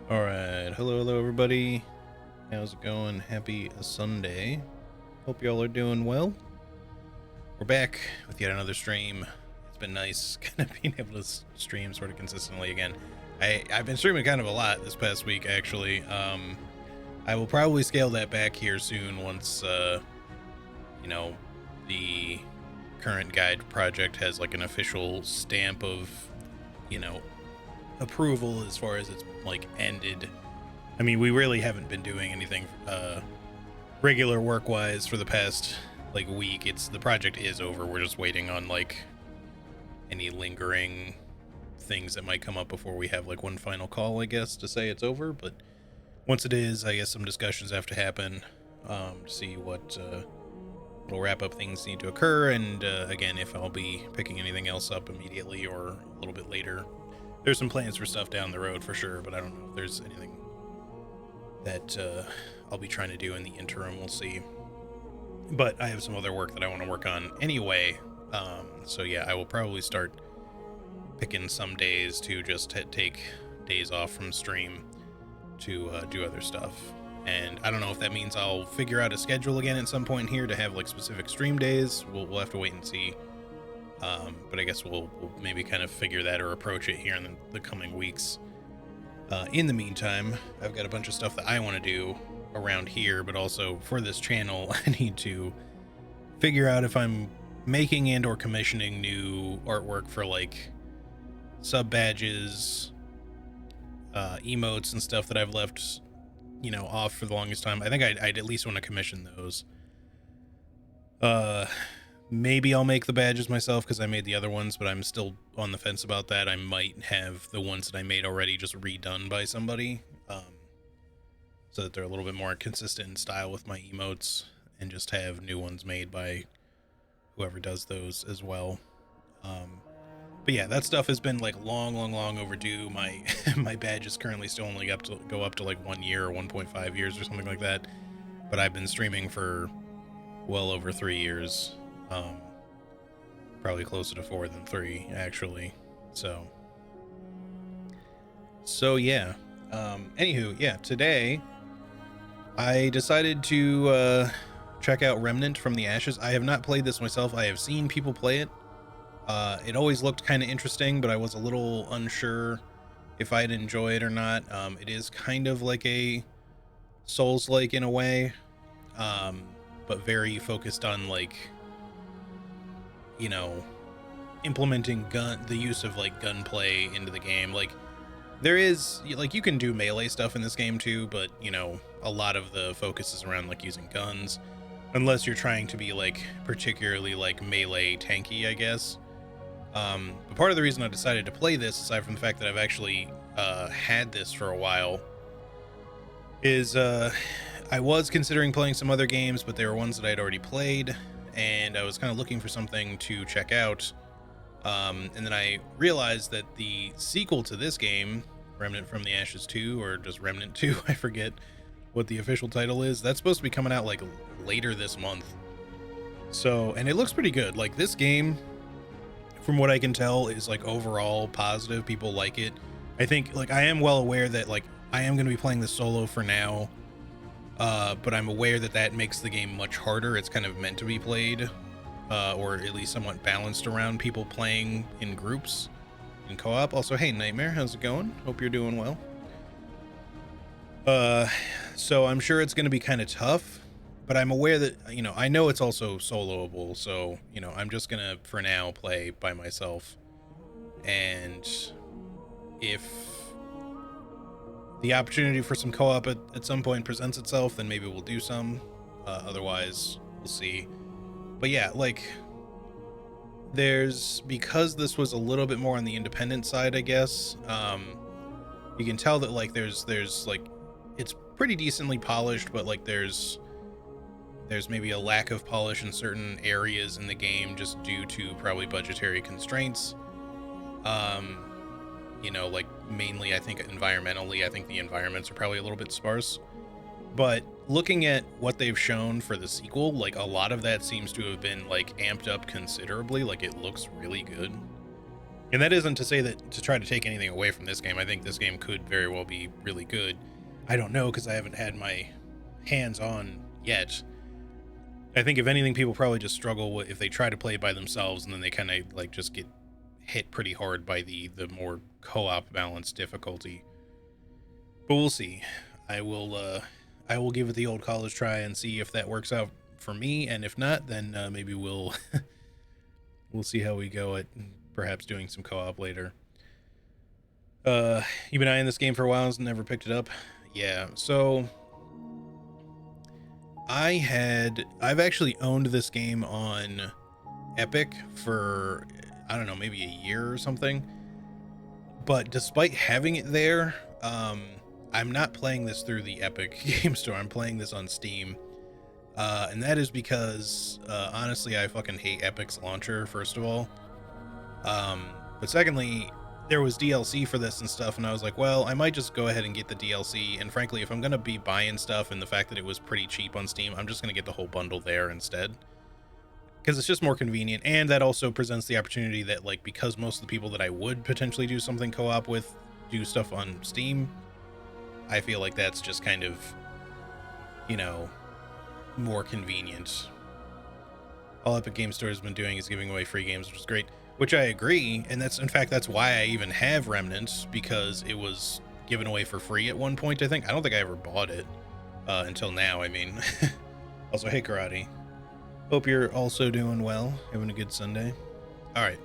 All right, hello everybody. How's it going? Happy Sunday. Hope y'all are doing well. We're back with yet another stream. It's been nice kind of being able to stream sort of consistently again. I've been streaming kind of a lot this past week actually. I will probably scale that back here soon once you know, the current guide project has like an official stamp of, you know, approval as far as it's like ended. I mean, we really haven't been doing anything regular work wise for the past like week. It's the project is over. We're just waiting on like any lingering things that might come up before we have like one final call, I guess, to say it's over. But once it is, I guess some discussions have to happen to see what will wrap up things need to occur, and again, if I'll be picking anything else up immediately or a little bit later. There's some plans for stuff down the road for sure, but I don't know if there's anything that I'll be trying to do in the interim. We'll see. But I have some other work that I want to work on anyway. So yeah, I will probably start picking some days to just take days off from stream to do other stuff. And I don't know if that means I'll figure out a schedule again at some point here to have like specific stream days. We'll have to wait and see. But I guess we'll maybe kind of figure that or approach it here in the coming weeks. In the meantime, I've got a bunch of stuff that I want to do around here, but also for this channel, I need to figure out if I'm making and or commissioning new artwork for like sub badges, emotes and stuff that I've left, you know, off for the longest time. I think I'd at least want to commission those. Maybe I'll make the badges myself because I made the other ones, but I'm still on the fence about that. I might have the ones that I made already just redone by somebody, so that they're a little bit more consistent in style with my emotes, and just have new ones made by whoever does those as well. But yeah, that stuff has been like long overdue. My my badge is currently still only go up to like 1 year or 1.5 years or something like that. But I've been streaming for well over 3 years. Probably closer to 4 than 3 actually. So yeah. Anywho, yeah, today I decided to check out Remnant from the Ashes. I have not played this myself. I have seen people play it. It always looked kind of interesting, but I was a little unsure if I'd enjoy it or not. It is kind of like a Souls-like in a way, but very focused on like, you know, implementing the use of like gunplay into the game. Like there is like, you can do melee stuff in this game too, but you know, a lot of the focus is around like using guns, unless you're trying to be like particularly like melee tanky, I guess. But part of the reason I decided to play this, aside from the fact that I've actually had this for a while, is I was considering playing some other games, but they were ones that I'd already played, and I was kind of looking for something to check out. And then I realized that the sequel to this game, Remnant from the Ashes 2, or just Remnant 2, I forget what the official title is, that's supposed to be coming out like later this month. So, and it looks pretty good. Like this game, from what I can tell, is like overall positive. People like it. I think like I am well aware that like I am going to be playing this solo for now. But I'm aware that that makes the game much harder. It's kind of meant to be played, or at least somewhat balanced around people playing in groups in co-op. Also, hey Nightmare, how's it going? Hope you're doing well. So I'm sure it's going to be kind of tough, but I'm aware that, you know, I know it's also soloable. So, you know, I'm just gonna for now play by myself, and if the opportunity for some co-op at some point presents itself, then maybe we'll do some. Otherwise, we'll see. But yeah, like because this was a little bit more on the independent side, I guess. You can tell that like there's like, it's pretty decently polished, but like there's maybe a lack of polish in certain areas in the game just due to probably budgetary constraints. You know, like mainly I think environmentally, I think the environments are probably a little bit sparse. But looking at what they've shown for the sequel, like a lot of that seems to have been like amped up considerably. Like it looks really good. And that isn't to say that to try to take anything away from this game. I think this game could very well be really good. I don't know because I haven't had my hands on yet. I think if anything, people probably just struggle with if they try to play it by themselves, and then they kind of like just get hit pretty hard by the more co-op balanced difficulty. But we'll see. I will give it the old college try and see if that works out for me, and if not, then maybe we'll we'll see how we go at perhaps doing some co-op later. You've been eyeing this game for a while and never picked it up. Yeah, so I've actually owned this game on Epic for, I don't know, maybe a year or something. But despite having it there, I'm not playing this through the Epic Game Store. I'm playing this on Steam. And that is because, honestly, I fucking hate Epic's launcher, first of all. But secondly, there was DLC for this and stuff, and I was like, well, I might just go ahead and get the DLC. And frankly, if I'm going to be buying stuff and the fact that it was pretty cheap on Steam, I'm just going to get the whole bundle there instead. Because it's just more convenient, and that also presents the opportunity that, like, because most of the people that I would potentially do something co-op with do stuff on Steam, I feel like that's just kind of, you know, more convenient. All Epic Game Store has been doing is giving away free games, which is great, which I agree, and that's, in fact, that's why I even have Remnant, because it was given away for free at one point, I think. I don't think I ever bought it until now, I mean. Also, hey, Karate. Hope you're also doing well, having a good Sunday. All right,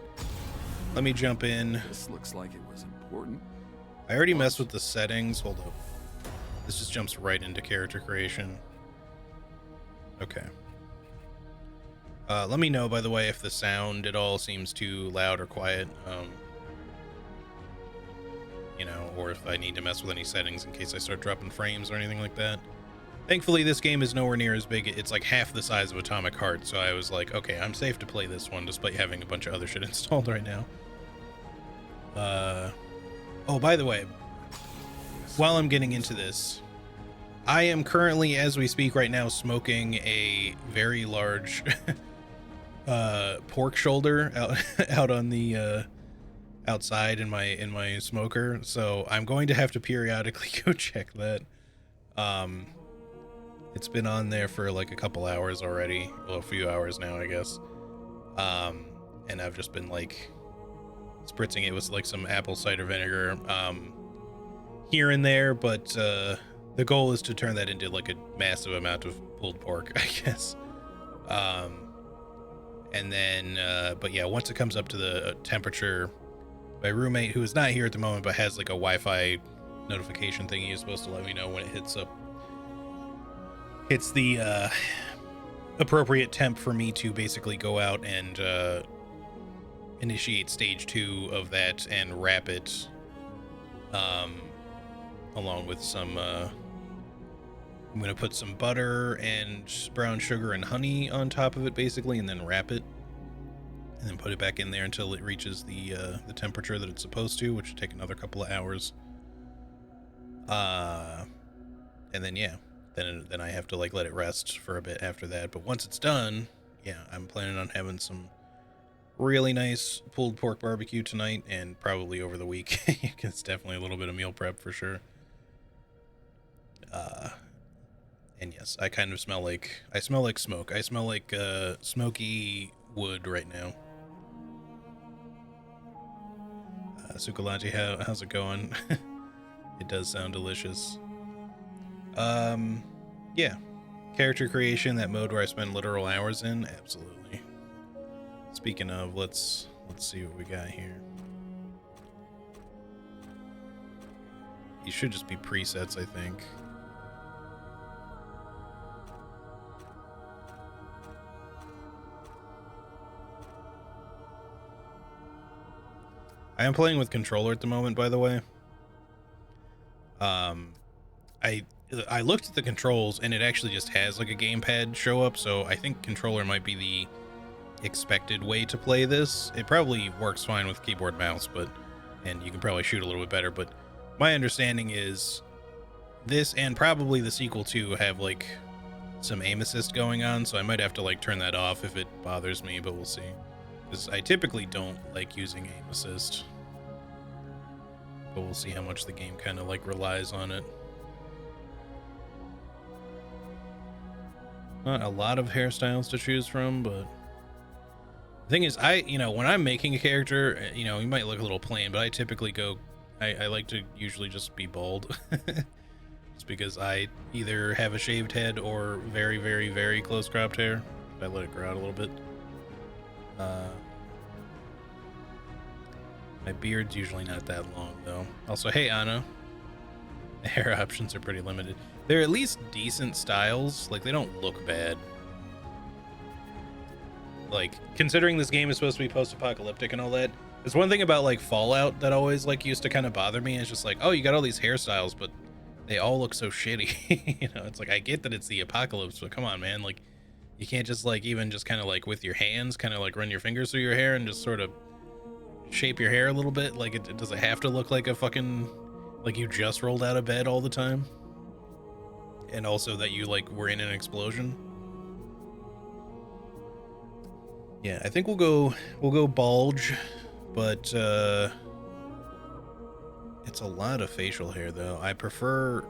let me jump in. This looks like it was important. I already messed with the settings. Hold up. This just jumps right into character creation. Okay. Let me know, by the way, if the sound at all seems too loud or quiet. You know, or if I need to mess with any settings in case I start dropping frames or anything like that. Thankfully, this game is nowhere near as big. It's like half the size of Atomic Heart, so I was like, okay, I'm safe to play this one despite having a bunch of other shit installed right now. Oh, by the way, while I'm getting into this, I am currently, as we speak right now, smoking a very large pork shoulder out on the outside in my smoker, so I'm going to have to periodically go check that. It's been on there for like a couple hours already. Well, a few hours now, I guess. And I've just been like spritzing it with like some apple cider vinegar here and there, but the goal is to turn that into like a massive amount of pulled pork, I guess. And then, but yeah, once it comes up to the temperature, my roommate, who is not here at the moment, but has like a Wi-Fi notification thing, he's supposed to let me know when it hits the appropriate temp for me to basically go out and initiate stage 2 of that and wrap it along with some I'm gonna put some butter and brown sugar and honey on top of it basically, and then wrap it and then put it back in there until it reaches the temperature that it's supposed to, which will take another couple of hours. And then yeah, then I have to like let it rest for a bit after that. But once it's done, yeah, I'm planning on having some really nice pulled pork barbecue tonight and probably over the week. It's definitely a little bit of meal prep for sure. And yes, I kind of smell like smoke. I smell like smoky wood right now. Sukalati, how's it going? It does sound delicious. Yeah, character creation, that mode where I spend literal hours in, absolutely. Speaking of, let's see what we got here. These should just be presets, I think. I am playing with controller at the moment, by the way. I looked at the controls and it actually just has like a gamepad show up, so I think controller might be the expected way to play this. It probably works fine with keyboard mouse, and you can probably shoot a little bit better, but my understanding is this and probably the sequel 2 have like some aim assist going on, so I might have to like turn that off if it bothers me, but we'll see. Because I typically don't like using aim assist. But we'll see how much the game kind of like relies on it. Not a lot of hairstyles to choose from, but the thing is, when I'm making a character, you might look a little plain, but I typically I like to usually just be bald. Just because I either have a shaved head or very, very, very close cropped hair. I let it grow out a little bit. My beard's usually not that long, though. Also, hey, Anna. The hair options are pretty limited. They're at least decent styles. Like, they don't look bad. Like, considering this game is supposed to be post-apocalyptic and all that, there's one thing about, like, Fallout that always, like, used to kind of bother me. It's just like, oh, you got all these hairstyles, but they all look so shitty. It's like, I get that it's the apocalypse, but come on, man. Like, you can't just, like, even just kind of, like, with your hands, kind of, like, run your fingers through your hair and just sort of shape your hair a little bit. Like, does it have to look like a fucking, like, you just rolled out of bed all the time? And also that you, like, were in an explosion? Yeah, I think we'll go bulge, but it's a lot of facial hair, though. I prefer,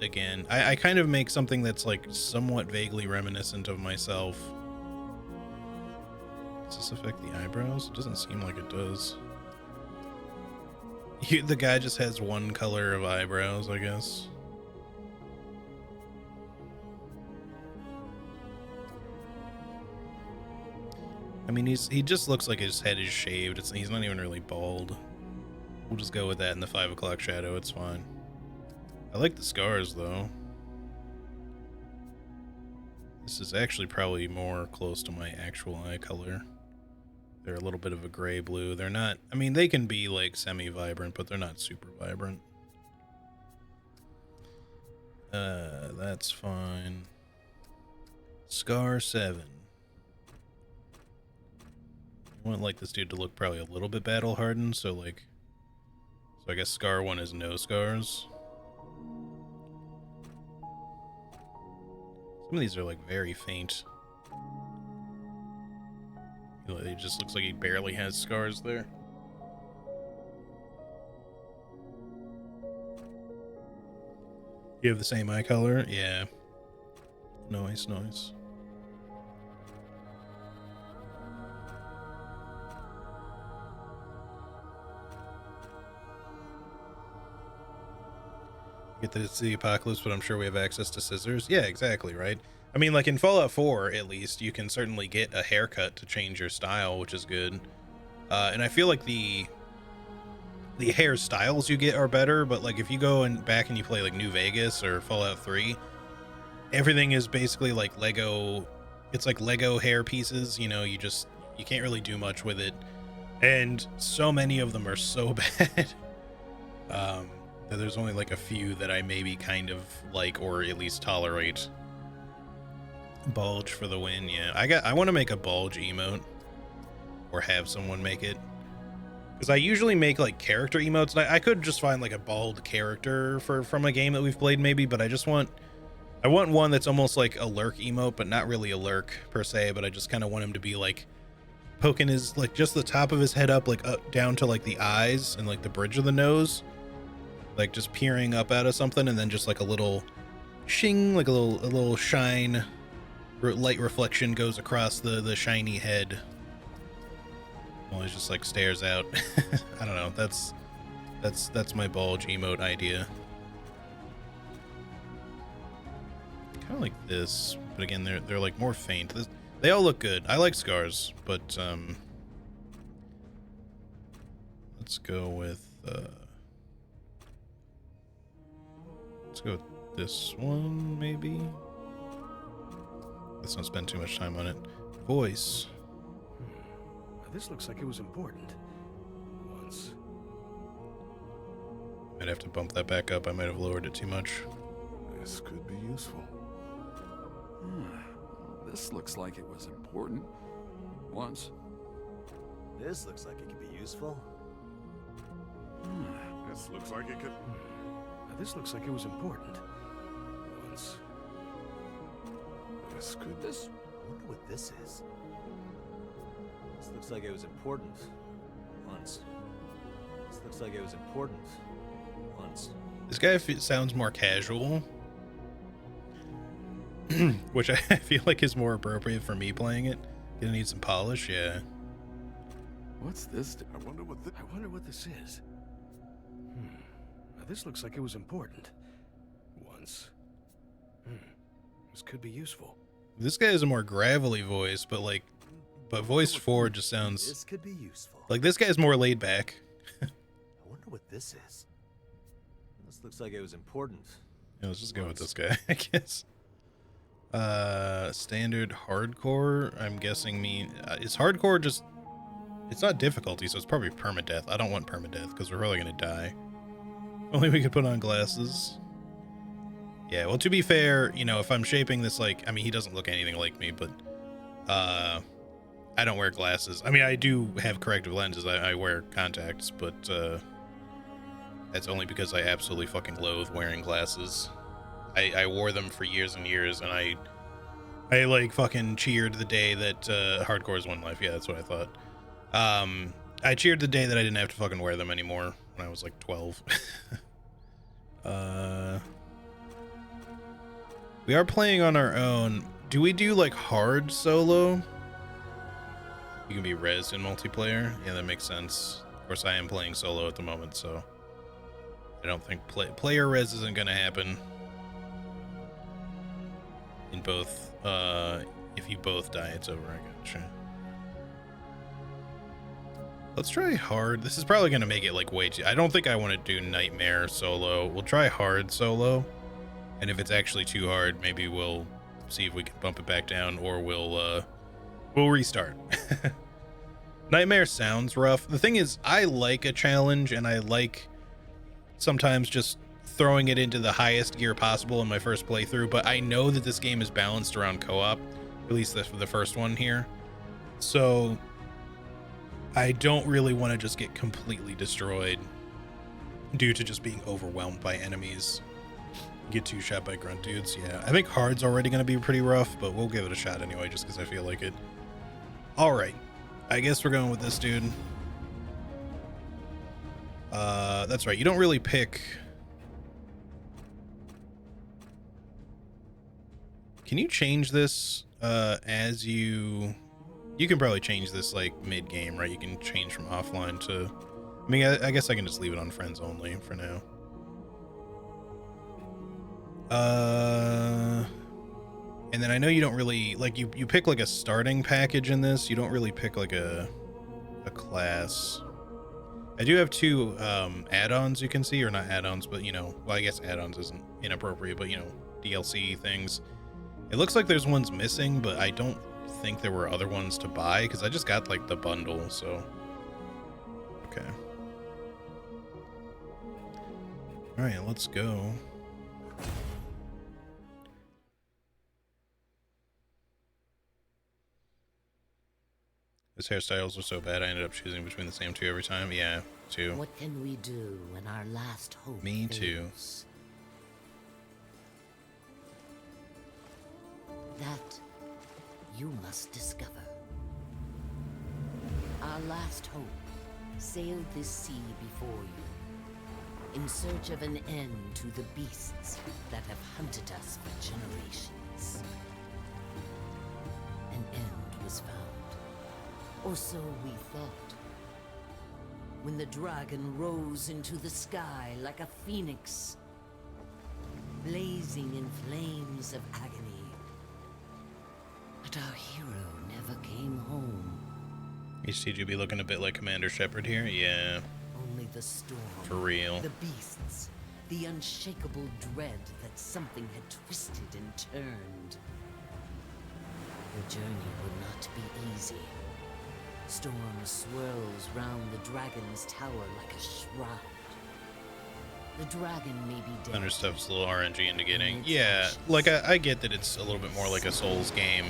again, I kind of make something that's, like, somewhat vaguely reminiscent of myself. Does this affect the eyebrows? It doesn't seem like it does. The guy just has one color of eyebrows, I guess. I mean, he just looks like his head is shaved. He's not even really bald. We'll just go with that in the 5 o'clock shadow. It's fine. I like the scars, though. This is actually probably more close to my actual eye color. They're a little bit of a gray blue. They're not, I mean, they can be like semi-vibrant, but they're not super vibrant. That's fine. Scar 7. I want like this dude to look probably a little bit battle hardened, so I guess Scar 1 is no scars. Some of these are like very faint. It just looks like he barely has scars there. You have the same eye color? Yeah. Nice. Get that it's the apocalypse, but I'm sure we have access to scissors. Yeah, exactly, right? I mean, like in Fallout 4, at least, you can certainly get a haircut to change your style, which is good. And I feel like the hairstyles you get are better, but like if you go back and you play like New Vegas or Fallout 3, everything is basically like Lego. It's like Lego hair pieces, you can't really do much with it. And so many of them are so bad. That there's only like a few that I maybe kind of like or at least tolerate. Bulge for the win. Yeah, I want to make a bulge emote or have someone make it, because I usually make like character emotes. I could just find like a bald character from a game that we've played maybe, but I want one that's almost like a lurk emote, but not really a lurk per se, but I just kind of want him to be like poking his, like, just the top of his head up, like up down to like the eyes and like the bridge of the nose, like just peering up out of something, and then just like a little shing, like a little shine, light reflection goes across the shiny head. Well, he just like stares out. I don't know. That's my bulge emote idea. Kind of like this, but again, they're like more faint. They all look good. I like scars, but let's go with this one maybe. Let's not spend too much time on it. Voice. This looks like it was important. Once. Might have to bump that back up. I might have lowered it too much. This could be useful. This looks like it was important. Once. This looks like it could be useful. This looks like it could... This looks like it was important. Once. This could... This... I wonder what this is. Is looks like it was important. Once. This looks like it was important. Once. This guy sounds more casual, which I feel like is more appropriate for me playing it. Gonna need some polish, yeah. What's this? I wonder what this is. Now this looks like it was important. Once. This could be useful. This guy has a more gravelly voice, but voiced forward just sounds This could be useful. like this guy's more laid back. I wonder what this is. This looks like it was important. Yeah, let's just go with this guy, I guess. Standard hardcore, I'm guessing is hardcore just, it's not difficulty, so it's probably permadeath. I don't want permadeath because we're probably gonna die. Only we could put on glasses. Yeah, well, to be fair, you know, if I'm shaping this like, I mean, he doesn't look anything like me, but I don't wear glasses. I mean, I do have corrective lenses. I wear contacts, but that's only because I absolutely fucking loathe wearing glasses. I wore them for years and years, and I like fucking cheered the day that Hardcore's One Life. Yeah, that's what I thought. I cheered the day that I didn't have to fucking wear them anymore when I was like 12. We are playing on our own. Do we do like hard solo? You can be rezzed in multiplayer. Yeah, that makes sense. Of course, I am playing solo at the moment, so I don't think player res isn't gonna happen. In both, if you both die, it's over. I gotcha. Let's try hard. This is probably gonna make it like way too. I don't think I want to do nightmare solo. We'll try hard solo, and if it's actually too hard, maybe we'll see if we can bump it back down, or we'll restart. Nightmare sounds rough. The thing is, I like a challenge, and I like sometimes just throwing it into the highest gear possible in my first playthrough, but I know that this game is balanced around co-op, at least the first one here. So I don't really want to just get completely destroyed due to just being overwhelmed by enemies. Get two-shot by grunt dudes. Yeah, I think hard's already going to be pretty rough, but we'll give it a shot anyway, just because I feel like it. All right, I guess we're going with this dude. That's right. You don't really pick. Can you change this as you can probably change this like mid-game, right? You can change from offline to, I mean, I guess I can just leave it on friends only for now. And then I know you don't really like, you pick like a starting package in this. You don't really pick like a class. I do have two add-ons you can see, or not add-ons, but you know, well, I guess add-ons isn't inappropriate, but you know, DLC things. It looks like there's ones missing, but I don't think there were other ones to buy because I just got like the bundle, so okay. All right, let's go. His hairstyles were so bad I ended up choosing between the same two every time. Yeah, too. What can we do when our last hope Me too. fails? That you must discover. Our last hope sailed this sea before you, in search of an end to the beasts that have hunted us for generations. An end was found. Or so we thought. When the dragon rose into the sky like a phoenix, blazing in flames of agony. But our hero never came home. HTGB looking a bit like Commander Shepard here. Yeah, Only the storm. for real. The beasts. The unshakable dread that something had twisted and turned. The journey would not be easy. Storm swirls round the dragon's tower like a shroud. The dragon may be dead. Thunder stuff's a little RNG into getting. Yeah, like I get that it's a little bit more like a Souls game,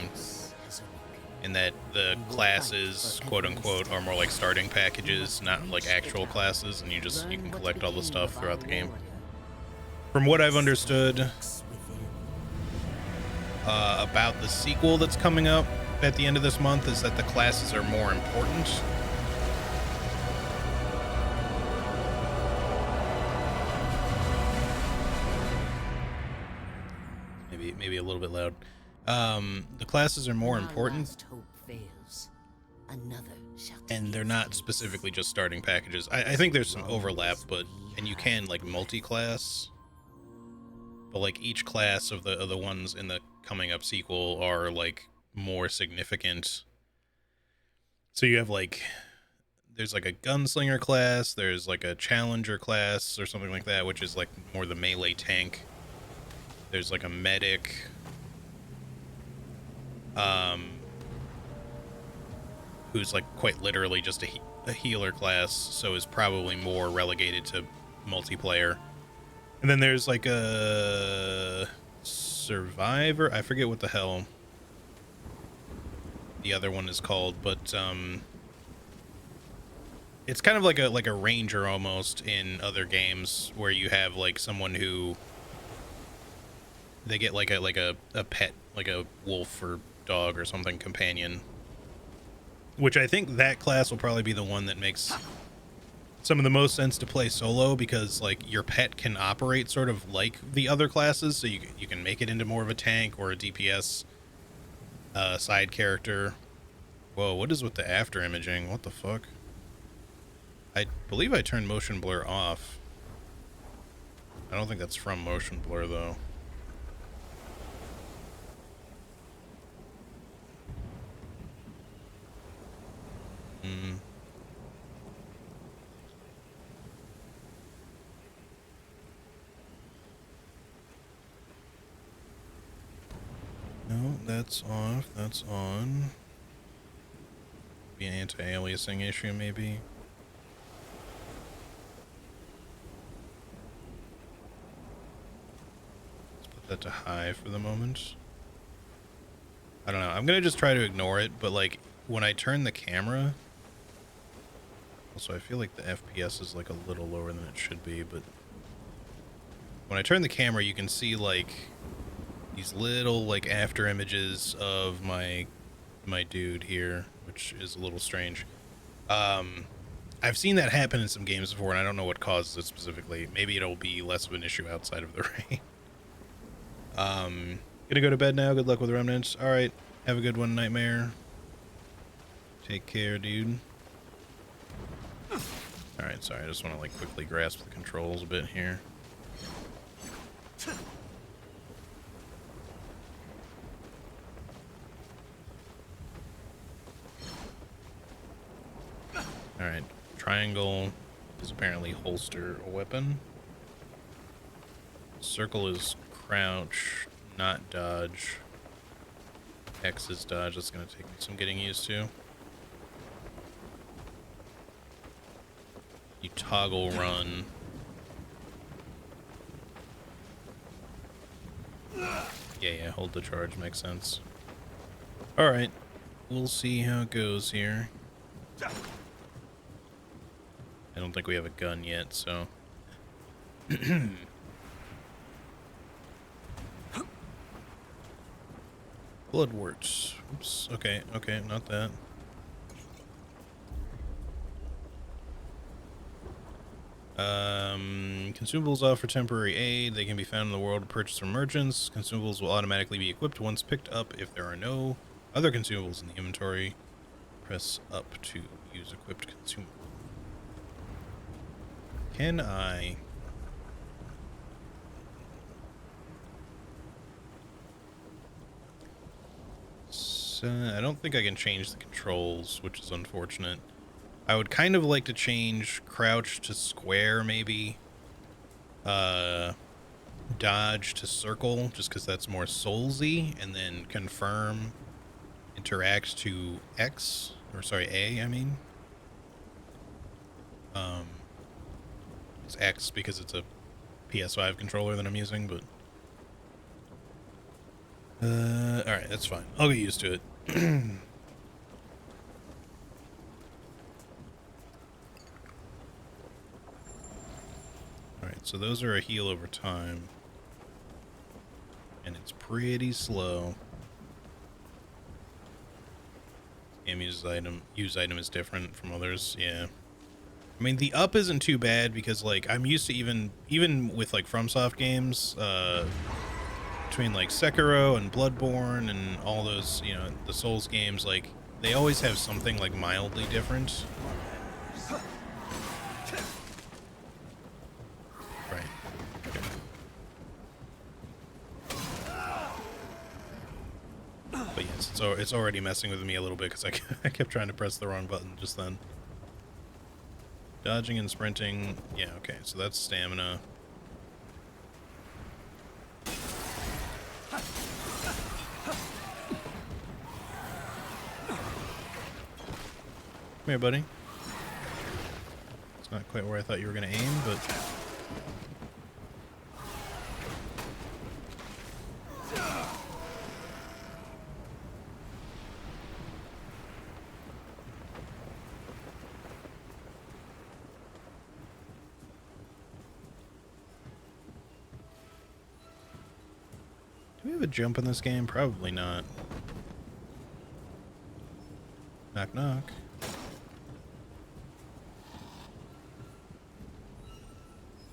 in that the classes, quote unquote, are more like starting packages, not like actual classes, and you can collect all the stuff throughout the game. From what I've understood about the sequel that's coming up, at the end of this month is that the classes are more important. Maybe a little bit loud. The classes are more When our important, last hope fails, another shall and take they're its not place. specifically just starting packages. I think there's some overlap, but and you can like multi-class, but like each class of the ones in the coming up sequel are like more significant. So you have like there's like a gunslinger class, there's like a challenger class or something like that, which is like more the melee tank. There's like a medic, who's like quite literally just a healer class, so is probably more relegated to multiplayer. And then there's like a survivor. I forget what the hell the other one is called, but it's kind of like a ranger almost in other games where you have like someone who they get like a pet, like a wolf or dog or something companion, which I think that class will probably be the one that makes some of the most sense to play solo, because like your pet can operate sort of like the other classes, so you can make it into more of a tank or a DPS side character. Whoa, what is with the after imaging? What the fuck? I believe I turned motion blur off. I don't think that's from motion blur though. No, that's off. That's on. Be an anti-aliasing issue, maybe. Let's put that to high for the moment. I don't know. I'm gonna just try to ignore it, but like when I turn the camera, also I feel like the FPS is like a little lower than it should be, but when I turn the camera, you can see like these little like after images of my dude here, which is a little strange. I've seen that happen in some games before, and I don't know what causes it specifically. Maybe it'll be less of an issue outside of the rain. Gonna go to bed now. Good luck with Remnant. All right, have a good one, Nightmare. Take care, dude. All right, sorry. I just want to like quickly grasp the controls a bit here. All right, triangle is apparently holster a weapon. Circle is crouch, not dodge. X is dodge. That's gonna take me some getting used to. You toggle run. Yeah, hold the charge, makes sense. All right, we'll see how it goes here. I don't think we have a gun yet, so. Bloodworts. Oops. Okay, not that. Consumables offer temporary aid. They can be found in the world of purchase from merchants. Consumables will automatically be equipped once picked up. If there are no other consumables in the inventory, press up to use equipped consumable. Can I... I don't think I can change the controls, which is unfortunate. I would kind of like to change crouch to square, maybe. Dodge to circle, just because that's more soulsy, and then confirm, interact to X, or sorry, A, I mean. It's X because it's a PS5 controller that I'm using, but... alright, that's fine. I'll get used to it. Alright, so those are a heal over time. And it's pretty slow. game use item is different from others. Yeah. I mean, the up isn't too bad because like I'm used to even with like FromSoft games, between like Sekiro and Bloodborne and all those, you know, the Souls games, like they always have something like mildly different. Right. Okay. But yes, it's already messing with me a little bit because I kept trying to press the wrong button just then. Dodging and sprinting. Yeah, okay, so that's stamina. Come here, buddy. It's not quite where I thought you were going to aim, but... Do we have a jump in this game? Probably not. Knock, knock.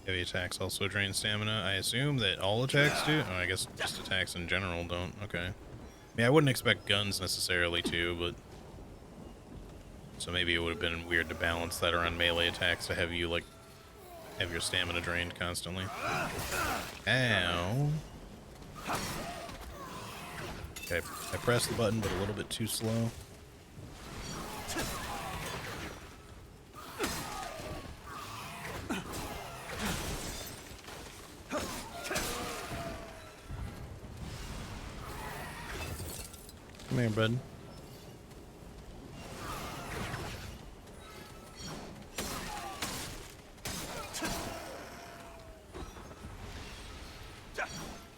Heavy attacks also drain stamina. I assume that all attacks do? Oh, I guess just attacks in general don't. Okay. I mean, I wouldn't expect guns necessarily to, but... So maybe it would have been weird to balance that around melee attacks to have you, like, have your stamina drained constantly. Ow. Okay, I pressed the button, but a little bit too slow. Come here, bud.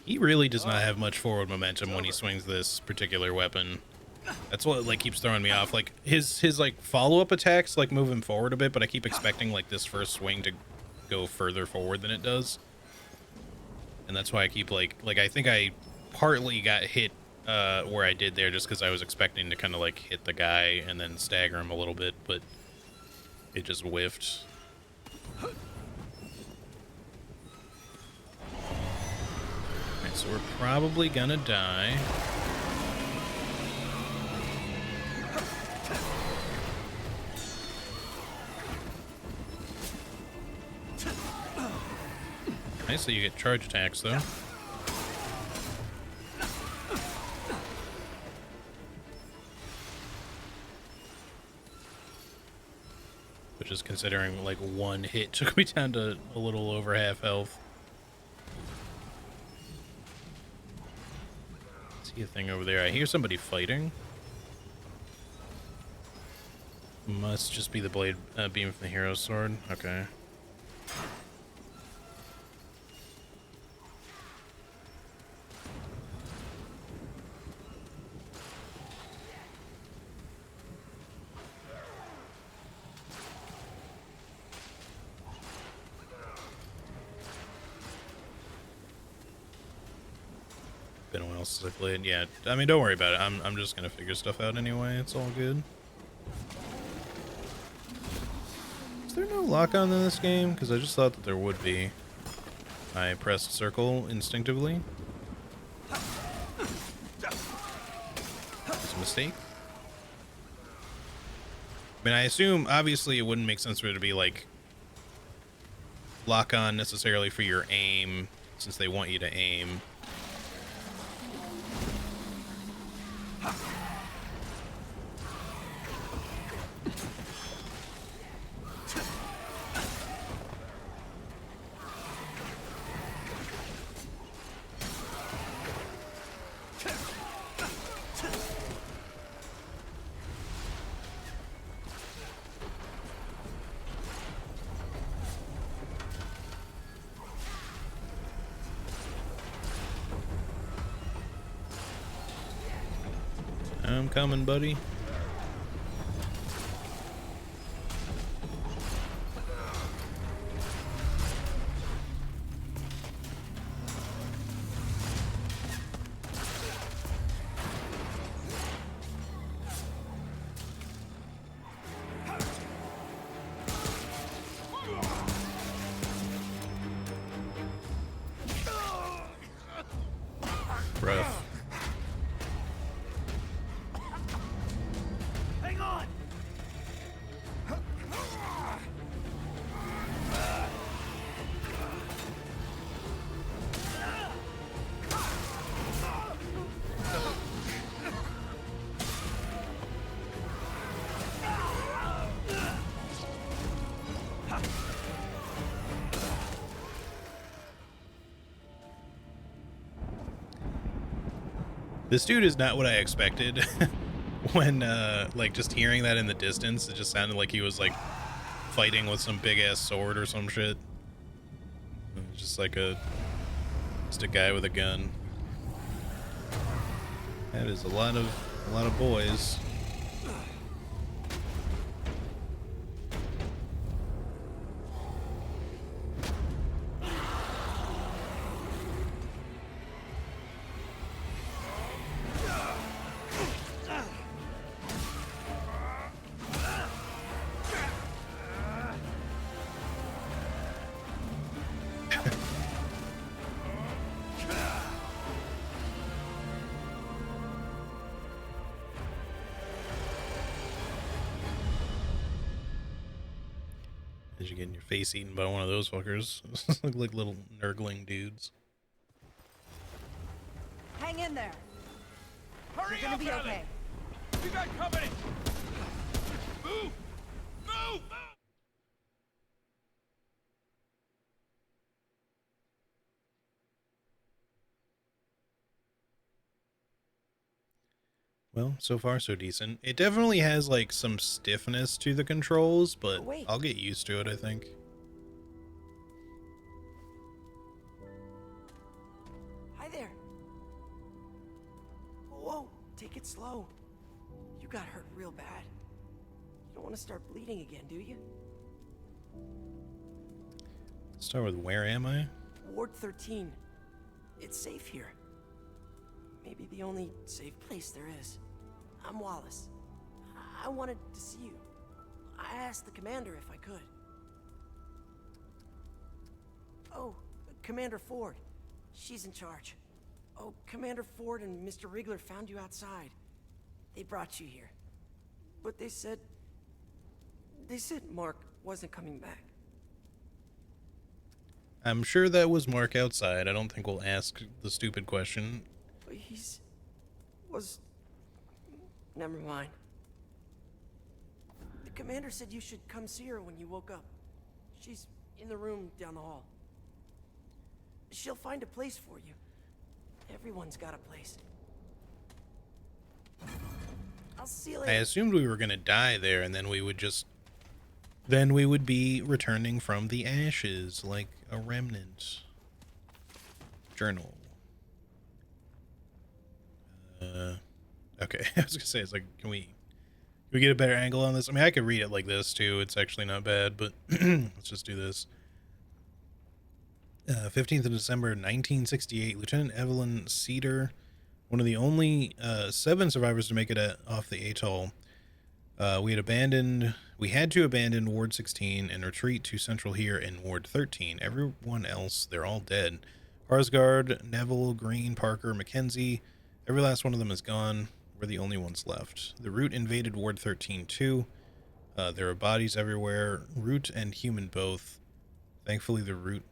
He really does not have much forward momentum when he swings this particular weapon. That's what like keeps throwing me off. Like his like follow-up attacks like move him forward a bit, but I keep expecting like this first swing to go further forward than it does. And that's why I keep like I think I partly got hit where I did there just because I was expecting to kind of like hit the guy and then stagger him a little bit, but it just whiffed. So we're probably gonna die. Nice that you get charge attacks, though. Which is considering, like, one hit took me down to a little over half health. See a thing over there. I hear somebody fighting. Must just be the blade beam from the hero's sword. Okay. Been a while since I played. Yeah, I mean, don't worry about it. I'm just gonna figure stuff out anyway. It's all good. Is there no lock-on in this game? Because I just thought that there would be. I pressed circle instinctively. It's a mistake. I mean, I assume, obviously, it wouldn't make sense for it to be, like, lock-on necessarily for your aim, since they want you to aim. I'm coming, buddy. breath. Hang on! This dude is not what I expected. When like just hearing that in the distance, it just sounded like he was like fighting with some big ass sword or some shit. Just like just a guy with a gun. That is a lot of boys. As you getting your face eaten by one of those fuckers. Look like little nurgling dudes. Hang in there. Hurry You're gonna up, be Ellie! okay. We got company! Move! Move! Well, so far so decent. It definitely has like some stiffness to the controls, but Wait. I'll get used to it, I think. Hi there. Whoa, take it slow. You got hurt real bad. You don't want to start bleeding again, do you? Start with where am I? Ward 13. It's safe here. Maybe the only safe place there is. I'm Wallace. I wanted to see you. I asked the commander if I could. Oh, Commander Ford. She's in charge. Oh, Commander Ford and Mr. Rigler found you outside. They brought you here. But they said Mark wasn't coming back. I'm sure that was Mark outside. I don't think we'll ask the stupid question. Never mind. The commander said you should come see her when you woke up. She's in the room down the hall. She'll find a place for you. Everyone's got a place. I'll see you later. I assumed we were gonna die there, and then we would be returning from the ashes like a remnant. Journal. Okay, I was gonna say, it's like, can we get a better angle on this? I mean, I could read it like this too. It's actually not bad, but let's just do this. 15th of December, 1968, Lieutenant Evelyn Cedar, one of the only 7 survivors to make it off the atoll. We had to abandon Ward 16 and retreat to Central here in Ward 13. Everyone else, they're all dead. Harsgard, Neville, Green, Parker, Mackenzie, every last one of them is gone. We're the only ones left. The Root invaded Ward 13 too. There are bodies everywhere, Root and human both. Thankfully, the Root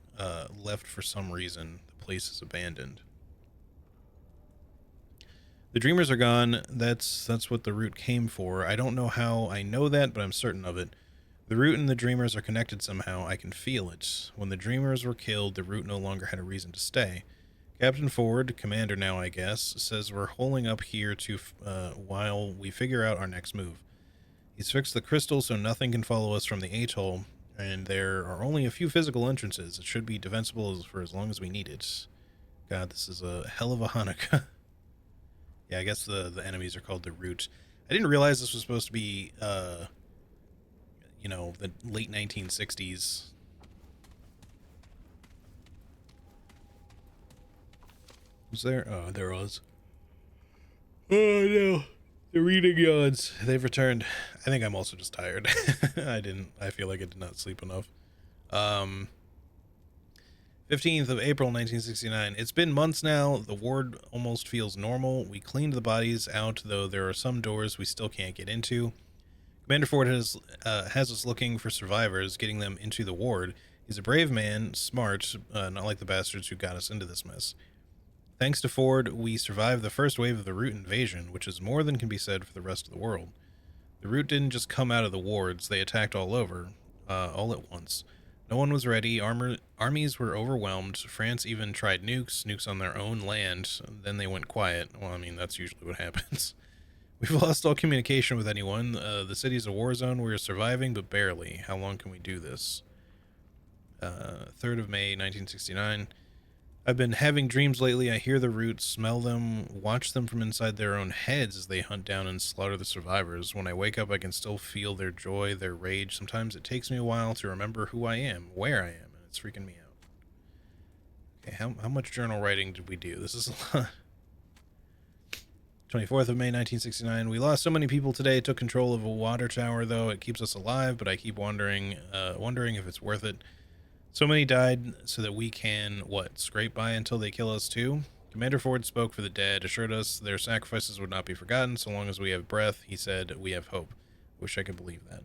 left for some reason. The place is abandoned. The Dreamers are gone. That's what the Root came for. I don't know how I know that, but I'm certain of it. The Root and the Dreamers are connected somehow. I can feel it. When the Dreamers were killed, the Root no longer had a reason to stay. Captain Ford, commander now I guess, says we're holing up here while we figure out our next move. He's fixed the crystal so nothing can follow us from the atoll, and there are only a few physical entrances. It should be defensible for as long as we need it. God, this is a hell of a Hanukkah. Yeah, I guess the enemies are called the Root. I didn't realize this was supposed to be, you know, the late 1960s. Was there? Oh, there was. Oh, no. The reading yawns. They've returned. I think I'm also just tired. I feel like I did not sleep enough. 15th of April, 1969. It's been months now. The ward almost feels normal. We cleaned the bodies out, though there are some doors we still can't get into. Commander Ford has us looking for survivors, getting them into the ward. He's a brave man, smart, not like the bastards who got us into this mess. Thanks to Ford, we survived the first wave of the Root invasion, which is more than can be said for the rest of the world. The Root didn't just come out of the wards, they attacked all over, all at once. No one was ready, armies were overwhelmed, France even tried nukes on their own land, then they went quiet. Well, I mean, that's usually what happens. We've lost all communication with anyone. The city's a war zone. We're surviving, but barely. How long can we do this? 3rd of May, 1969. I've been having dreams lately. I hear the Roots, smell them, watch them from inside their own heads as they hunt down and slaughter the survivors. When I wake up, I can still feel their joy, their rage. Sometimes it takes me a while to remember who I am, where I am, and it's freaking me out. Okay, how much journal writing did we do? This is a lot. 24th of May, 1969. We lost so many people today. Took control of a water tower, though. It keeps us alive, but I keep wondering if it's worth it. So many died so that we can, scrape by until they kill us too? Commander Ford spoke for the dead, assured us their sacrifices would not be forgotten so long as we have breath. He said, we have hope. Wish I could believe that.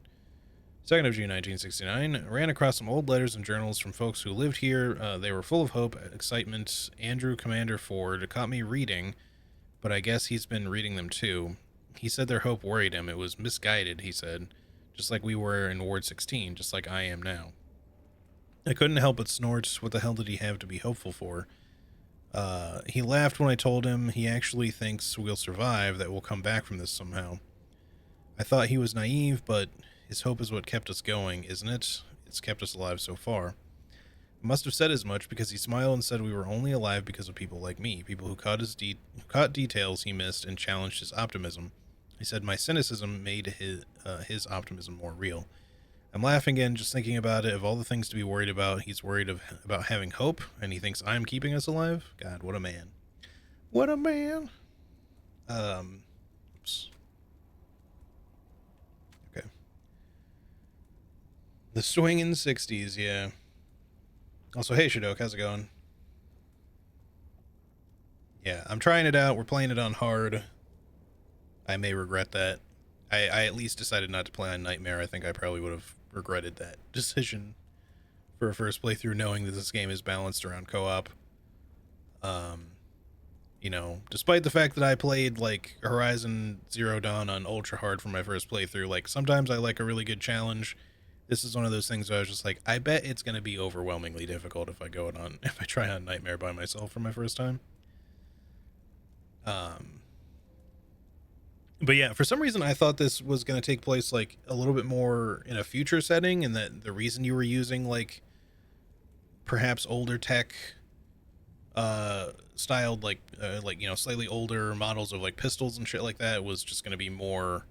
2nd of June, 1969. Ran across some old letters and journals from folks who lived here. They were full of hope, excitement. Andrew, Commander Ford, caught me reading, but I guess he's been reading them too. He said their hope worried him. It was misguided, he said. Just like we were in Ward 16, just like I am now. I couldn't help but snort. What the hell did he have to be hopeful for? He laughed when I told him he actually thinks we'll survive, that we'll come back from this somehow. I thought he was naive, but his hope is what kept us going, isn't it? It's kept us alive so far. I must have said as much because he smiled and said we were only alive because of people like me, people who caught details he missed and challenged his optimism. He said my cynicism made his optimism more real. I'm laughing again just thinking about it. Of all the things to be worried about, he's worried about having hope, and he thinks I'm keeping us alive? God, what a man. What a man. Oops. Okay. The swinging 60s, yeah. Also, hey, Shadok, how's it going? Yeah, I'm trying it out. We're playing it on hard. I may regret that. I at least decided not to play on Nightmare. I think I probably would have regretted that decision for a first playthrough, knowing that this game is balanced around co-op. You know, despite the fact that I played like Horizon Zero Dawn on ultra hard for my first playthrough, like sometimes I like a really good challenge. This is one of those things where I was just like, I bet it's going to be overwhelmingly difficult if I try on Nightmare by myself for my first time. But yeah, for some reason I thought this was going to take place like a little bit more in a future setting, and that the reason you were using like perhaps older tech styled like you know, slightly older models of like pistols and shit like that was just going to be more,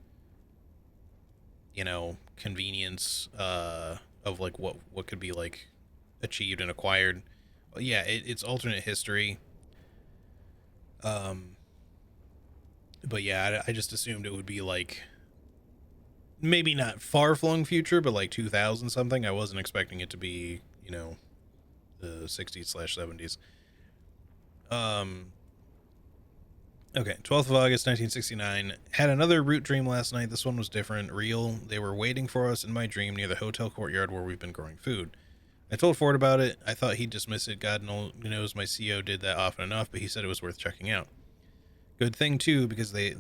you know, convenience of like what could be like achieved and acquired. But yeah, it's alternate history. But yeah, I just assumed it would be like maybe not far-flung future, but like 2000 something. I wasn't expecting it to be, you know, the 60s/70s. Okay, 12th of August, 1969. Had another root dream last night. This one was different, real. They were waiting for us in my dream near the hotel courtyard where we've been growing food. I told Ford about it. I thought he'd dismiss it. God knows my CO did that often enough, but he said it was worth checking out. Good thing too, because they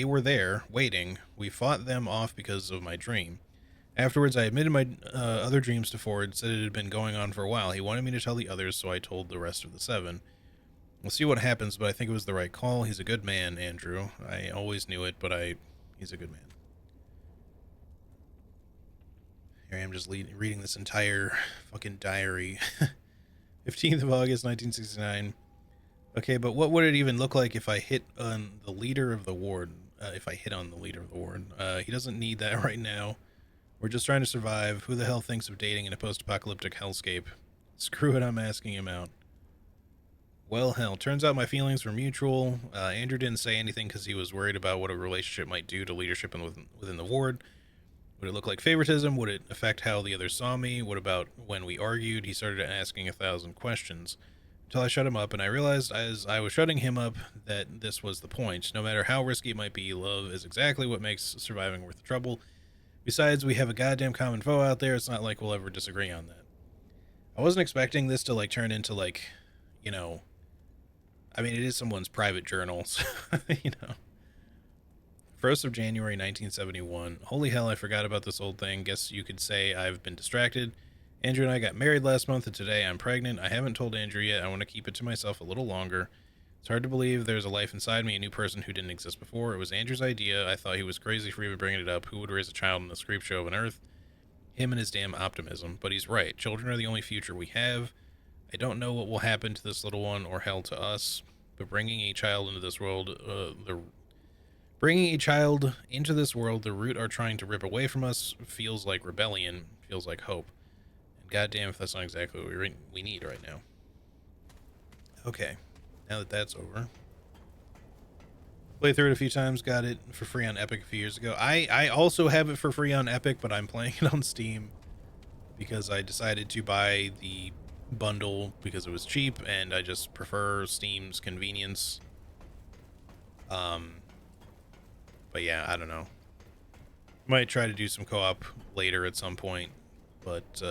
were there waiting. We fought them off because of my dream. Afterwards, I admitted my other dreams to Ford. Said it had been going on for a while. He wanted me to tell the others, so I told the rest of the 7. We'll see what happens, but I think it was the right call. He's a good man, Andrew. I always knew it, but he's a good man. Here I am just reading this entire fucking diary. 15th of August, 1969. Okay, but what would it even look like if I hit on the leader of the ward? He doesn't need that right now. We're just trying to survive. Who the hell thinks of dating in a post-apocalyptic hellscape? Screw it, I'm asking him out. Well, hell, turns out my feelings were mutual. Andrew didn't say anything because he was worried about what a relationship might do to leadership within the ward. Would it look like favoritism? Would it affect how the others saw me? What about when we argued? He started asking 1,000 questions until I shut him up, and I realized as I was shutting him up that this was the point. No matter how risky it might be, love is exactly what makes surviving worth the trouble. Besides, we have a goddamn common foe out there. It's not like we'll ever disagree on that. I wasn't expecting this to, like, turn into, like, you know, I mean, it is someone's private journal, so, you know. 1st of January, 1971. Holy hell, I forgot about this old thing. Guess you could say I've been distracted. Andrew and I got married last month, and today I'm pregnant. I haven't told Andrew yet. I want to keep it to myself a little longer. It's hard to believe there's a life inside me, a new person who didn't exist before. It was Andrew's idea. I thought he was crazy for even bringing it up. Who would raise a child in this creep show of an earth? Him and his damn optimism. But he's right. Children are the only future we have. I don't know what will happen to this little one or hell to us, but bringing a child into this world, the root are trying to rip away from us, feels like rebellion, feels like hope. And goddamn if that's not exactly what we need right now. Okay, now that that's over. Played through it a few times, got it for free on Epic a few years ago. I also have it for free on Epic, but I'm playing it on Steam because I decided to buy the bundle because it was cheap, and I just prefer Steam's convenience. But yeah, I don't know. Might try to do some co-op later at some point, but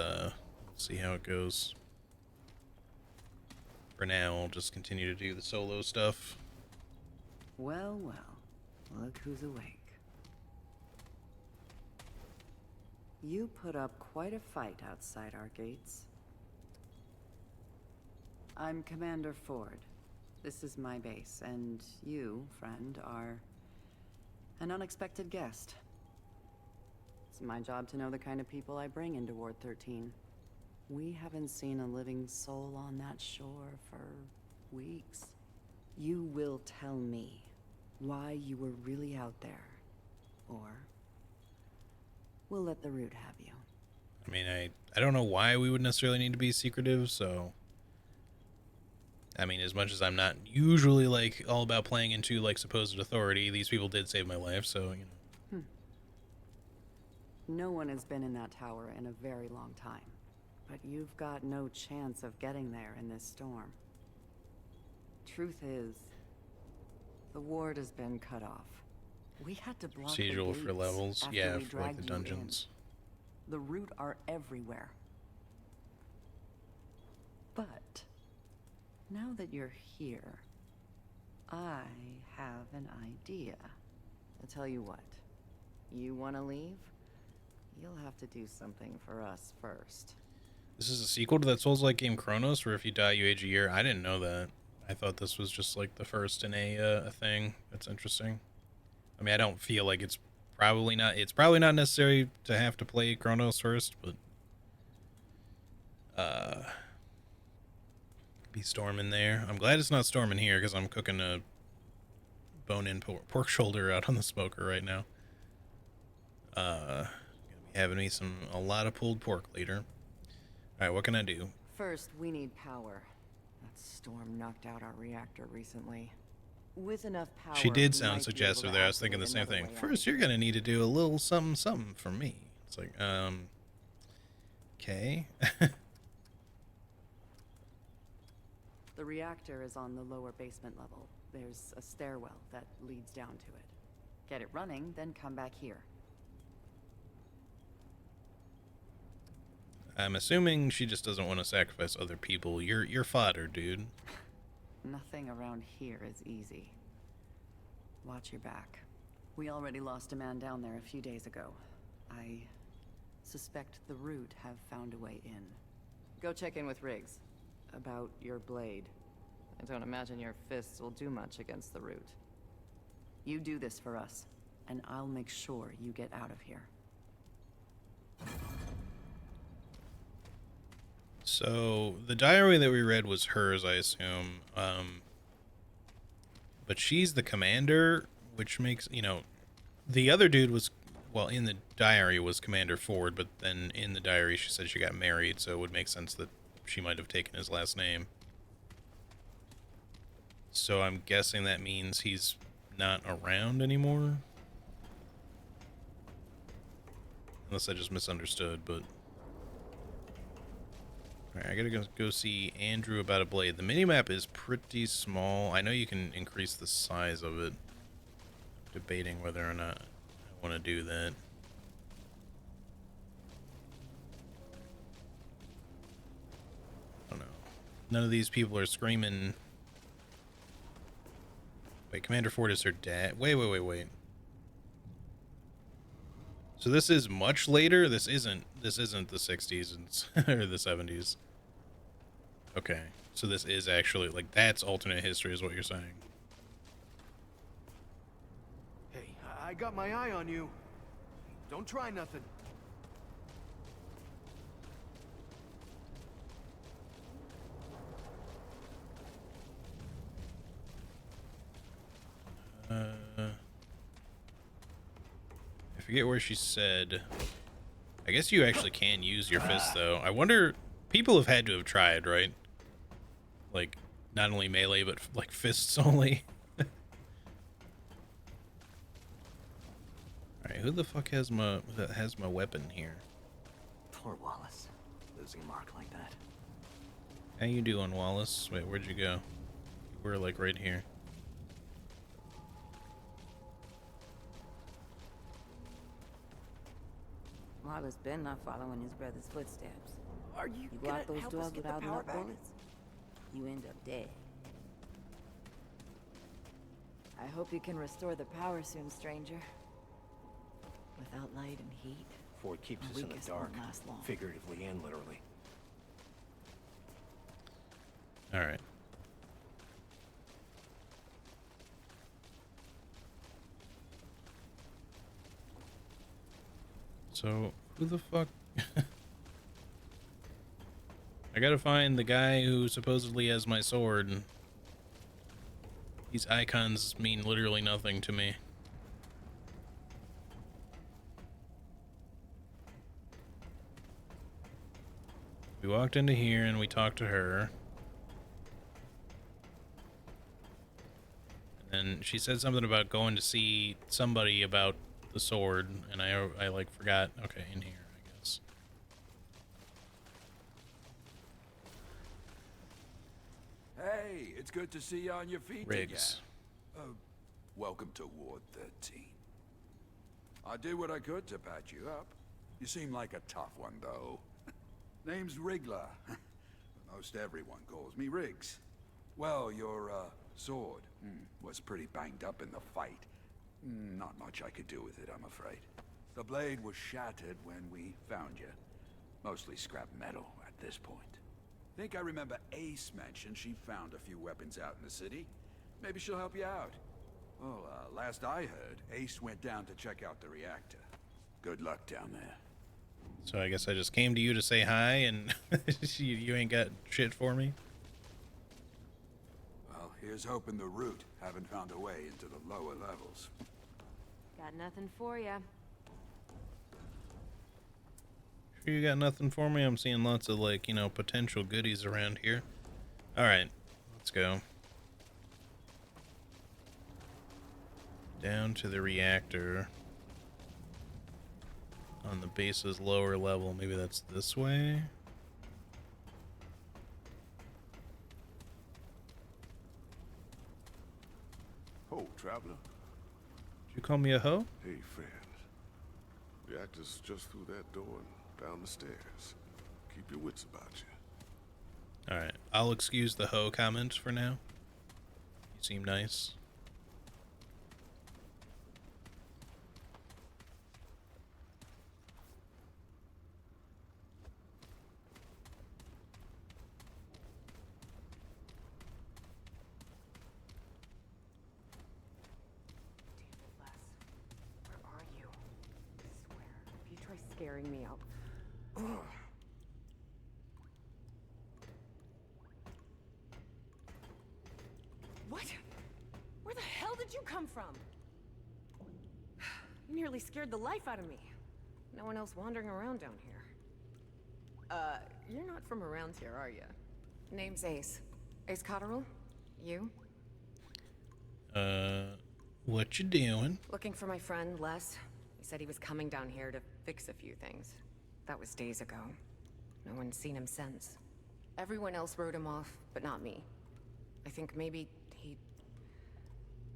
see how it goes. For now, I'll just continue to do the solo stuff. Well, well, look who's awake. You put up quite a fight outside our gates. I'm Commander Ford. This is my base, and you, friend, are an unexpected guest. It's my job to know the kind of people I bring into Ward 13. We haven't seen a living soul on that shore for weeks. You will tell me why you were really out there, or we'll let the root have you. I mean, I don't know why we would necessarily need to be secretive, so I mean, as much as I'm not usually like all about playing into like supposed authority, these people did save my life, so you know. No one has been in that tower in a very long time, but you've got no chance of getting there in this storm. Truth is, the ward has been cut off. We had to block the Procedural gates for levels, after yeah, we for like the dragged you in. dungeons. The root are everywhere. But now that you're here, I have an idea. I'll tell you what. You want to leave? You'll have to do something for us first. This is a sequel to that Souls-like game Chronos, where if you die, you age a year. I didn't know that. I thought this was just like the first in a thing. That's interesting. I mean, I don't feel like it's probably not. It's probably not necessary to have to play Chronos first, but be storming there. I'm glad it's not storming here because I'm cooking a bone-in pork shoulder out on the smoker right now. Gonna be having me a lot of pulled pork later. All right, what can I do? First, we need power. That storm knocked out our reactor recently. With enough power, She did we sound might be suggestive able to there. I was thinking the activate same another thing. way First, out. you're gonna need to do a little something, something for me. It's like, okay. The reactor is on the lower basement level. There's a stairwell that leads down to it. Get it running, then come back here. I'm assuming she just doesn't want to sacrifice other people. You're fodder, dude. Nothing around here is easy. Watch your back. We already lost a man down there a few days ago. I suspect the root have found a way in. Go check in with Riggs about your blade. I don't imagine your fists will do much against the root. You do this for us, and I'll make sure you get out of here. So the diary that we read was hers, I assume. But she's the commander, which makes, you know, the other dude was, well, in the diary was Commander Ford, but then in the diary she said she got married, so it would make sense that she might have taken his last name. So I'm guessing that means he's not around anymore. Unless I just misunderstood, but... Alright, I gotta go see Andrew about a blade. The minimap is pretty small. I know you can increase the size of it. Debating whether or not I want to do that. I don't know. None of these people are screaming... Wait, Commander Ford is her dad? Wait. So this is much later? This isn't the 60s or the 70s. Okay. So this is actually, like, that's alternate history is what you're saying. Hey, I got my eye on you. Don't try nothing. I forget where she said. I guess you actually can use your fist, though. I wonder, people have had to have tried, right? Like, not only melee, but like fists only. Alright, who the fuck has my weapon here? Poor Wallace. Losing Mark like that. How you doing, Wallace? Wait, where'd you go? We're like right here. Wallace been not following his brother's footsteps. Are you You gonna block those help us doors get the without power enough back? bullets, you end up dead. I hope you can restore the power soon, stranger. Without light and heat, Ford keeps our us in the weakest dark, won't last long. figuratively and literally. Alright. So, who the fuck? I gotta find the guy who supposedly has my sword. These icons mean literally nothing to me. We walked into here and we talked to her. And then she said something about going to see somebody about the sword, and I like forgot. Okay, in here, I guess. Hey, it's good to see you on your feet Riggs. again. Welcome to Ward 13. I did what I could to patch you up. You seem like a tough one, though. Name's Wriggler. Most everyone calls me Riggs. Well, your, sword was pretty banged up in the fight. Not much I could do with it, I'm afraid. The blade was shattered when we found you. Mostly scrap metal at this point. Think I remember Ace mentioned she found a few weapons out in the city. Maybe she'll help you out. Well, last I heard, Ace went down to check out the reactor. Good luck down there. So I guess I just came to you to say hi, and you ain't got shit for me? Well, here's hoping the Root haven't found a way into the lower levels. Got nothing for ya. Sure you got nothing for me? I'm seeing lots of, like, you know, potential goodies around here. Alright, let's go. Down to the reactor. On the base's lower level. Maybe that's this way? Ho, traveler. Did you call me a hoe? Hey, friend. The actor's just through that door and down the stairs. Keep your wits about you. Alright, I'll excuse the hoe comment for now. You seem nice. Where are you? I swear, if you try scaring me, I'll... What? Where the hell did you come from? You nearly scared the life out of me. No one else wandering around down here. You're not from around here, are you? Name's Ace. Ace Cotterill? You? What you doing? Looking for my friend, Les. He said he was coming down here to fix a few things. That was days ago. No one's seen him since. Everyone else wrote him off, but not me. I think maybe he...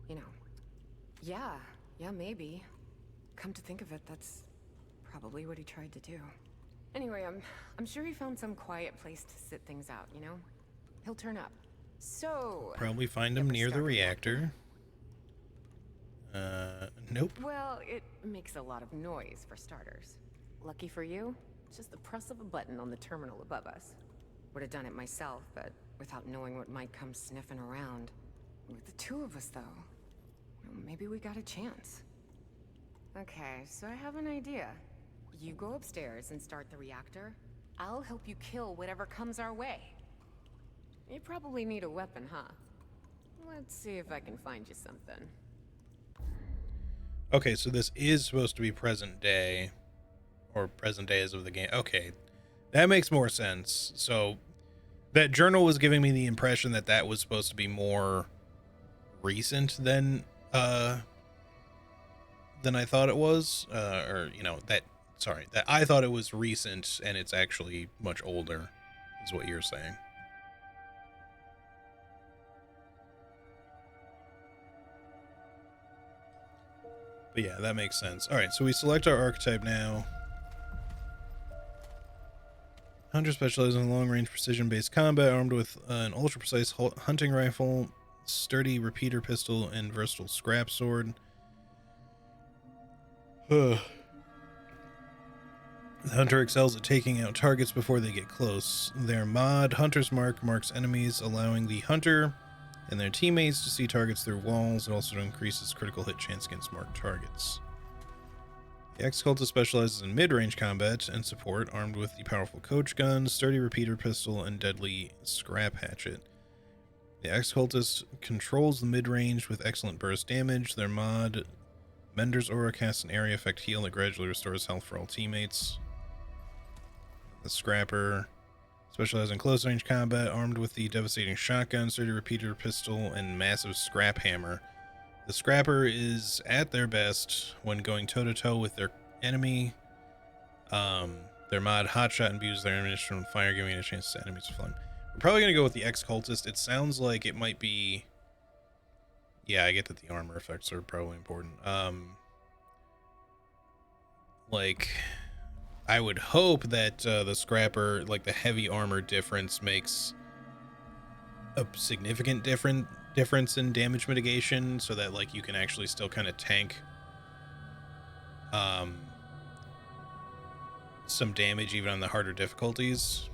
You know... Yeah, maybe. Come to think of it, that's probably what he tried to do. Anyway, I'm sure he found some quiet place to sit things out, you know? He'll turn up. So... Probably find him near the reactor. Nope. Well, it makes a lot of noise, for starters. Lucky for you, it's just the press of a button on the terminal above us. Would have done it myself, but without knowing what might come sniffing around. With the two of us, though, maybe we got a chance. Okay, so I have an idea. You go upstairs and start the reactor. I'll help you kill whatever comes our way. You probably need a weapon, huh? Let's see if I can find you something. Okay, so this is supposed to be present day, or present day as of the game. Okay, that makes more sense. So that journal was giving me the impression that that was supposed to be more recent than I thought it was, or you know, that I thought it was recent and it's actually much older, is what you're saying. But yeah, that makes sense. All right, so we select our archetype now. Hunter specializes in long-range precision-based combat, armed with an ultra-precise hunting rifle, sturdy repeater pistol, and versatile scrap sword. The hunter excels at taking out targets before they get close. Their mod, Hunter's Mark, marks enemies, allowing the hunter and their teammates to see targets through walls. It also increases critical hit chance against marked targets. The ex-cultist specializes in mid-range combat and support, armed with the powerful coach gun, sturdy repeater pistol, and deadly scrap hatchet. The ex-cultist controls the mid-range with excellent burst damage. Their mod, Mender's Aura, casts an area effect heal that gradually restores health for all teammates. The scrapper specializes in close-range combat, armed with the devastating shotgun, sturdy repeater pistol, and massive scrap hammer. The scrapper is at their best when going toe-to-toe with their enemy. Their mod, Hotshot, imbues their ammunition from fire, giving it a chance to set enemies with flame. We're probably going to go with the ex-cultist. It sounds like it might be... Yeah, I get that the armor effects are probably important. Like... I would hope that the scrapper, like the heavy armor difference, makes a significant difference in damage mitigation, so that like you can actually still kind of tank some damage even on the harder difficulties.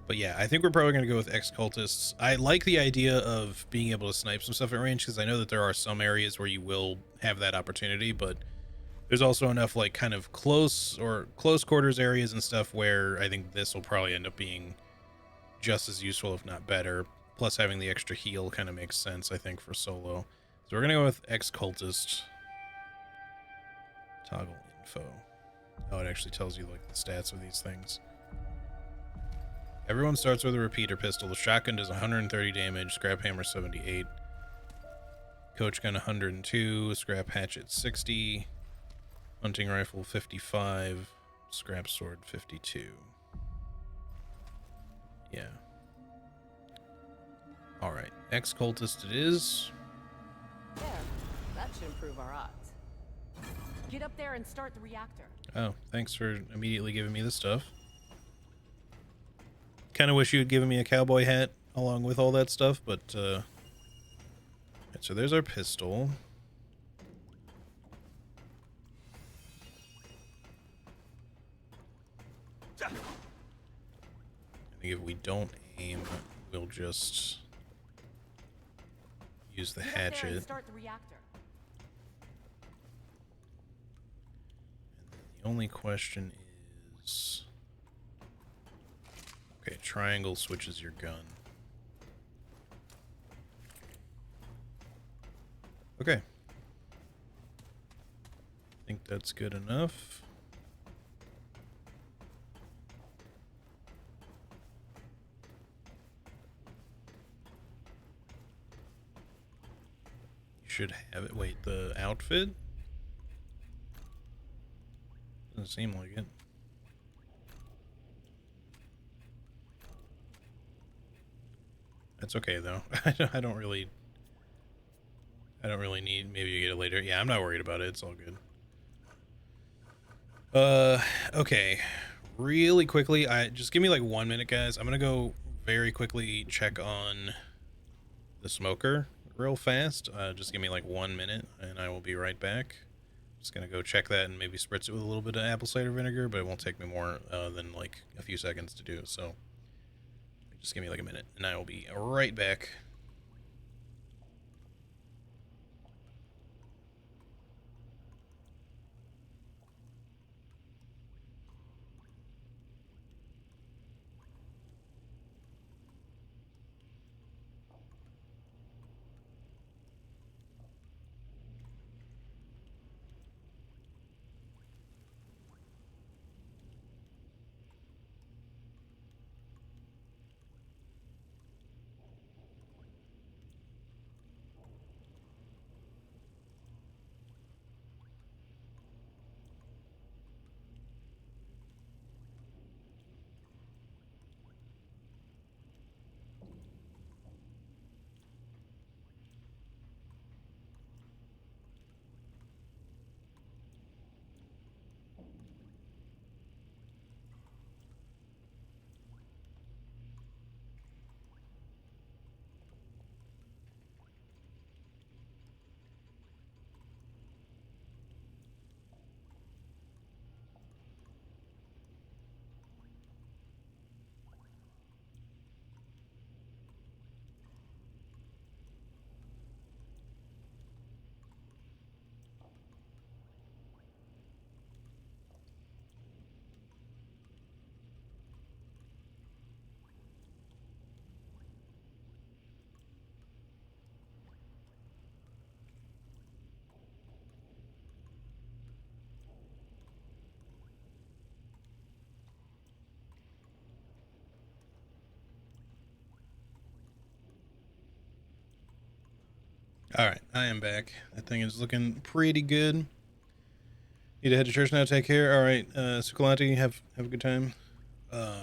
But yeah, I think we're probably going to go with ex-cultists. I like the idea of being able to snipe some stuff at range, because I know that there are some areas where you will have that opportunity, but there's also enough like kind of close quarters areas and stuff where I think this will probably end up being just as useful, if not better. Plus having the extra heal kind of makes sense, I think, for solo. So we're going to go with ex-cultist. Toggle info. Oh, it actually tells you like the stats of these things. Everyone starts with a repeater pistol. The shotgun does 130 damage, scrap hammer 78, coach gun 102, scrap hatchet 60, hunting rifle 55, scrap sword 52. Yeah. All right, ex-cultist it is. There, that should improve our odds. Get up there and start the reactor. Oh, thanks for immediately giving me this stuff. Kind of wish you had given me a cowboy hat along with all that stuff, but right, so there's our pistol. I think if we don't aim, we'll just use the hatchet. And start the reactor. The only question is... Okay, triangle switches your gun. Okay. I think that's good enough. You should have it. Wait, the outfit? Doesn't seem like it. That's okay though. I don't really need. Maybe you get it later. Yeah, I'm not worried about it. It's all good. Okay. Really quickly, just give me like 1 minute, guys. I'm gonna go very quickly check on the smoker real fast. Just give me like 1 minute, and I will be right back. Just gonna go check that and maybe spritz it with a little bit of apple cider vinegar, but it won't take me more than like a few seconds to do. So just give me like a minute, and I will be right back. Alright, I am back. That thing is looking pretty good. Need to head to church now, take care. Alright, Sukalanti, have a good time. Thanks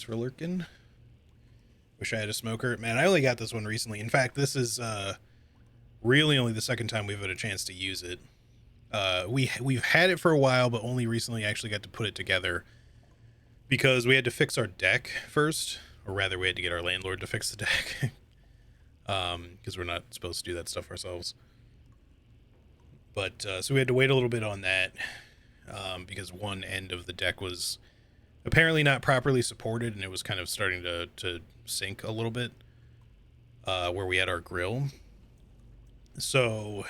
for lurking. Wish I had a smoker. Man, I only got this one recently. In fact, this is really only the second time we've had a chance to use it. We've had it for a while, but only recently actually got to put it together because we had to fix our deck first, or rather we had to get our landlord to fix the deck. Because we're not supposed to do that stuff ourselves. But so we had to wait a little bit on that because one end of the deck was apparently not properly supported, and it was kind of starting to sink a little bit where we had our grill. So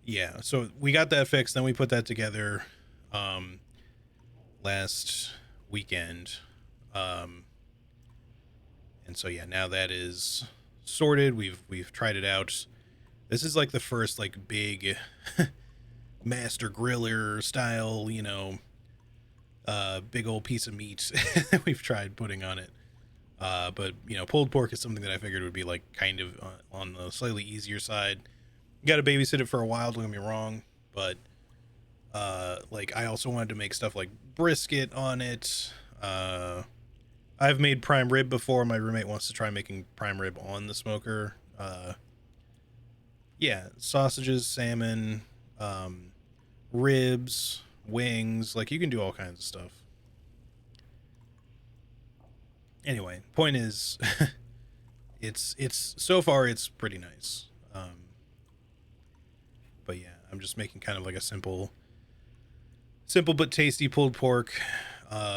yeah, so we got that fixed, then we put that together last weekend. And so yeah, now that is sorted. We've tried it out. This is like the first like big master griller style, you know, big old piece of meat that we've tried putting on it. But you know, pulled pork is something that I figured would be like kind of on the slightly easier side. You got to babysit it for a while, don't get me wrong, but like I also wanted to make stuff like brisket on it. I've made prime rib before. My roommate wants to try making prime rib on the smoker. Yeah, sausages, salmon, ribs, wings. Like, you can do all kinds of stuff. Anyway, point is, it's so far it's pretty nice. But yeah, I'm just making kind of like a simple but tasty pulled pork.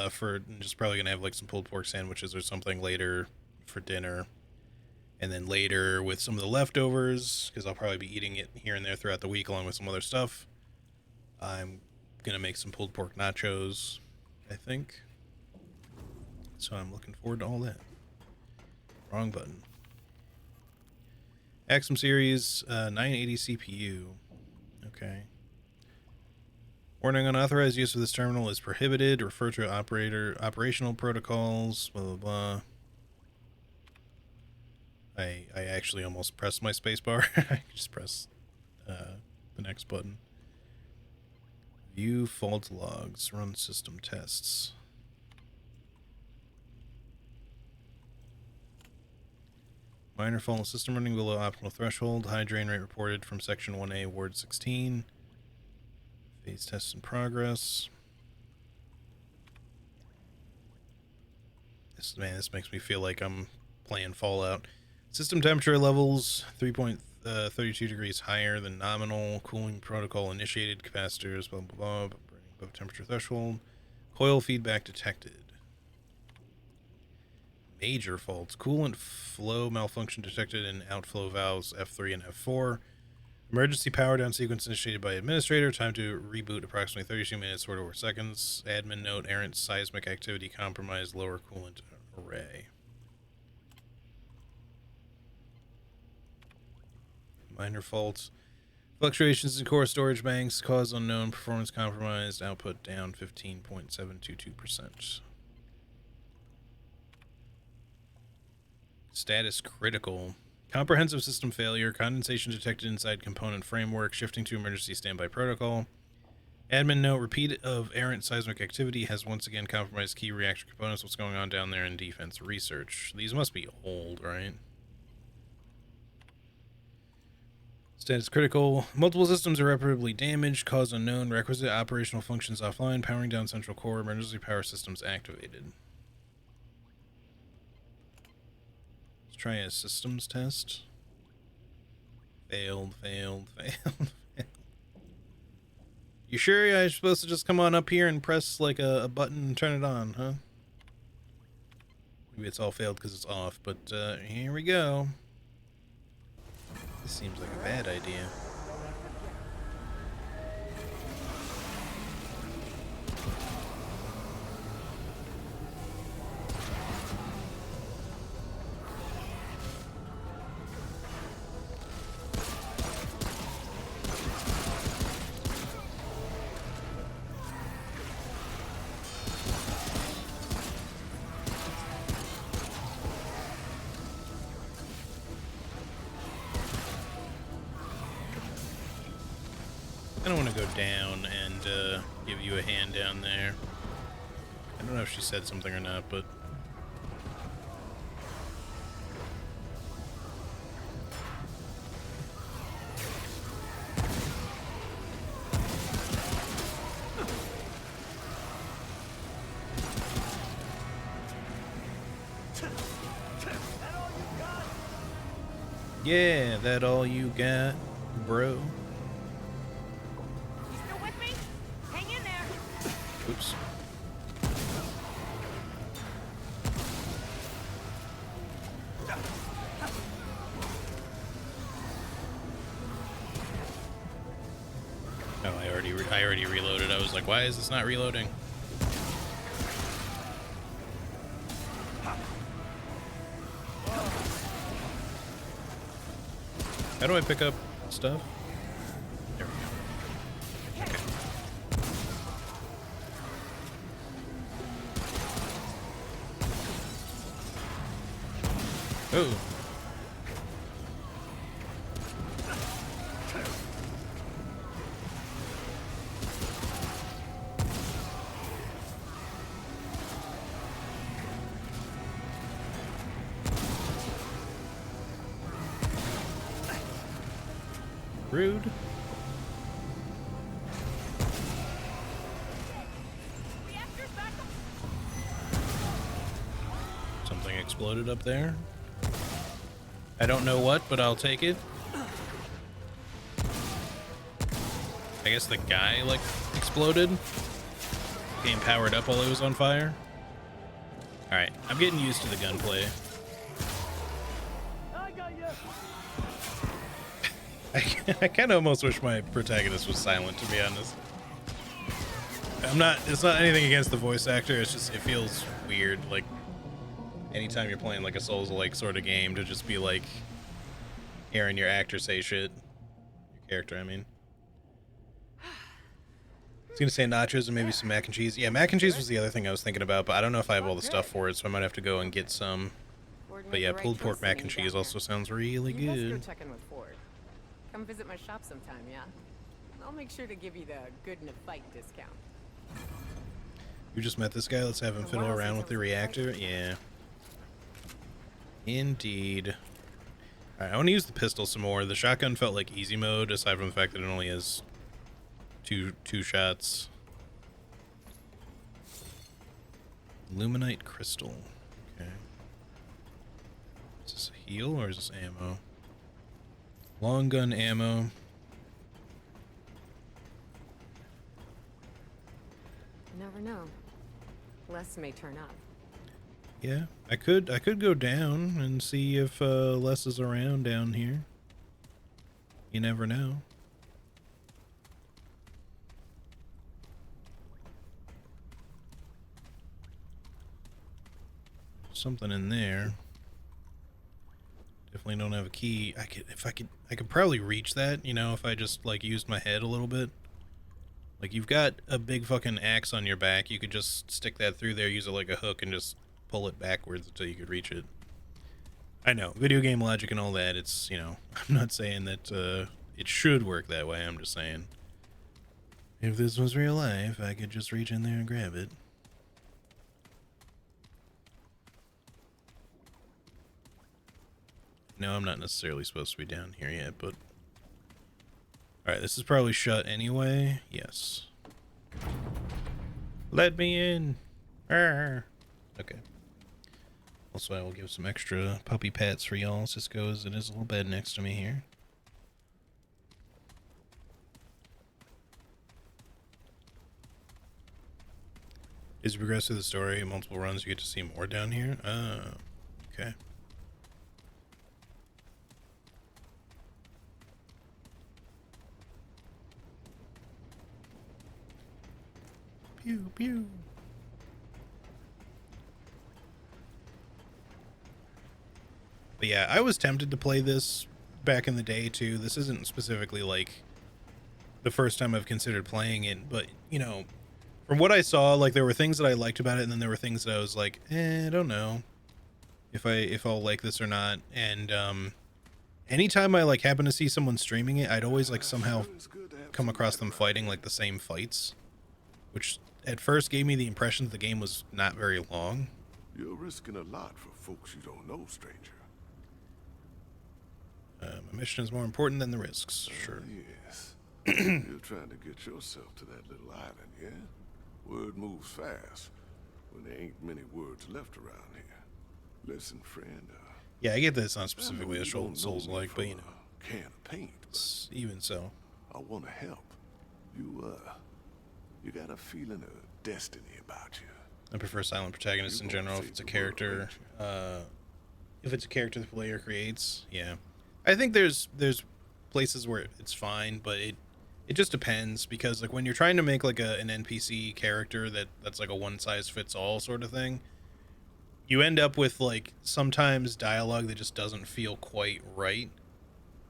For just probably gonna have like some pulled pork sandwiches or something later for dinner, and then later with some of the leftovers, because I'll probably be eating it here and there throughout the week along with some other stuff. I'm gonna make some pulled pork nachos, I think. So I'm looking forward to all that. Wrong button. Axum series 980 CPU. Okay. Warning: unauthorized use of this terminal is prohibited. Refer to operational protocols. Blah blah blah. I actually almost pressed my spacebar. I just press the next button. View fault logs. Run system tests. Minor fault system running below optimal threshold. High drain rate reported from Section 1A, Ward 16. Phase tests in progress. This makes me feel like I'm playing Fallout. System temperature levels 3.32 degrees higher than nominal. Cooling protocol initiated. Capacitors, blah, blah, blah. Burning above temperature threshold. Coil feedback detected. Major faults. Coolant flow malfunction detected in outflow valves F3 and F4. Emergency power down sequence initiated by administrator. Time to reboot approximately 32 minutes, 44 seconds. Admin note, errant seismic activity compromised lower coolant array. Minor faults. Fluctuations in core storage banks. Cause unknown. Performance compromised. Output down 15.722%. Status critical. Comprehensive system failure. Condensation detected inside component framework. Shifting to emergency standby protocol. Admin note, repeat of errant seismic activity has once again compromised key reactor components. What's going on down there in defense research? These must be old, right? Status critical. Multiple systems irreparably damaged. Cause unknown. Requisite operational functions offline. Powering down central core. Emergency power systems activated. Try a systems test. Failed. You sure I'm supposed to just come on up here and press like a button and turn it on, huh? Maybe it's all failed because it's off, but here we go. This seems like a bad idea. I don't want to go down and give you a hand down there. I don't know if she said something or not, but... Yeah, that all you got, bro? Oops. Oh, I already reloaded. I was like, why is this not reloading? How do I pick up stuff? There we go. Okay. Oh. Rude. Something exploded up there. I don't know what, but I'll take it. I guess the guy, like, exploded. Became powered up while it was on fire. Alright, I'm getting used to the gunplay. I kind of almost wish my protagonist was silent, to be honest. It's not anything against the voice actor, it's just, it feels weird, like, anytime you're playing, like, a Souls-like sort of game, to just be, like, hearing your actor say shit. Your character, I mean. I was gonna say nachos and maybe some mac and cheese. Yeah, mac and cheese was the other thing I was thinking about, but I don't know if I have all the stuff for it, so I might have to go and get some. But yeah, pulled pork mac and cheese also sounds really good. Check in with Ford. Come visit my shop sometime, yeah? I'll make sure to give you the good in a fight discount. You just met this guy. Let's have him A fiddle while around since with I the was reactor. Yeah. Indeed. Alright, I want to use the pistol some more. The shotgun felt like easy mode, aside from the fact that it only has two shots. Luminite crystal. Okay. Is this a heal or is this ammo? Long gun ammo. You never know. Les may turn up. Yeah, I could go down and see if Les is around down here. You never know. Something in there. Definitely don't have a key. I could probably reach that, you know, if I just like used my head a little bit. Like, you've got a big fucking axe on your back. You could just stick that through there, use it like a hook, and just pull it backwards until you could reach it. I know, video game logic and all that, it's, you know, I'm not saying that it should work that way. I'm just saying, if this was real life, I could just reach in there and grab it. No, I'm not necessarily supposed to be down here yet, but... Alright, this is probably shut anyway. Yes. Let me in! Arr. Okay. Also, I will give some extra puppy pats for y'all. Cisco's in his little bed next to me here. As you progress through the story, in multiple runs, you get to see more down here. Okay. Pew, pew. But yeah, I was tempted to play this back in the day too. This isn't specifically like the first time I've considered playing it, but you know, from what I saw, like there were things that I liked about it, and then there were things that I was like, I don't know if I'll like this or not. And anytime I like happen to see someone streaming it, I'd always like somehow come across them fighting like the same fights, which at first gave me the impression that the game was not very long. You're risking a lot for folks you don't know, stranger. My mission is more important than the risks. Sure. Yes. You're trying to get yourself to that little island, yeah? Word moves fast when there ain't many words left around here. Listen, friend. Yeah, I get that it's not specifically a Souls-like, but you know. Can of paint. Even so. I want to help. You got a feeling of destiny about you. I prefer silent protagonists in general if it's a character. If it's a character the player creates, yeah. I think there's places where it's fine, but it just depends, because like when you're trying to make like an NPC character that's like a one-size-fits-all sort of thing, you end up with like sometimes dialogue that just doesn't feel quite right.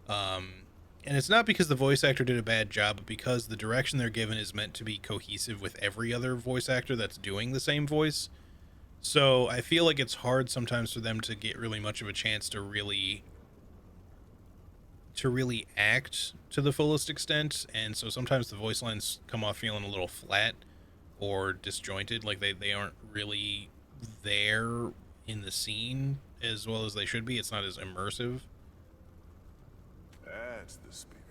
And it's not because the voice actor did a bad job, but because the direction they're given is meant to be cohesive with every other voice actor that's doing the same voice. So I feel like it's hard sometimes for them to get really much of a chance to really act to the fullest extent. And so sometimes the voice lines come off feeling a little flat or disjointed, like they aren't really there in the scene as well as they should be. It's not as immersive. That's the spirit.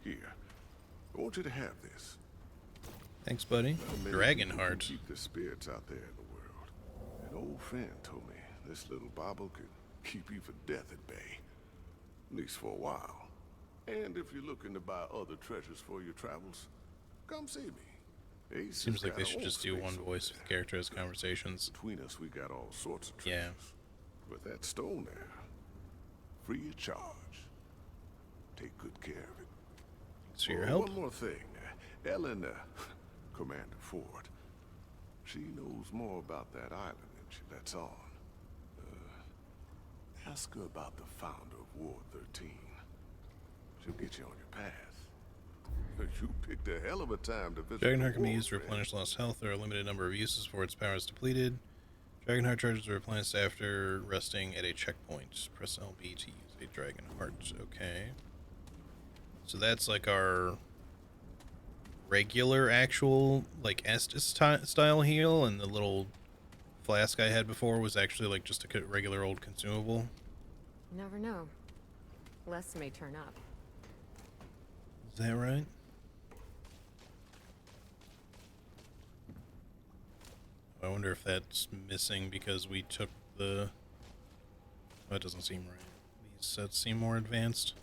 Here, I want you to have this. Thanks, buddy. Dragon heart. Keep the spirits out there in the world. An old friend told me this little bauble could keep you for death at bay, at least for a while. And if you're looking to buy other treasures for your travels, come see me. Ace Seems like they should just do one voice if the character has conversations. Between us, we got all sorts of treasures. Yeah. With that stone there, free of charge. Take good care of it. Thanks for your help. One more thing. Ellen, Commander Ford, she knows more about that island than she lets on. Ask her about the founder of Ward 13. She'll get you on your path. You picked a hell of a time to visit. Dragonheart can be used to replenish lost health. There are a limited number of uses before its power is depleted. Dragonheart charges are replenished after resting at a checkpoint. Press LB to use a Dragonheart. Okay. So that's like our regular actual like Estus style heal, and the little flask I had before was actually like just a regular old consumable. You never know. Less may turn up. Is that right? I wonder if that's missing because we took the... That doesn't seem right. These sets seem more advanced.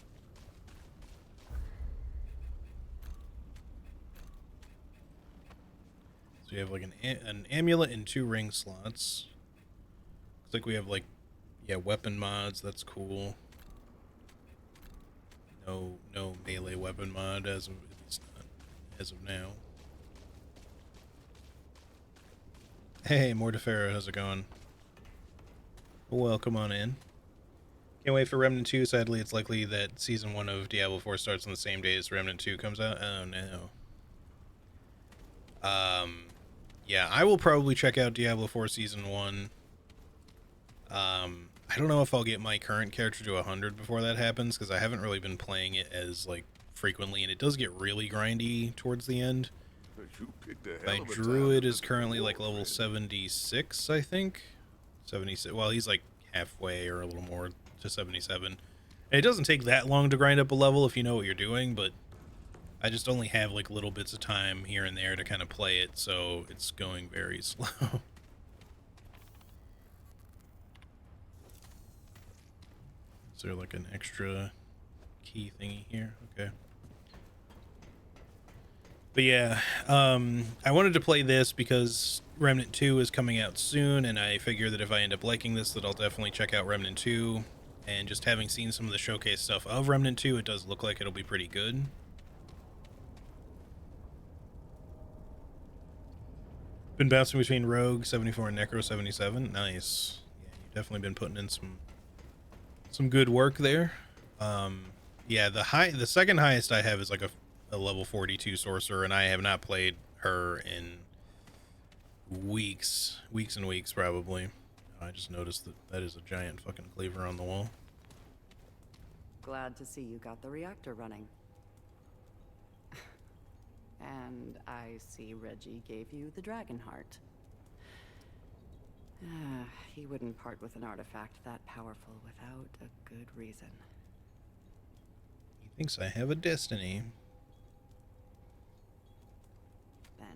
So we have like an amulet and 2 ring slots. Looks like we have like, yeah, weapon mods. That's cool. No melee weapon mod as of, at least not as of now. Hey, Mortifera, how's it going? Welcome on in. Can't wait for Remnant 2. Sadly, it's likely that Season 1 of Diablo 4 starts on the same day as Remnant 2 comes out. Oh, no. Yeah, I will probably check out Diablo 4 Season 1. I don't know if I'll get my current character to 100 before that happens, because I haven't really been playing it as, like, frequently, and it does get really grindy towards the end. My druid is currently, like, level 76, I think. 76. Well, he's, like, halfway or a little more to 77. And it doesn't take that long to grind up a level if you know what you're doing, but I just only have, like, little bits of time here and there to kind of play it, so it's going very slow. Is there like an extra key thingy here? Okay. But yeah, I wanted to play this because Remnant 2 is coming out soon, and I figure that if I end up liking this, that I'll definitely check out Remnant 2. And just having seen some of the showcase stuff of Remnant 2, it does look like it'll be pretty good. Been bouncing between Rogue 74 and Necro 77. Nice. Yeah, you've definitely been putting in some good work there. Yeah, the second highest I have is like a level 42 sorcerer, and I have not played her in weeks and weeks probably. I just noticed that is a giant fucking cleaver on the wall. Glad to see you got the reactor running. And I see Reggie gave you the dragon heart. He wouldn't part with an artifact that powerful without a good reason. He thinks I have a destiny. Then,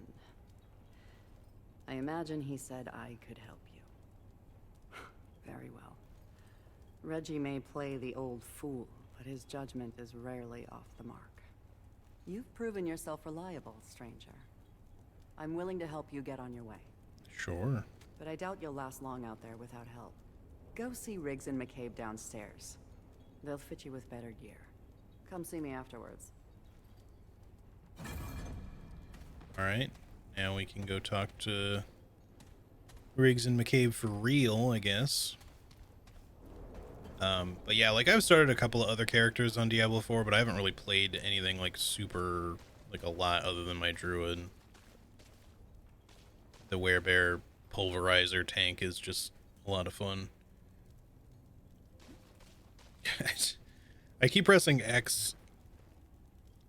I imagine he said I could help you. Very well. Reggie may play the old fool, but his judgment is rarely off the mark. You've proven yourself reliable, stranger. I'm willing to help you get on your way. Sure. But I doubt you'll last long out there without help. Go see Riggs and McCabe downstairs. They'll fit you with better gear. Come see me afterwards. Alright. Now we can go talk to Riggs and McCabe for real, I guess. But yeah, like I've started a couple of other characters on Diablo 4, but I haven't really played anything like super, like a lot other than my druid. The werebear pulverizer tank is just a lot of fun. I keep pressing X,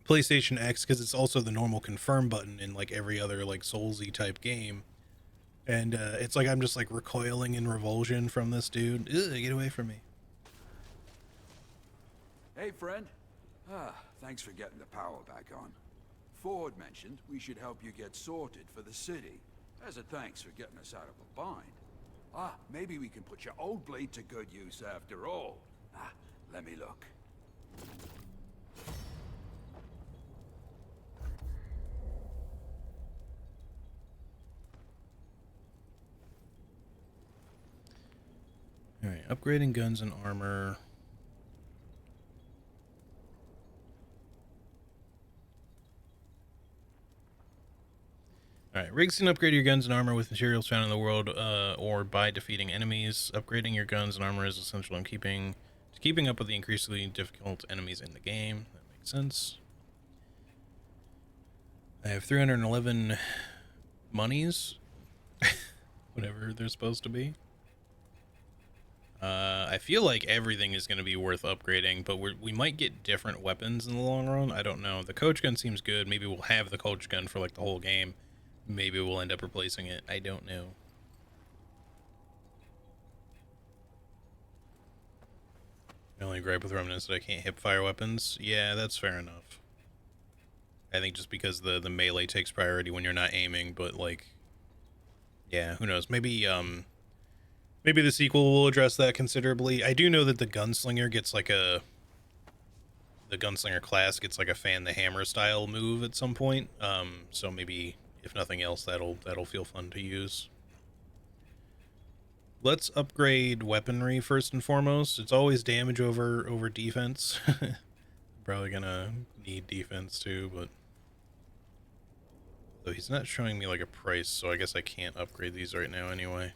PlayStation X, because it's also the normal confirm button in like every other like Soulsy type game. And it's like I'm just like recoiling in revulsion from this dude. Ugh, get away from me. Hey, friend. Thanks for getting the power back on. Ford mentioned we should help you get sorted for the city, as a thanks for getting us out of a bind. Maybe we can put your old blade to good use after all. Let me look. Alright, upgrading guns and armor. Alright, Riggs can upgrade your guns and armor with materials found in the world or by defeating enemies. Upgrading your guns and armor is essential in keeping up with the increasingly difficult enemies in the game. That makes sense. I have 311 monies. Whatever they're supposed to be. I feel like everything is going to be worth upgrading, but we might get different weapons in the long run. I don't know. The coach gun seems good. Maybe we'll have the coach gun for like the whole game. Maybe we'll end up replacing it. I don't know. The only gripe with Remnant is that I can't hip fire weapons. Yeah, that's fair enough. I think just because the melee takes priority when you're not aiming, but like, yeah, who knows? Maybe maybe the sequel will address that considerably. I do know that the gunslinger gets like the gunslinger class gets like a fan the hammer style move at some point. So maybe if nothing else, that'll feel fun to use. Let's upgrade weaponry first and foremost. It's always damage over defense. Probably gonna need defense too, but though he's not showing me like a price, so I guess I can't upgrade these right now anyway.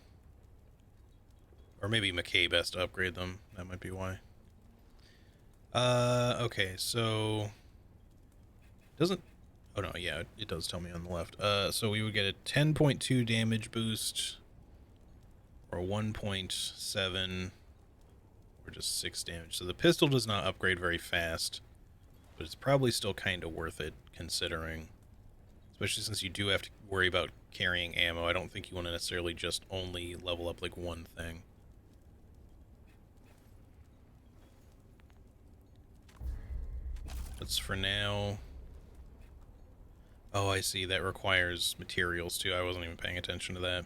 Or maybe McCabe has to upgrade them. That might be why. Okay, so doesn't. Oh no, yeah, it does tell me on the left. So we would get a 10.2 damage boost. Or 1.7, or just 6 damage. So the pistol does not upgrade very fast, but it's probably still kind of worth it, considering. Especially since you do have to worry about carrying ammo. I don't think you want to necessarily just only level up like one thing. That's for now. Oh, I see. That requires materials too. I wasn't even paying attention to that.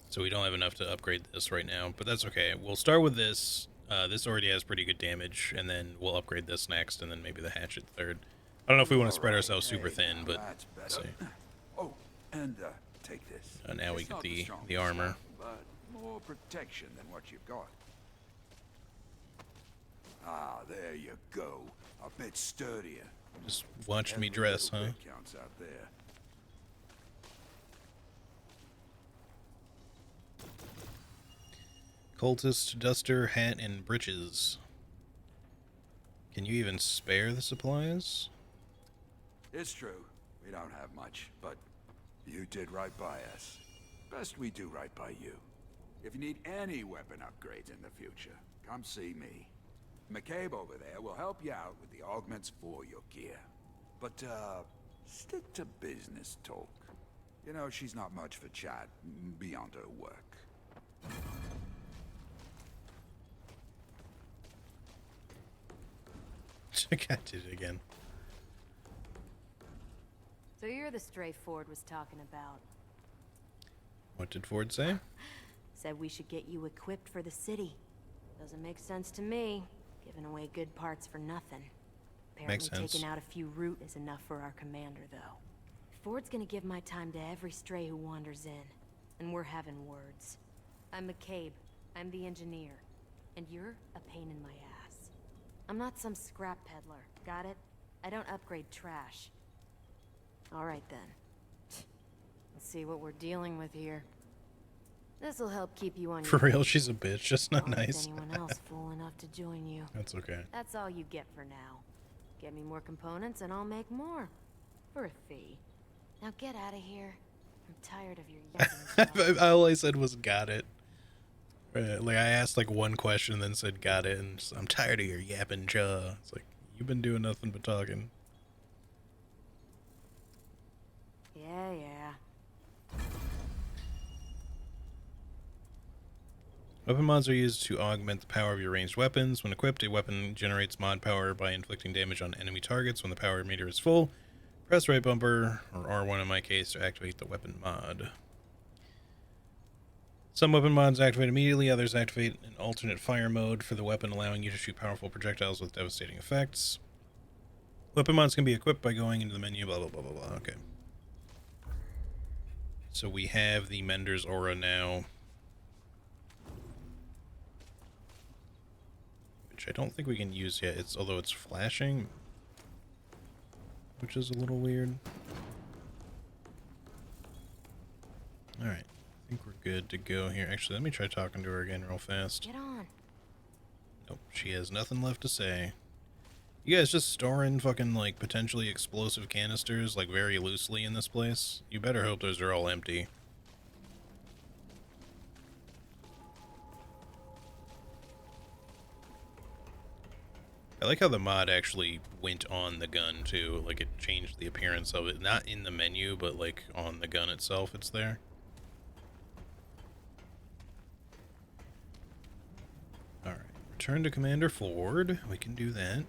So we don't have enough to upgrade this right now, but that's okay. We'll start with this. This already has pretty good damage, and then we'll upgrade this next, and then maybe the hatchet third. I don't know if we want to spread ourselves super thin, but let's see. Oh, and take this. Now we It's get not the strongest armor. one, but more protection than what you've got. Ah, there you go. A bit sturdier. Just watch me dress, huh? Bit counts out there. Cultist, duster, hat, and breeches. Can you even spare the supplies? It's true. We don't have much, but you did right by us. Best we do right by you. If you need any weapon upgrades in the future, come see me. McCabe over there will help you out with the augments for your gear. But, stick to business talk. You know, she's not much for chat beyond her work. I did it again. So you're the stray Ford was talking about. What did Ford say? Said we should get you equipped for the city. Doesn't make sense to me, giving away good parts for nothing. Apparently Makes sense. taking out a few root is enough for our commander, though. Ford's gonna give my time to every stray who wanders in, and we're having words. I'm McCabe. I'm the engineer. And you're a pain in my ass. I'm not some scrap peddler, got it? I don't upgrade trash. Alright then. Let's see what we're dealing with here. This'll help keep you on For your real, feet. she's a bitch, just not Won't let nice. anyone else fool enough to join you. That's okay. That's all you get for now. Get me more components and I'll make more. For a fee. Now get out of here. I'm tired of your yapping. All I said was got it. Like I asked like one question and then said got it, and I'm tired of your yapping jaw. It's like, you've been doing nothing but talking. Yeah. Weapon mods are used to augment the power of your ranged weapons. When equipped, a weapon generates mod power by inflicting damage on enemy targets. When the power meter is full, press right bumper, or R1 in my case, to activate the weapon mod. Some weapon mods activate immediately, others activate an alternate fire mode for the weapon, allowing you to shoot powerful projectiles with devastating effects. Weapon mods can be equipped by going into the menu, blah, blah, blah, blah, blah. Okay. So we have the Mender's Aura now, which I don't think we can use yet, although it's flashing, which is a little weird. Alright. I think we're good to go here. Actually, let me try talking to her again real fast. Get on. Nope, she has nothing left to say. You guys just storing fucking, like, potentially explosive canisters, like, very loosely in this place? You better hope those are all empty. I like how the mod actually went on the gun too. Like, it changed the appearance of it. Not in the menu, but like on the gun itself, it's there. Alright, return to Commander Ford. We can do that.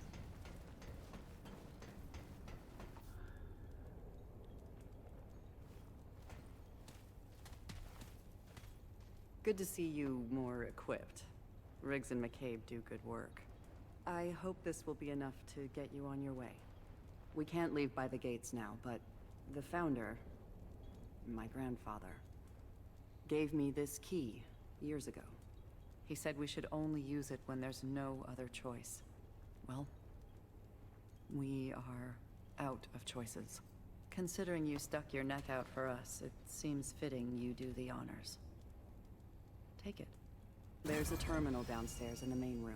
Good to see you more equipped. Riggs and McCabe do good work. I hope this will be enough to get you on your way. We can't leave by the gates now, but the founder, my grandfather, gave me this key years ago. He said we should only use it when there's no other choice. Well, we are out of choices. Considering you stuck your neck out for us, it seems fitting you do the honors. Take it. There's a terminal downstairs in the main room.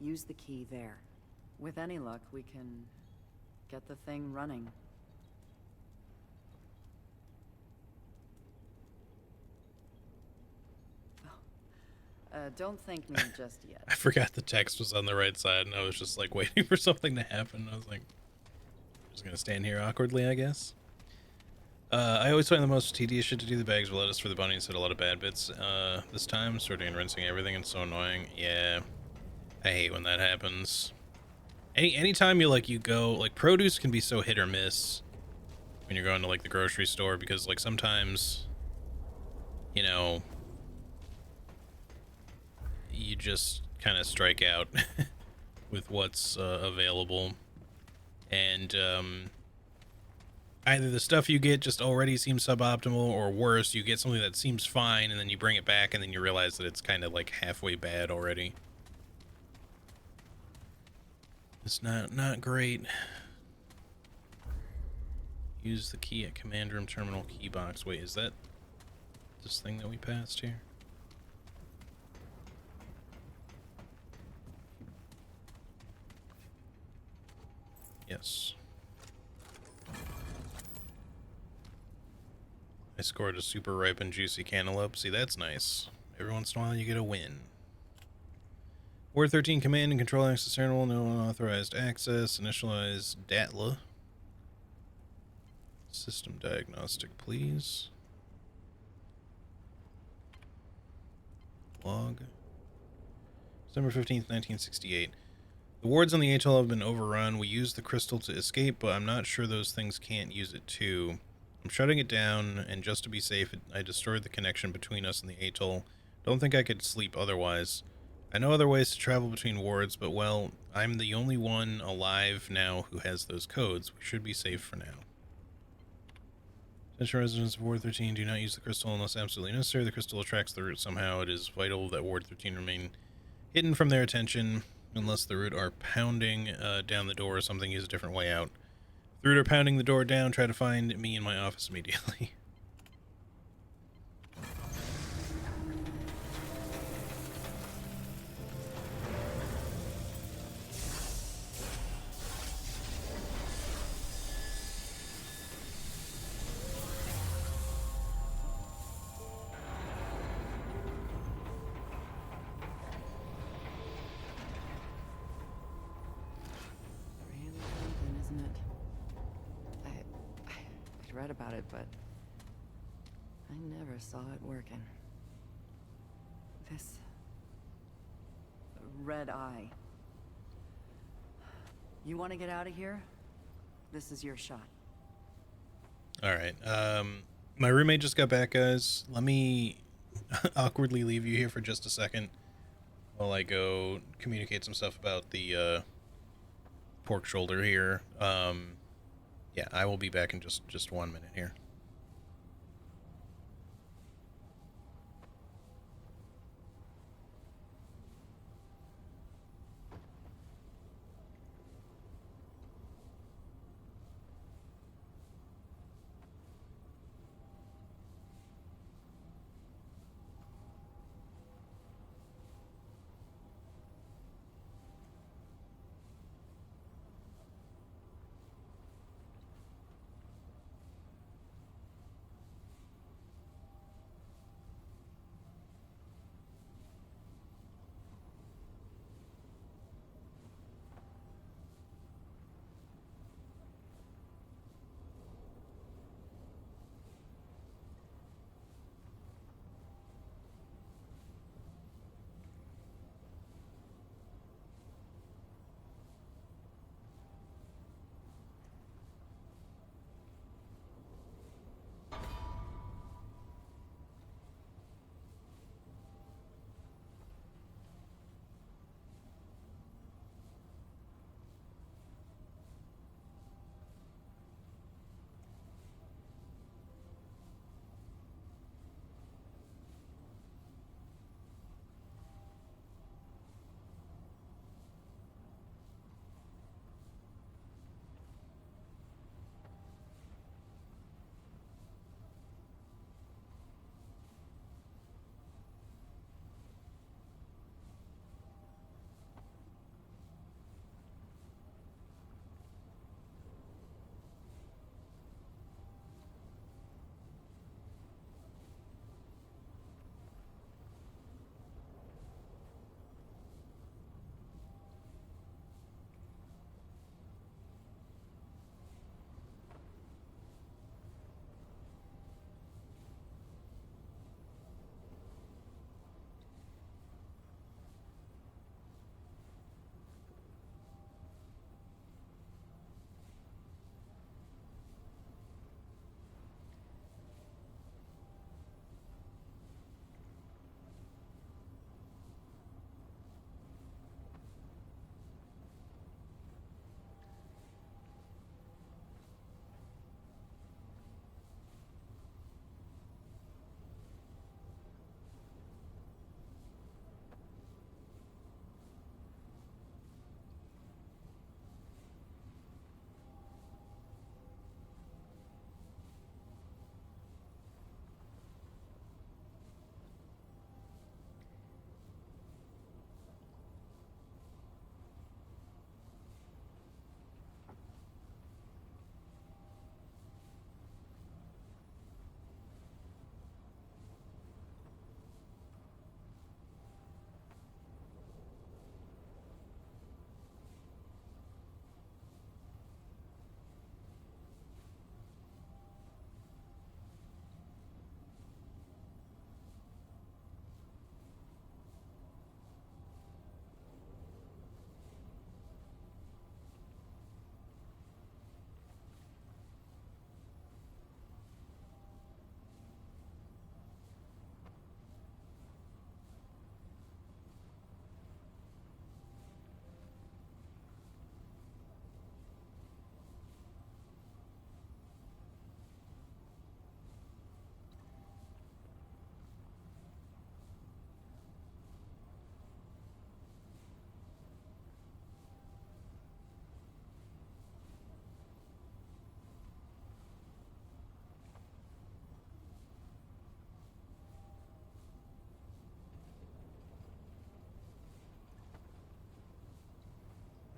Use the key there. With any luck, we can get the thing running. Don't thank me just yet. I forgot the text was on the right side, and I was just like waiting for something to happen. I was like, just gonna stand here awkwardly, I guess. I always find the most tedious shit to do the bags of lettuce for the bunnies. Had a lot of bad bits this time, sorting and rinsing everything. It's so annoying. Yeah, I hate when that happens. Anytime you go, like, produce can be so hit or miss when you're going to like the grocery store, because like sometimes, you know, you just kind of strike out with what's available, and either the stuff you get just already seems suboptimal, or worse, you get something that seems fine and then you bring it back and then you realize that it's kind of like halfway bad already. It's not great. Use the key at command room terminal key box. Wait, is that this thing that we passed here? Yes. I scored a super ripe and juicy cantaloupe. See, that's nice. Every once in a while you get a win. Ward 13 command and control access terminal. No unauthorized access. Initialize DATLA. System diagnostic, please. Log. December 15th, 1968. The wards on the atoll have been overrun. We used the crystal to escape, but I'm not sure those things can't use it too. I'm shutting it down, and just to be safe, I destroyed the connection between us and the atoll. Don't think I could sleep otherwise. I know other ways to travel between wards, but well, I'm the only one alive now who has those codes. We should be safe for now. Attention residents of Ward 13, do not use the crystal unless absolutely necessary. The crystal attracts the root somehow. It is vital that Ward 13 remain hidden from their attention. Unless the root are pounding down the door or something, use a different way out. If the root are pounding the door down, try to find me in my office immediately. Read about it, but I never saw it working. This red eye. You want to get out of here? This is your shot. All right. My roommate just got back, guys. Let me awkwardly leave you here for just a second while I go communicate some stuff about the pork shoulder here. Yeah, I will be back in just 1 minute here.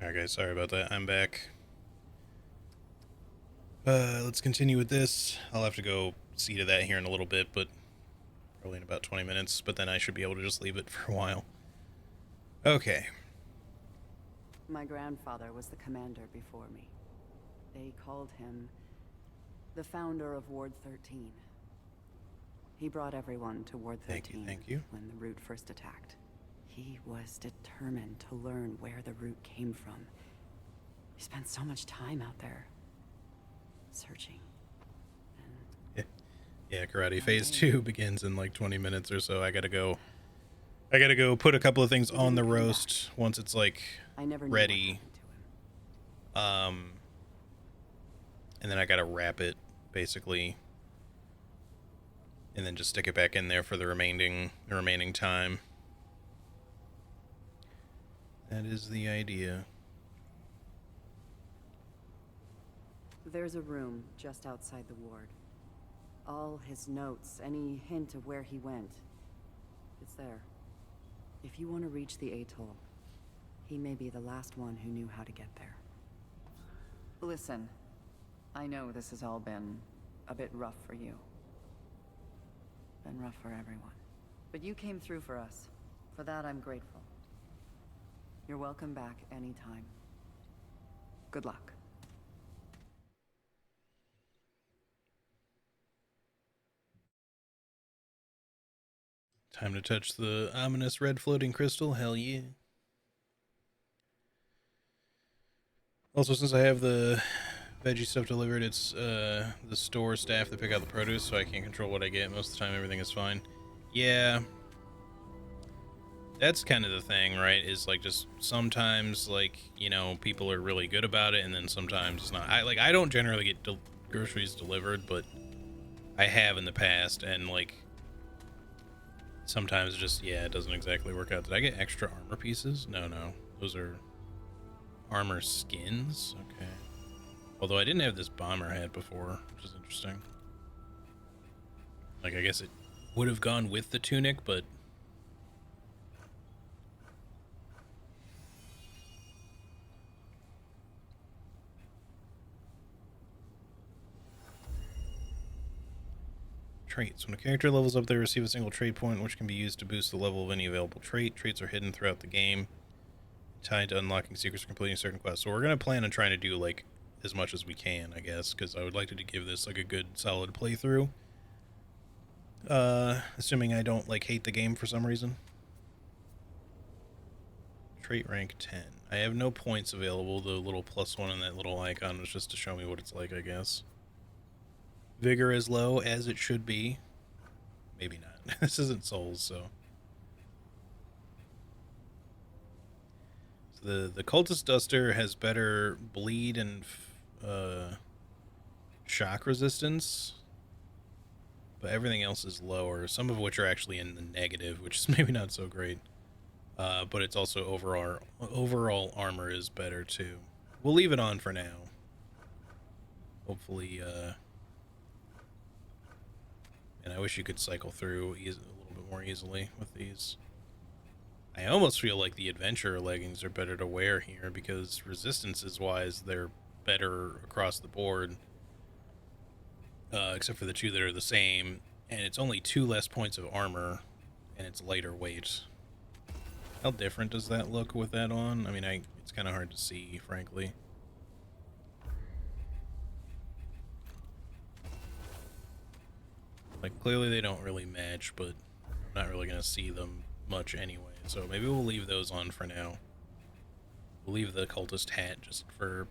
Alright guys, sorry about that. I'm back. Let's continue with this. I'll have to go see to that here in a little bit, but probably in about 20 minutes, but then I should be able to just leave it for a while. Okay. My grandfather was the commander before me. They called him the founder of Ward 13. He brought everyone to Ward 13 Thank you. when the Root first attacked. He was determined to learn where the Root came from. He spent so much time out there, searching. Yeah, Karate Phase 2 begins in like 20 minutes or so. I gotta go put a couple of things on the roast once it's like ready. And then I gotta wrap it, basically. And then just stick it back in there for the remaining time. That is the idea. There's a room just outside the ward. All his notes, any hint of where he went, it's there. If you want to reach the atoll, he may be the last one who knew how to get there. Listen, I know this has all been a bit rough for you. Been rough for everyone. But you came through for us. For that, I'm grateful. You're welcome back anytime. Good luck. Time to touch the ominous red floating crystal. Hell yeah. Also, since I have the veggie stuff delivered, it's the store staff that pick out the produce, so I can't control what I get. Most of the time, everything is fine. Yeah. That's kind of the thing, right? Is like just sometimes, like, you know, people are really good about it, and then sometimes it's not. I don't generally get groceries delivered, but I have in the past, and like sometimes just, yeah, it doesn't exactly work out. Did I get extra armor pieces? No. Those are armor skins? Okay. Although I didn't have this bomber hat before, which is interesting. Like, I guess it would have gone with the tunic, but... Traits. When a character levels up, they receive a single trait point, which can be used to boost the level of any available trait. Traits are hidden throughout the game, tied to unlocking secrets or completing certain quests. So we're going to plan on trying to do, like, as much as we can, I guess, because I would like to give this, like, a good, solid playthrough. Assuming I don't, like, hate the game for some reason. Trait rank 10. I have no points available. The little +1 and that little icon was just to show me what it's like, I guess. Vigor is low, as it should be. Maybe not. This isn't Souls, so. The Cultist Duster has better bleed and shock resistance, but everything else is lower, some of which are actually in the negative, which is maybe not so great. But it's also overall armor is better too. We'll leave it on for now. Hopefully, and I wish you could cycle through a little bit more easily with these. I almost feel like the adventurer leggings are better to wear here because resistances wise they're better across the board, except for the two that are the same, and it's only 2 less points of armor and it's lighter weight. How different does that look with that on? I mean, it's kind of hard to see, frankly. Like, clearly they don't really match, but I'm not really going to see them much anyway. So maybe we'll leave those on for now. We'll leave the cultist hat just for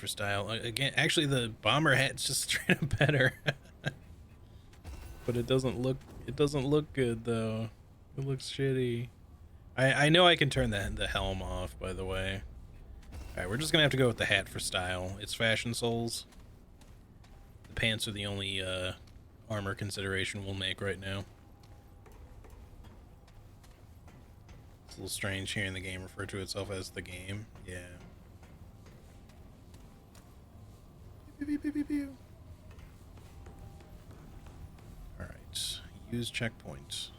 style. Again, actually the bomber hat's just straight up better. But it doesn't look good though. It looks shitty. I know I can turn the helm off, by the way. Alright, we're just gonna have to go with the hat for style. It's Fashion Souls. The pants are the only armor consideration we'll make right now. It's a little strange hearing the game refer to itself as the game. Yeah. Alright. Use checkpoint.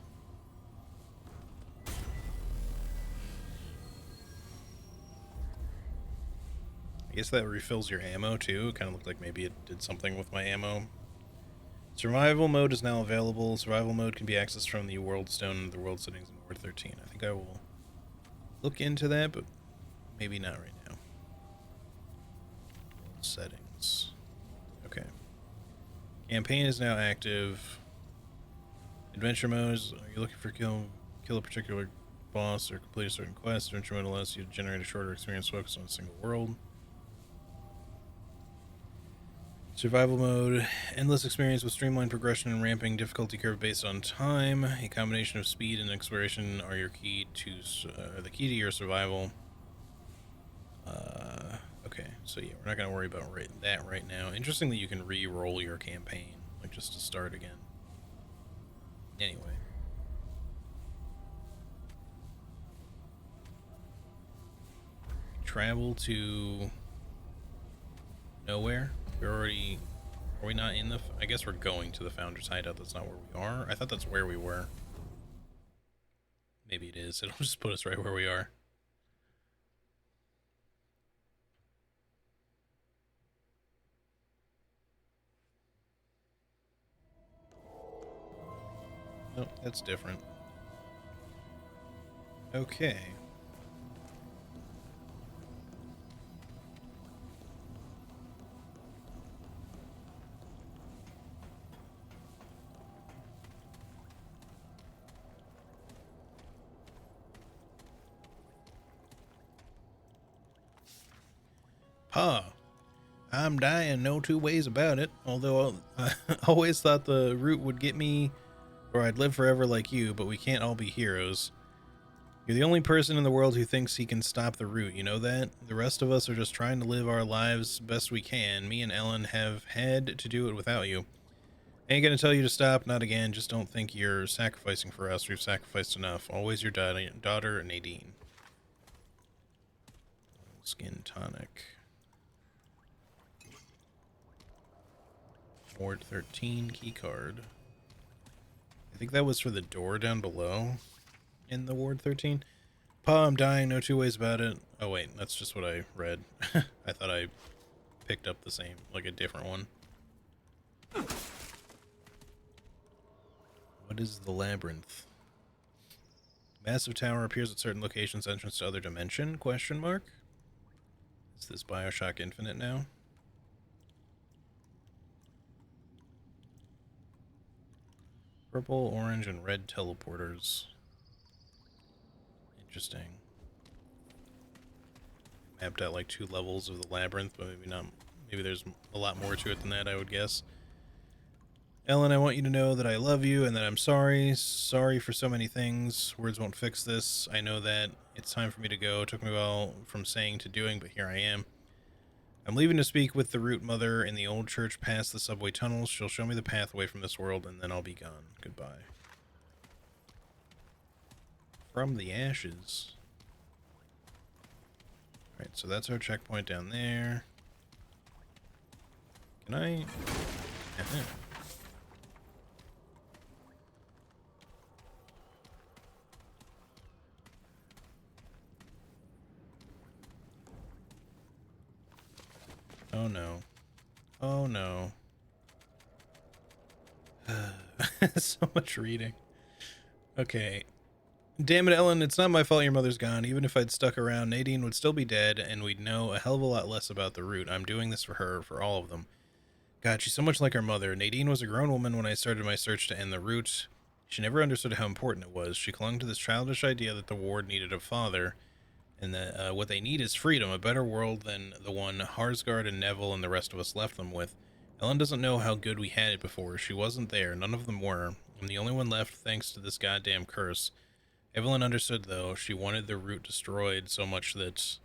guess that refills your ammo too. It kind of looked like maybe it did something with my ammo. Survival mode is now available. Survival mode can be accessed from the world stone and the world settings in Ward 13. I think I will look into that, but maybe not right now. World settings. Okay. Campaign is now active. Adventure modes. Are you looking for kill a particular boss or complete a certain quest? Adventure mode allows you to generate a shorter experience focused on a single world. Survival mode, endless experience with streamlined progression and ramping difficulty curve based on time. A combination of speed and exploration are your key to the key to your survival. Okay, so yeah, we're not gonna worry about that right now. Interesting that you can re-roll your campaign, like just to start again. Anyway. Travel to nowhere. Are we not in the... I guess we're going to the Founder's Hideout. That's not where we are. I thought that's where we were. Maybe it is. It'll just put us right where we are. Nope, that's different. Okay. Pa, I'm dying, no two ways about it. Although I always thought the root would get me, or I'd live forever like you, but we can't all be heroes. You're the only person in the world who thinks he can stop the root, you know that? The rest of us are just trying to live our lives best we can. Me and Ellen have had to do it without you. I ain't gonna tell you to stop, not again. Just don't think you're sacrificing for us. We've sacrificed enough. Always your daughter, Nadine. Skin tonic. Ward 13 keycard. I think that was for the door down below in the Ward 13. Pa, I'm dying, no two ways about it. Oh wait, that's just what I read. I thought I picked up the same, like a different one. What is the labyrinth? Massive tower appears at certain locations, entrance to other dimension, question mark? Is this BioShock Infinite now? Purple, orange, and red teleporters. Interesting. Mapped out like 2 levels of the labyrinth, but maybe not. Maybe there's a lot more to it than that, I would guess. Ellen, I want you to know that I love you and that I'm sorry. Sorry for so many things. Words won't fix this. I know that it's time for me to go. It took me a while from saying to doing, but here I am. I'm leaving to speak with the Root Mother in the old church past the subway tunnels. She'll show me the path away from this world, and then I'll be gone. Goodbye. From the ashes. Alright, so that's our checkpoint down there. Can I... Oh no. Oh no. So much reading. Okay. Damn it, Ellen, it's not my fault your mother's gone. Even if I'd stuck around, Nadine would still be dead, and we'd know a hell of a lot less about the root. I'm doing this for her, for all of them. God, she's so much like her mother. Nadine was a grown woman when I started my search to end the root. She never understood how important it was. She clung to this childish idea that the ward needed a father, and that what they need is freedom, a better world than the one Harsgard and Neville and the rest of us left them with. Ellen doesn't know how good we had it before. She wasn't there. None of them were. I'm the only one left thanks to this goddamn curse. Evelyn understood, though. She wanted the root destroyed so much that...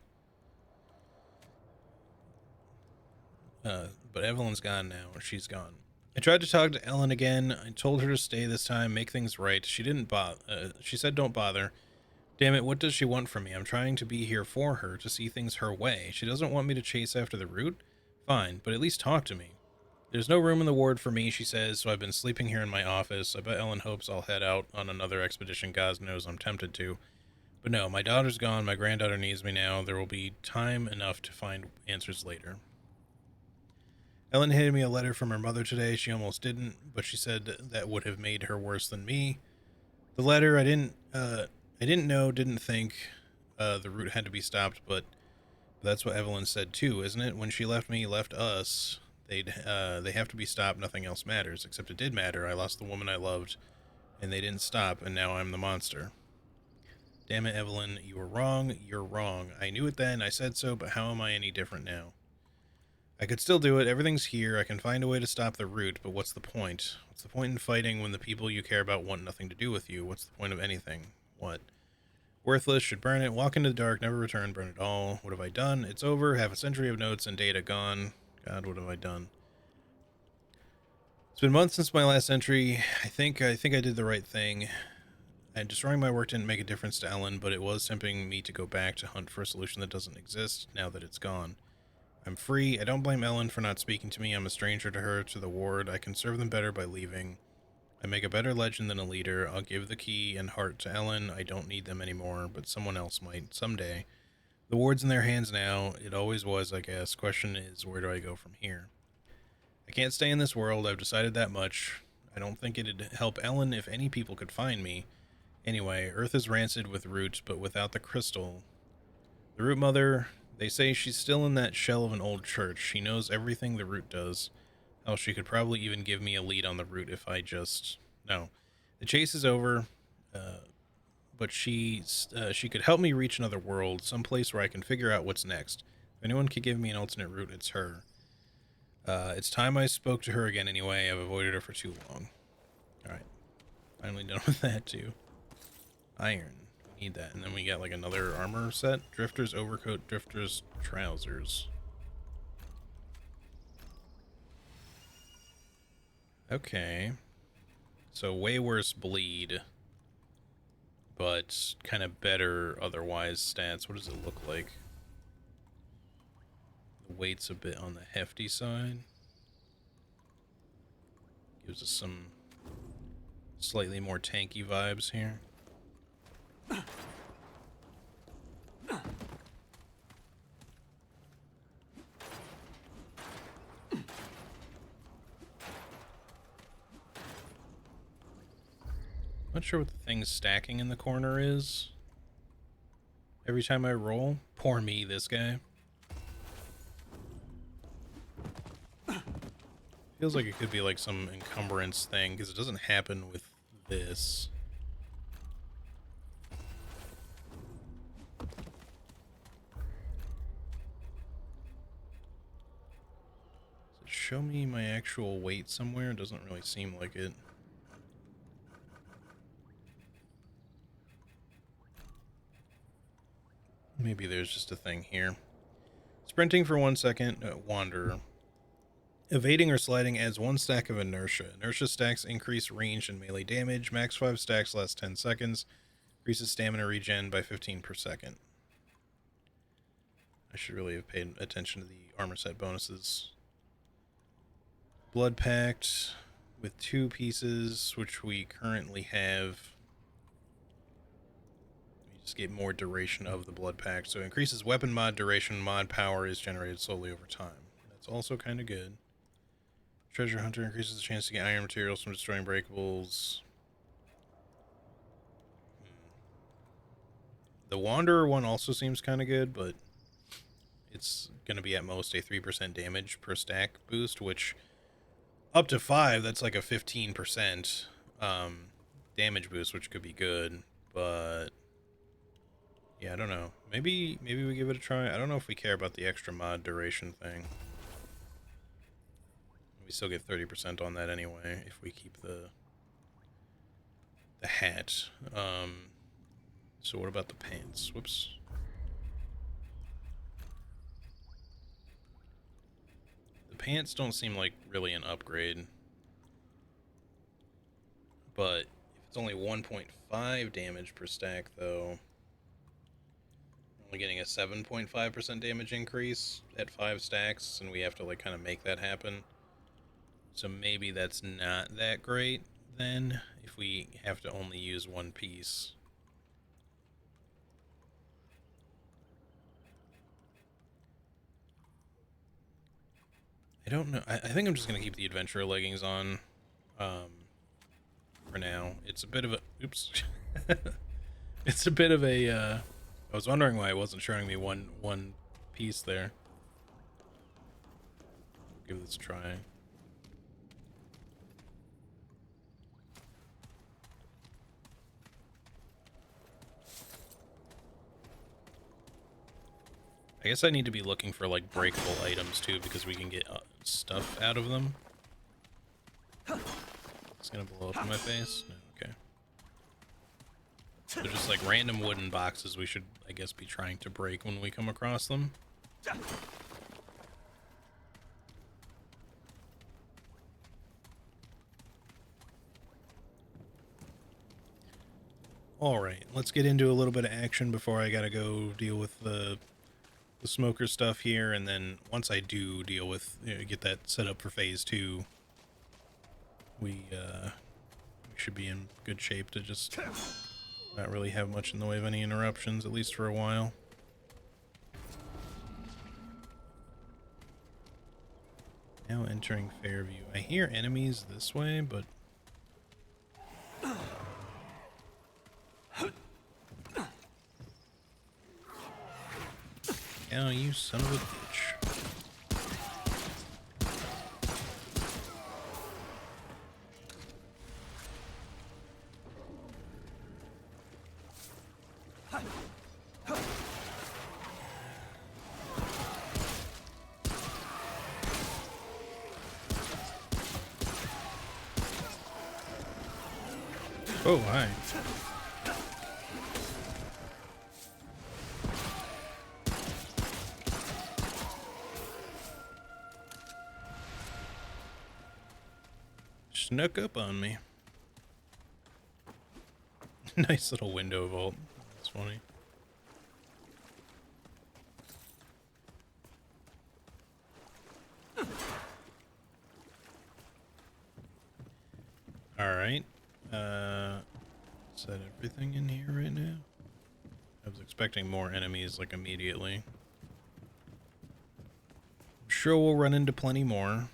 but Evelyn's gone now. She's gone. I tried to talk to Ellen again. I told her to stay this time, make things right. She didn't bother. She said don't bother. Damn it, what does she want from me? I'm trying to be here for her, to see things her way. She doesn't want me to chase after the root? Fine, but at least talk to me. There's no room in the ward for me, she says, so I've been sleeping here in my office. I bet Ellen hopes I'll head out on another expedition. God knows I'm tempted to. But no, my daughter's gone. My granddaughter needs me now. There will be time enough to find answers later. Ellen handed me a letter from her mother today. She almost didn't, but she said that would have made her worse than me. The letter, I didn't know, didn't think the route had to be stopped, but that's what Evelyn said too, isn't it? When she left us, they have to be stopped. Nothing else matters, except it did matter. I lost the woman I loved, and they didn't stop, and now I'm the monster. Damn it, Evelyn, you were wrong. You're wrong. I knew it then. I said so, but how am I any different now? I could still do it. Everything's here. I can find a way to stop the route, but what's the point? What's the point in fighting when the people you care about want nothing to do with you? What's the point of anything? What? Worthless, should burn it, walk into the dark, never return, burn it all. What have I done? It's over. Half a century of notes and data gone. God, what have I done? It's been months since my last entry. I think I did the right thing. And destroying my work didn't make a difference to Ellen, but it was tempting me to go back to hunt for a solution that doesn't exist now that it's gone. I'm free. I don't blame Ellen for not speaking to me. I'm a stranger to her, to the ward. I can serve them better by leaving. I make a better legend than a leader. I'll give the key and heart to Ellen. I don't need them anymore, but someone else might someday. The ward's in their hands now. It always was, I guess. Question is, where do I go from here? I can't stay in this world. I've decided that much. I don't think it'd help Ellen if any people could find me. Anyway, Earth is rancid with Root, but without the crystal. The Root Mother, they say she's still in that shell of an old church. She knows everything the Root does. Hell, she could probably even give me a lead on the Root if I just... No. The chase is over, but she could help me reach another world, someplace where I can figure out what's next. If anyone could give me an alternate route, it's her. It's time I spoke to her again anyway. I've avoided her for too long. Alright. Finally done with that, too. Iron. We need that. And then we got, like, another armor set. Drifter's overcoat, Drifter's trousers. Okay. So, way worse bleed. But kind of better otherwise stats. What does it look like? The weight's a bit on the hefty side. Gives us some slightly more tanky vibes here. Not sure what the thing stacking in the corner is. Every time I roll. Poor me, this guy. Feels like it could be like some encumbrance thing, because it doesn't happen with this. Does it show me my actual weight somewhere? It doesn't really seem like it. Maybe there's just a thing here. Sprinting for 1 second, wander. Evading or sliding adds 1 stack of inertia. Inertia stacks increase range and melee damage. Max 5 stacks last 10 seconds. Increases stamina regen by 15 per second. I should really have paid attention to the armor set bonuses. Blood Pact with 2 pieces, which we currently have. Just get more duration of the Blood Pact. So it increases weapon mod duration. Mod power is generated slowly over time. That's also kind of good. Treasure Hunter increases the chance to get iron materials from destroying breakables. The Wanderer one also seems kind of good, but it's going to be at most a 3% damage per stack boost, which up to 5, that's like a 15% damage boost, which could be good, but... Yeah, I don't know. Maybe we give it a try. I don't know if we care about the extra mod duration thing. We still get 30% on that anyway if we keep the hat. So what about the pants? Whoops. The pants don't seem like really an upgrade. But if it's only 1.5 damage per stack though, getting a 7.5% damage increase at 5 stacks, and we have to like kind of make that happen. So maybe that's not that great then, if we have to only use 1 piece. I don't know. I think I'm just gonna keep the adventurer leggings on, for now. It's a bit of a oops. It's a bit of a. I was wondering why it wasn't showing me one piece there. Give this a try. I guess I need to be looking for like breakable items too, because we can get stuff out of them. It's gonna blow up in my face? No, okay. So just like random wooden boxes we should, I guess, be trying to break when we come across them. Alright, let's get into a little bit of action before I gotta go deal with the smoker stuff here, and then once I do deal with, get that set up for phase 2, we should be in good shape to just not really have much in the way of any interruptions, at least for a while. Now entering Fairview. I hear enemies this way, but oh, you son of a bitch. Oh, hi. Snuck up on me. Nice little window vault. That's funny. Alright. Is that everything in here right now? I was expecting more enemies, like, immediately. I'm sure we'll run into plenty more.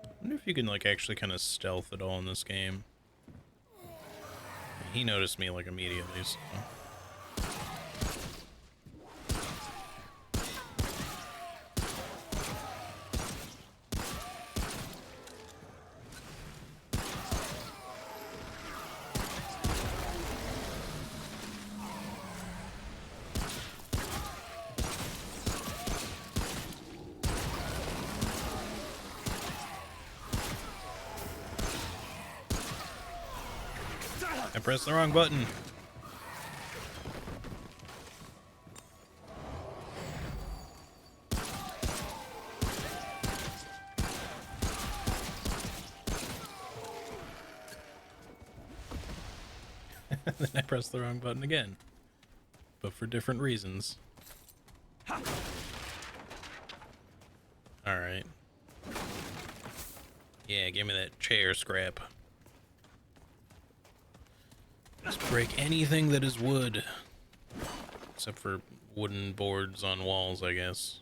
I wonder if you can, like, actually kind of stealth at all in this game. He noticed me, like, immediately, so... I pressed the wrong button. Then I pressed the wrong button again. But for different reasons. Alright. Yeah, give me that chair scrap. Just break anything that is wood. Except for wooden boards on walls, I guess.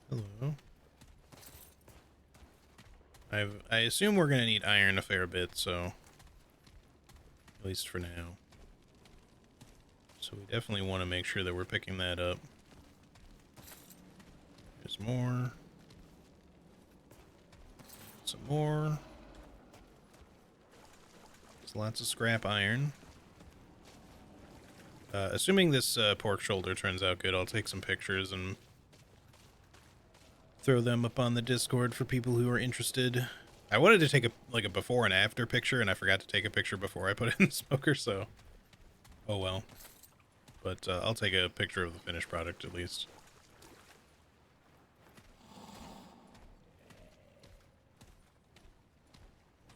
Hello. I assume we're gonna need iron a fair bit, so at least for now. So we definitely want to make sure that we're picking that up. There's more. Some more. There's lots of scrap iron. Assuming this pork shoulder turns out good, I'll take some pictures and throw them up on the Discord for people who are interested. I wanted to take a before and after picture, and I forgot to take a picture before I put it in the smoker, so oh well. But I'll take a picture of the finished product at least.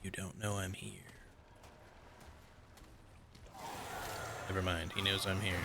You don't know I'm here. Never mind, he knows I'm here.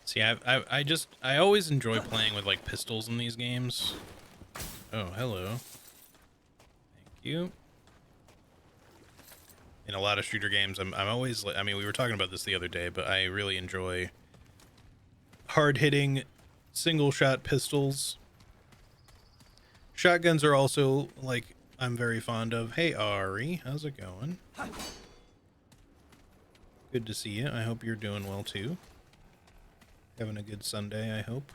See, I always enjoy playing with like pistols in these games. Oh, hello. Thank you. In a lot of shooter games, I'm always like, I mean, we were talking about this the other day, but I really enjoy hard-hitting single-shot pistols. Shotguns are also like I'm very fond of. Hey Ari, how's it going? Good to see you. I hope you're doing well too. Having a good Sunday, I hope.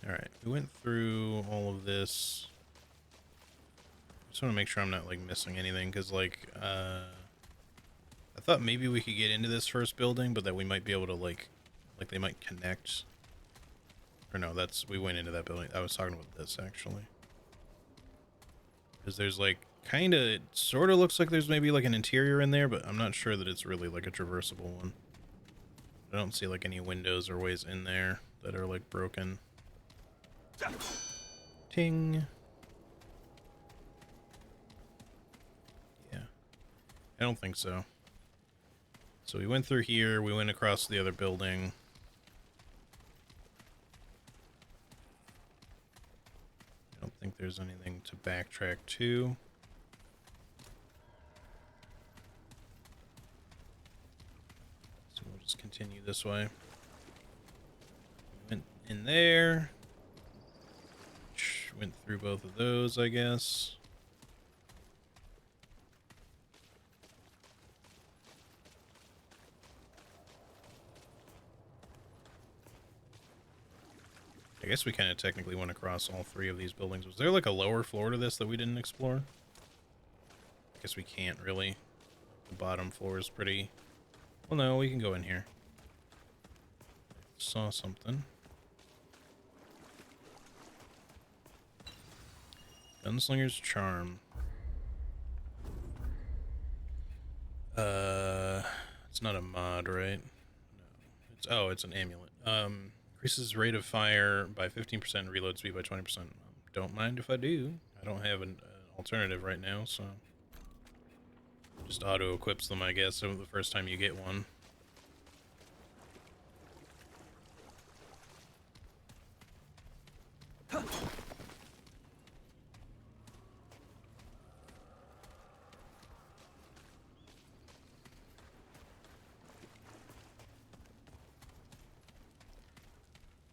Alright, we went through all of this. Just want to make sure I'm not like missing anything, because like I thought maybe we could get into this first building, but that we might be able to like they might connect. Or no, we went into that building. I was talking about this actually. Because there's like kind of, it sort of looks like there's maybe like an interior in there, but I'm not sure that it's really like a traversable one. I don't see like any windows or ways in there that are like broken. Ting. Yeah. I don't think so. So we went through here, we went across the other building. I don't think there's anything to backtrack to. So we'll just continue this way. Went in there. Went through both of those, I guess. I guess we kind of technically went across all three of these buildings. Was there like a lower floor to this that we didn't explore? I guess we can't really. The bottom floor is pretty... Well, no, we can go in here. Saw something. Gunslinger's Charm. It's not a mod, right? No. It's an amulet. Increases rate of fire by 15%, reload speed by 20%. Don't mind if I do. I don't have an alternative right now, so just auto equips them, I guess, so the first time you get one.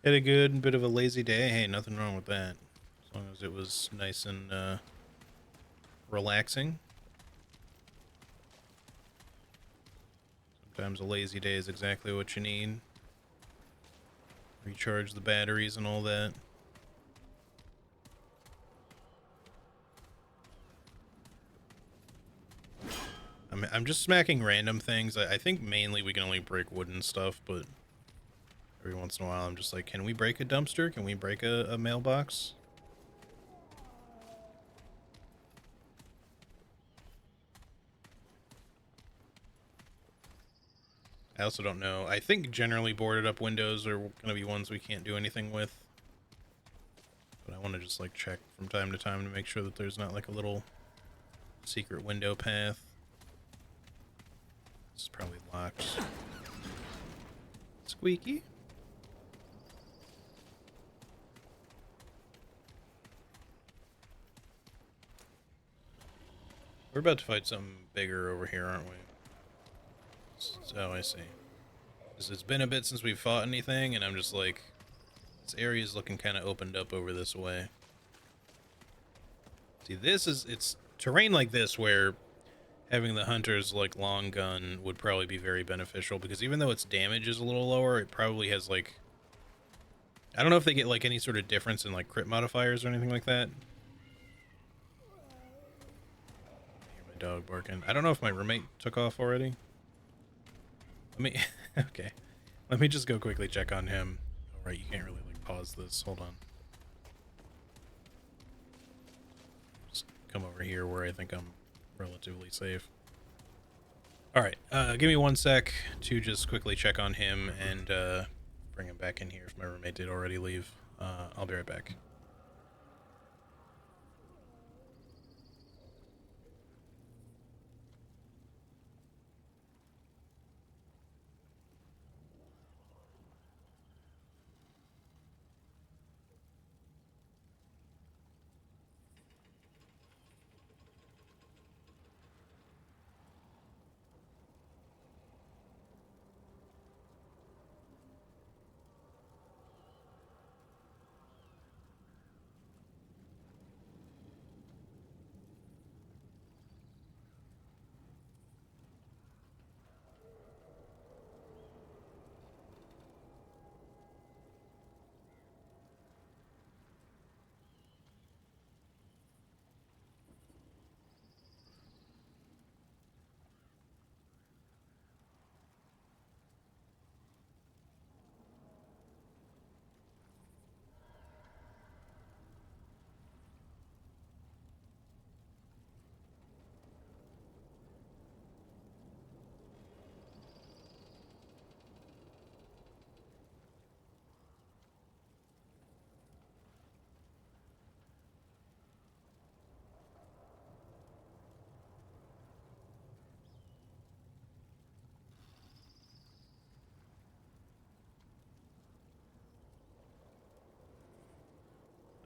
Had a good bit of a lazy day. Hey, nothing wrong with that. As long as it was nice and relaxing. Sometimes a lazy day is exactly what you need. Recharge the batteries and all that. I'm just smacking random things. I think mainly we can only break wooden stuff, but every once in a while I'm just like, can we break a dumpster? Can we break a mailbox? I also don't know. I think generally boarded up windows are going to be ones we can't do anything with. But I want to just like check from time to time to make sure that there's not like a little secret window path. This is probably locked. Squeaky. We're about to fight something bigger over here, aren't we? So I see. 'Cause it's been a bit since we've fought anything, and I'm just like, this area's looking kind of opened up over this way. See, it's terrain like this where having the hunter's like long gun would probably be very beneficial, because even though its damage is a little lower, it probably has like, I don't know if they get like any sort of difference in like crit modifiers or anything like that. I hear my dog barking. I don't know if my roommate took off already. Let me okay. Let me just go quickly check on him. All right, you can't really like pause this. Hold on. Just come over here where I think I'm relatively safe. All right, give me 1 sec to just quickly check on him and bring him back in here if my roommate did already leave. I'll be right back.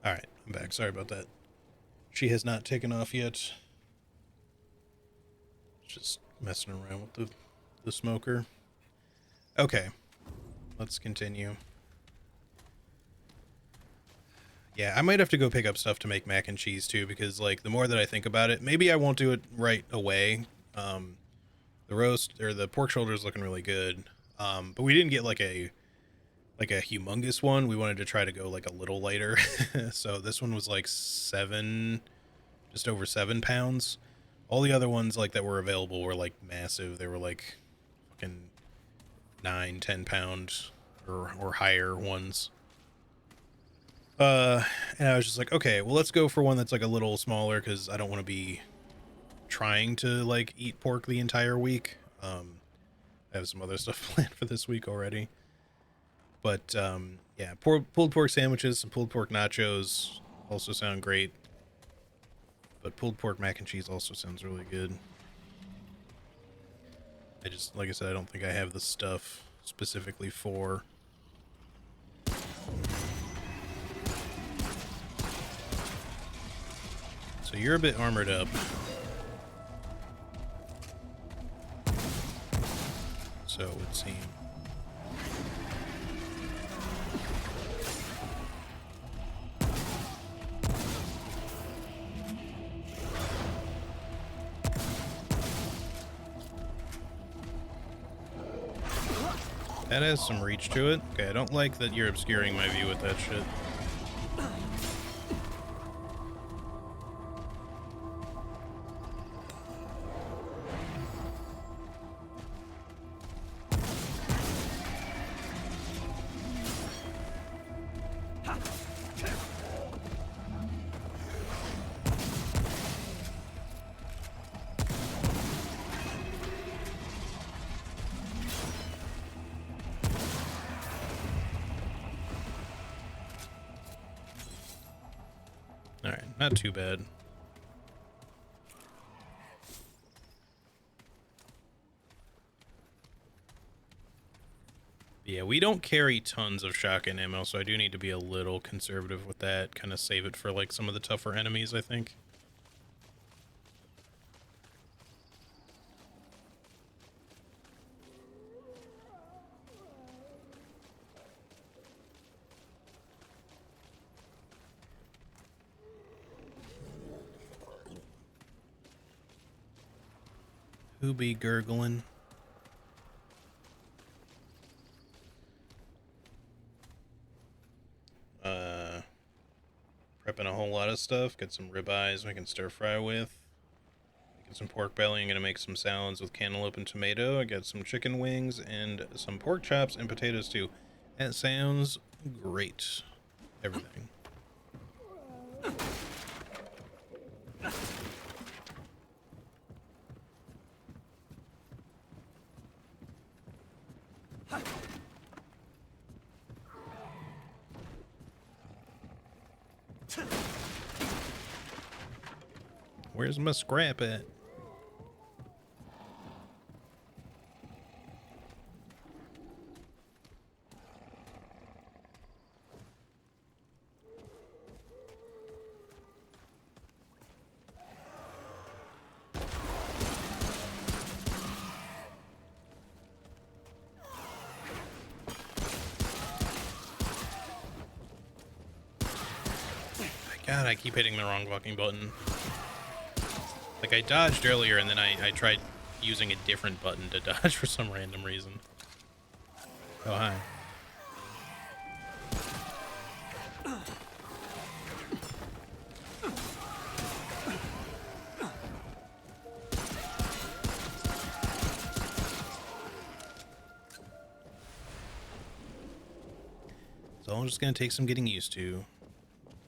All right, I'm back. Sorry about that. She has not taken off yet. Just messing around with the smoker. Okay, let's continue. Yeah, I might have to go pick up stuff to make mac and cheese too, because like the more that I think about it, maybe I won't do it right away. The roast or the pork shoulder is looking really good, but we didn't get like a humongous one. We wanted to try to go like a little lighter. So this one was like just over 7 pounds. All the other ones like that were available were like massive. They were like fucking 9-10 pound or higher ones. And I was just like, okay, well, let's go for one that's like a little smaller, because I don't want to be trying to like eat pork the entire week. I have some other stuff planned for this week already. But yeah, pulled pork sandwiches, some pulled pork nachos also sound great. But pulled pork mac and cheese also sounds really good. I just, like I said, I don't think I have the stuff specifically for. So you're a bit armored up. So it would seem. That has some reach to it. Okay, I don't like that you're obscuring my view with that shit. Alright, not too bad. Yeah, we don't carry tons of shotgun ammo, so I do need to be a little conservative with that. Kind of save it for like some of the tougher enemies, I think. Who be gurgling? Prepping a whole lot of stuff. Got some ribeyes we can stir fry with. Making some pork belly. I'm gonna make some salads with cantaloupe and tomato. I got some chicken wings and some pork chops and potatoes too. That sounds great. Everything. Where's my scrap at? God, I keep hitting the wrong fucking button. Like, I dodged earlier, and then I tried using a different button to dodge for some random reason. Oh, hi. So I'm just gonna take some getting used to.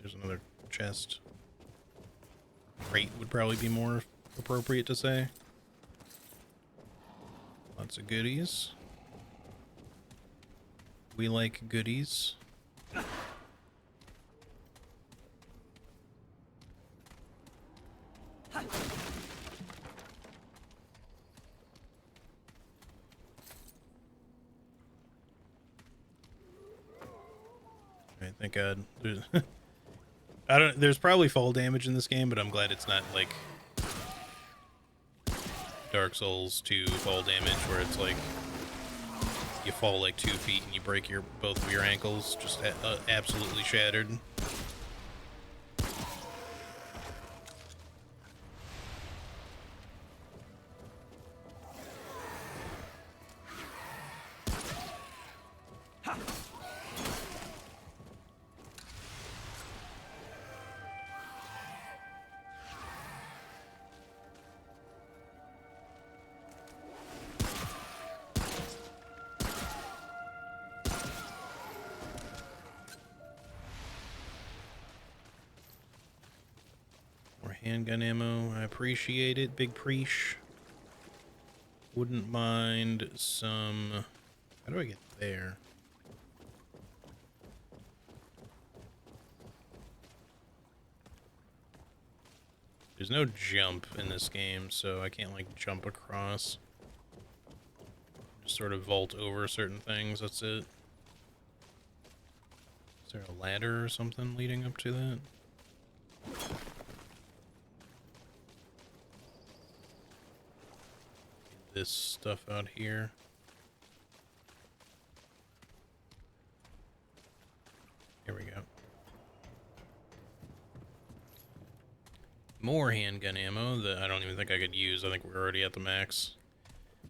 There's another chest. Crate would probably be more appropriate to say. Lots of goodies. We like goodies. Alright, thank God. There's probably fall damage in this game, but I'm glad it's not like Dark Souls 2 fall damage where it's like you fall like 2 feet and you break both of your ankles, just absolutely shattered. Handgun ammo, I appreciate it, big preesh. Wouldn't mind some... How do I get there? There's no jump in this game, so I can't, like, jump across. Just sort of vault over certain things, that's it. Is there a ladder or something leading up to that? This stuff out here. Here we go. More handgun ammo that I don't even think I could use. I think we're already at the max.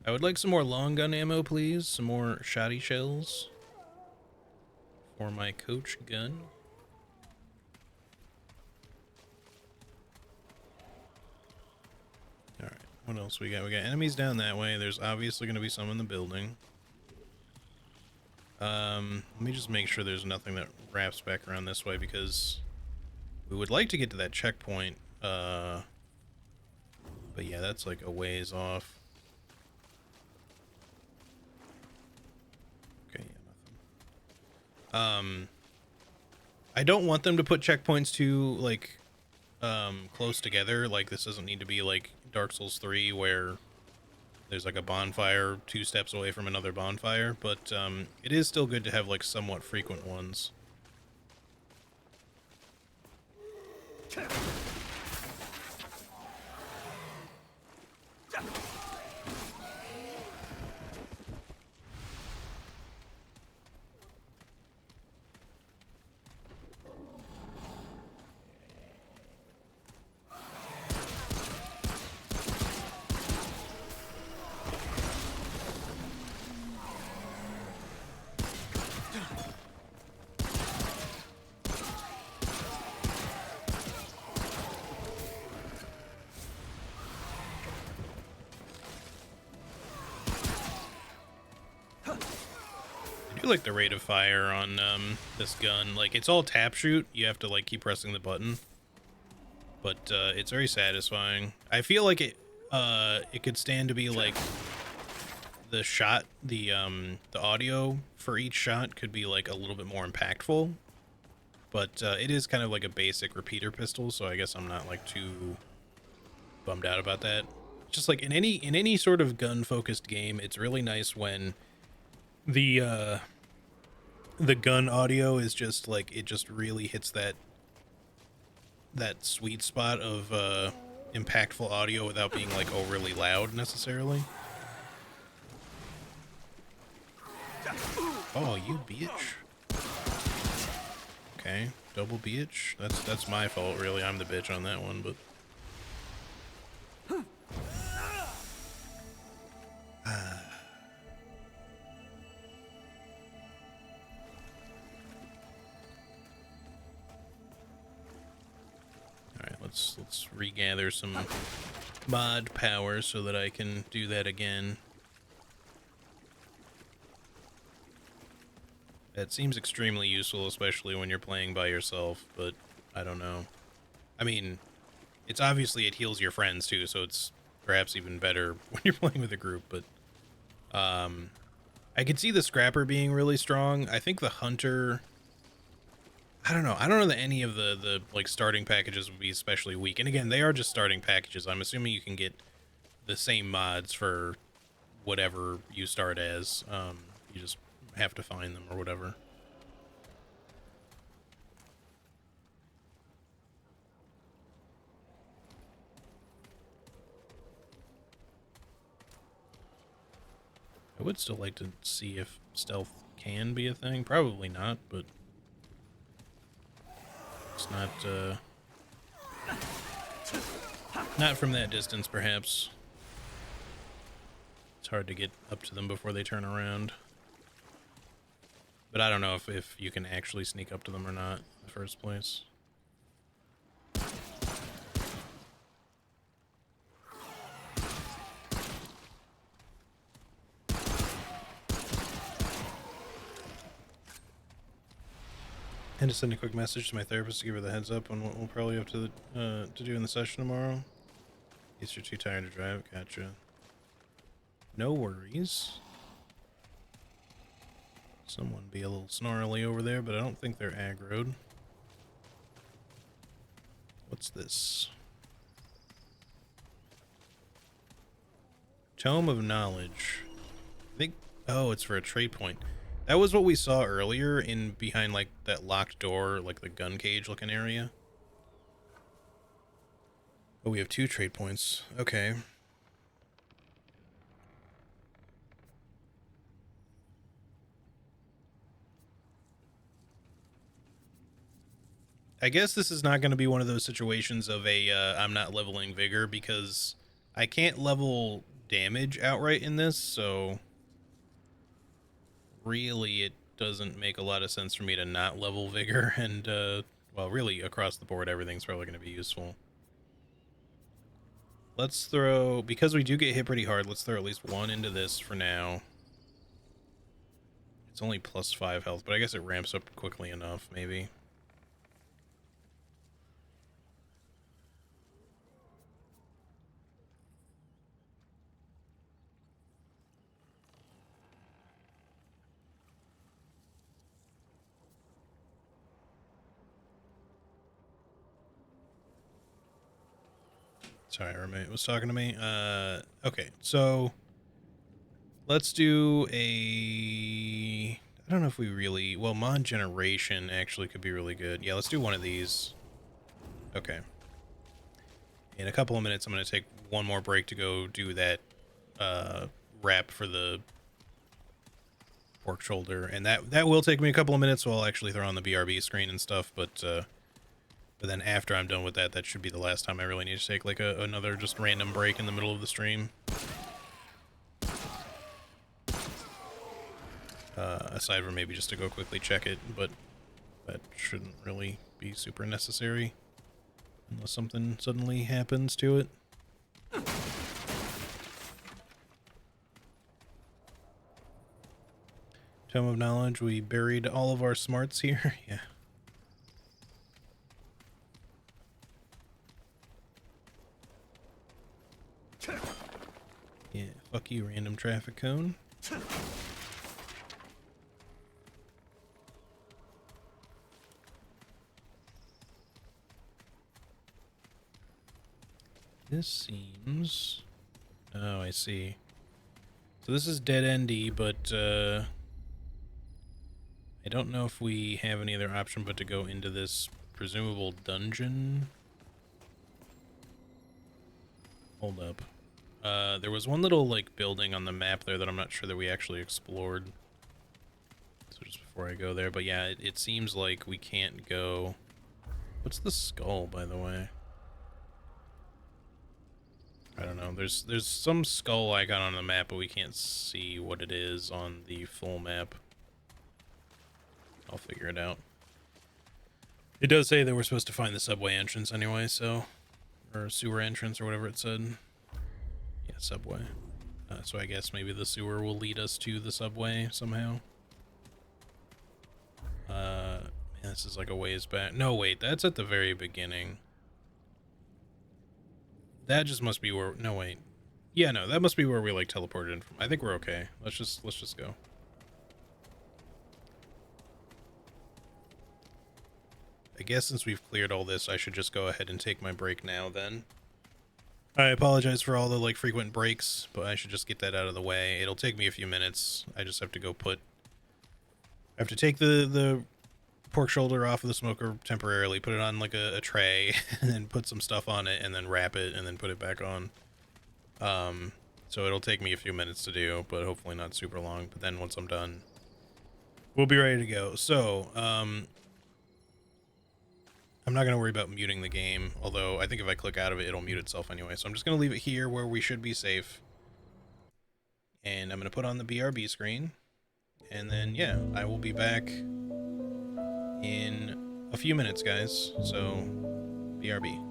I would like some more long gun ammo, please. Some more shoddy shells for my coach gun. Alright. What else we got? We got enemies down that way. There's obviously going to be some in the building. Let me just make sure there's nothing that wraps back around this way because we would like to get to that checkpoint. But yeah, that's like a ways off. Okay, yeah, nothing. I don't want them to put checkpoints too, like, close together. Like, this doesn't need to be like Dark Souls 3 where there's like a bonfire 2 steps away from another bonfire, but it is still good to have like somewhat frequent ones. do like the rate of fire on this gun. Like, it's all tap shoot. You have to like keep pressing the button, but it's very satisfying. I feel like it could stand to be like the shot, the audio for each shot could be like a little bit more impactful, but it is kind of like a basic repeater pistol, so I guess I'm not like too bummed out about that. Just like in any sort of gun focused game, it's really nice when the gun audio is just like, it just really hits that sweet spot of impactful audio without being like overly loud necessarily. Oh, you bitch. Okay, double bitch. That's my fault, really. I'm the bitch on that one, but Alright, let's regather some mod power so that I can do that again. That seems extremely useful, especially when you're playing by yourself, but I don't know. I mean, it's obviously, it heals your friends too, so it's perhaps even better when you're playing with a group, but I could see the Scrapper being really strong. I think the Hunter, I don't know. I don't know that any of the like starting packages would be especially weak. And again, they are just starting packages. I'm assuming you can get the same mods for whatever you start as. You just have to find them or whatever. I would still like to see if stealth can be a thing. Probably not, but it's not from that distance, perhaps. It's hard to get up to them before they turn around. But I don't know if you can actually sneak up to them or not in the first place. And to send a quick message to my therapist to give her the heads up on what we'll probably have to do in the session tomorrow. In case you're too tired to drive. Gotcha. No worries. Someone be a little snarly over there, but I don't think they're aggroed. What's this? Tome of Knowledge. I think, oh, it's for a trade point. That was what we saw earlier in behind like that locked door, like the gun cage looking area. Oh, we have 2 trade points. Okay. I guess this is not going to be one of those situations of a I'm not leveling vigor, because I can't level damage outright in this, so really it doesn't make a lot of sense for me to not level vigor, and well, really across the board everything's probably going to be useful. Let's throw, because we do get hit pretty hard, let's throw at least 1 into this for now. It's only plus 5 health, but I guess it ramps up quickly enough, maybe. Sorry, our roommate was talking to me. Okay, so let's do a, I don't know if we really, well, mod generation actually could be really good. Yeah, let's do one of these. Okay. In a couple of minutes, I'm going to take one more break to go do that wrap for the pork shoulder, and that will take me a couple of minutes, so I'll actually throw on the BRB screen and stuff, but then after I'm done with that, that should be the last time I really need to take like another just random break in the middle of the stream. Aside from maybe just to go quickly check it, but that shouldn't really be super necessary unless something suddenly happens to it. Tome of Knowledge. We buried all of our smarts here. Yeah. Yeah, fuck you, random traffic cone. This seems... Oh, I see. So this is dead-endy, but I don't know if we have any other option but to go into this presumable dungeon. Hold up. There was one little, like, building on the map there that I'm not sure that we actually explored. So just before I go there, but yeah, it seems like we can't go... What's the skull, by the way? I don't know. There's some skull icon on the map, but we can't see what it is on the full map. I'll figure it out. It does say that we're supposed to find the subway entrance anyway, so... Or sewer entrance, or whatever it said. Yeah, subway. So I guess maybe the sewer will lead us to the subway somehow. Man, this is like a ways back. No, wait, that's at the very beginning. That just must be where... No, wait. Yeah, no, that must be where we, like, teleported in from. I think we're okay. Let's just go. I guess since we've cleared all this, I should just go ahead and take my break now, then. I apologize for all the, like, frequent breaks, but I should just get that out of the way. It'll take me a few minutes. I just have to go put... I have to take the pork shoulder off of the smoker temporarily, put it on, like, a tray, and then put some stuff on it, and then wrap it, and then put it back on. So it'll take me a few minutes to do, but hopefully not super long. But then once I'm done, we'll be ready to go. So, I'm not going to worry about muting the game, although I think if I click out of it, it'll mute itself anyway. So I'm just going to leave it here where we should be safe. And I'm going to put on the BRB screen. And then, yeah, I will be back in a few minutes, guys. So, BRB.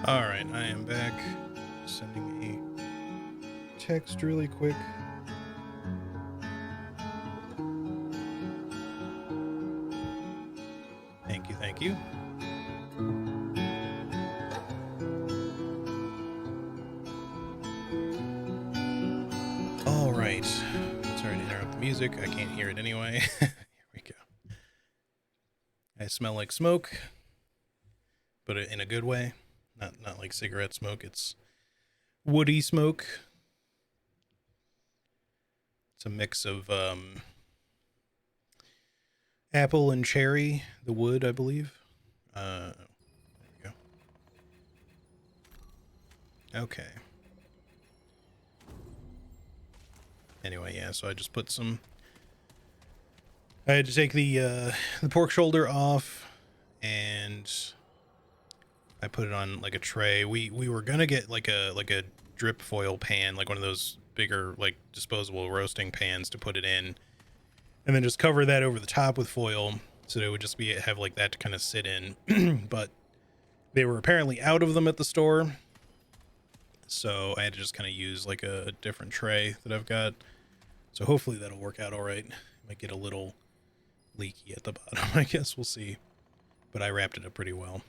Alright, I am back. Sending a text really quick. Thank you, thank you. Alright. Sorry to interrupt the music. I can't hear it anyway. Here we go. I smell like smoke, but in a good way. Not like cigarette smoke. It's woody smoke. It's a mix of apple and cherry, the wood, I believe. There we go. Okay. Anyway, yeah, so I just put some... I had to take the pork shoulder off, and I put it on like a tray. We were gonna get like a drip foil pan, like one of those bigger like disposable roasting pans to put it in, and then just cover that over the top with foil so that it would just have like that to kind of sit in. But they were apparently out of them at the store, so I had to just kind of use like a different tray that I've got. So hopefully that'll work out all right. Might get a little leaky at the bottom, I guess. We'll see. But I wrapped it up pretty well.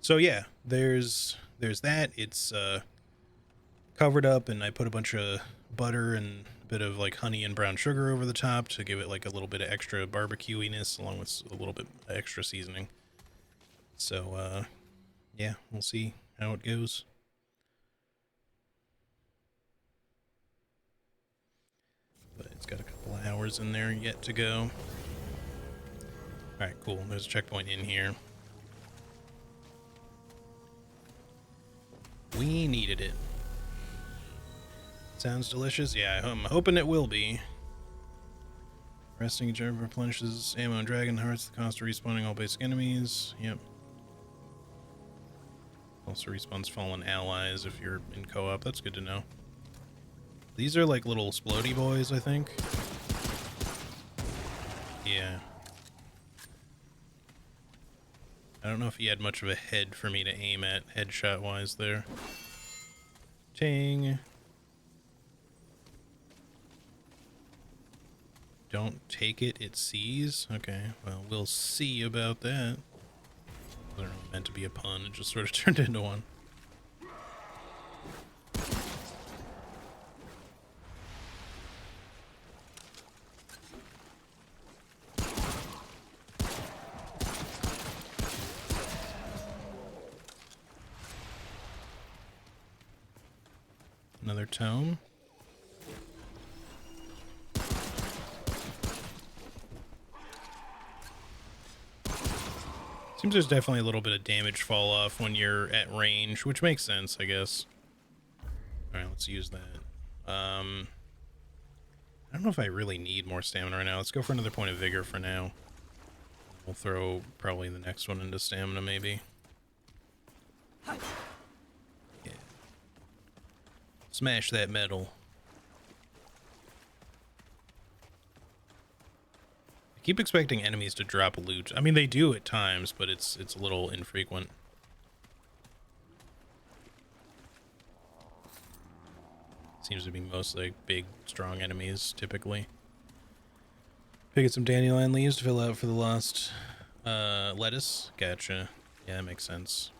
So yeah, there's that. It's covered up, and I put a bunch of butter and a bit of like honey and brown sugar over the top to give it like a little bit of extra barbecue-iness along with a little bit extra seasoning. So yeah, we'll see how it goes. But it's got a couple of hours in there yet to go. Alright, cool. There's a checkpoint in here. We needed it. Sounds delicious? Yeah, I'm hoping it will be. Resting each other replenishes ammo and dragon hearts. The cost of respawning all basic enemies. Yep. Also respawns fallen allies if you're in co-op. That's good to know. These are like little explodey boys, I think. Yeah. I don't know if he had much of a head for me to aim at headshot-wise there. Ting. Don't take it, it sees? Okay, well, we'll see about that. I don't know, meant to be a pun, it just sort of turned into one. Another tome. Seems there's definitely a little bit of damage fall off when you're at range, which makes sense, I guess. Alright, let's use that. I don't know if I really need more stamina right now. Let's go for another point of vigor for now. We'll throw probably the next one into stamina, maybe. Yeah. Smash that metal. I keep expecting enemies to drop loot. I mean, they do at times, but it's a little infrequent. Seems to be mostly big, strong enemies, typically. Picking some dandelion leaves to fill out for the lost lettuce. Gotcha. Yeah, that makes sense.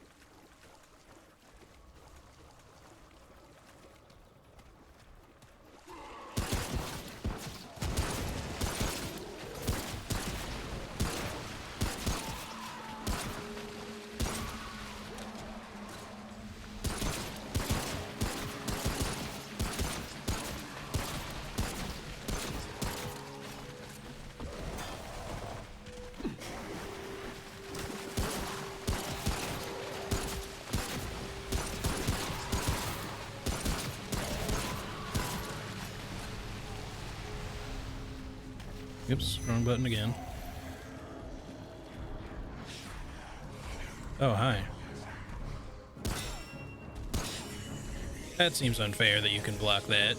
Oops, wrong button again. Oh, hi. That seems unfair that you can block that.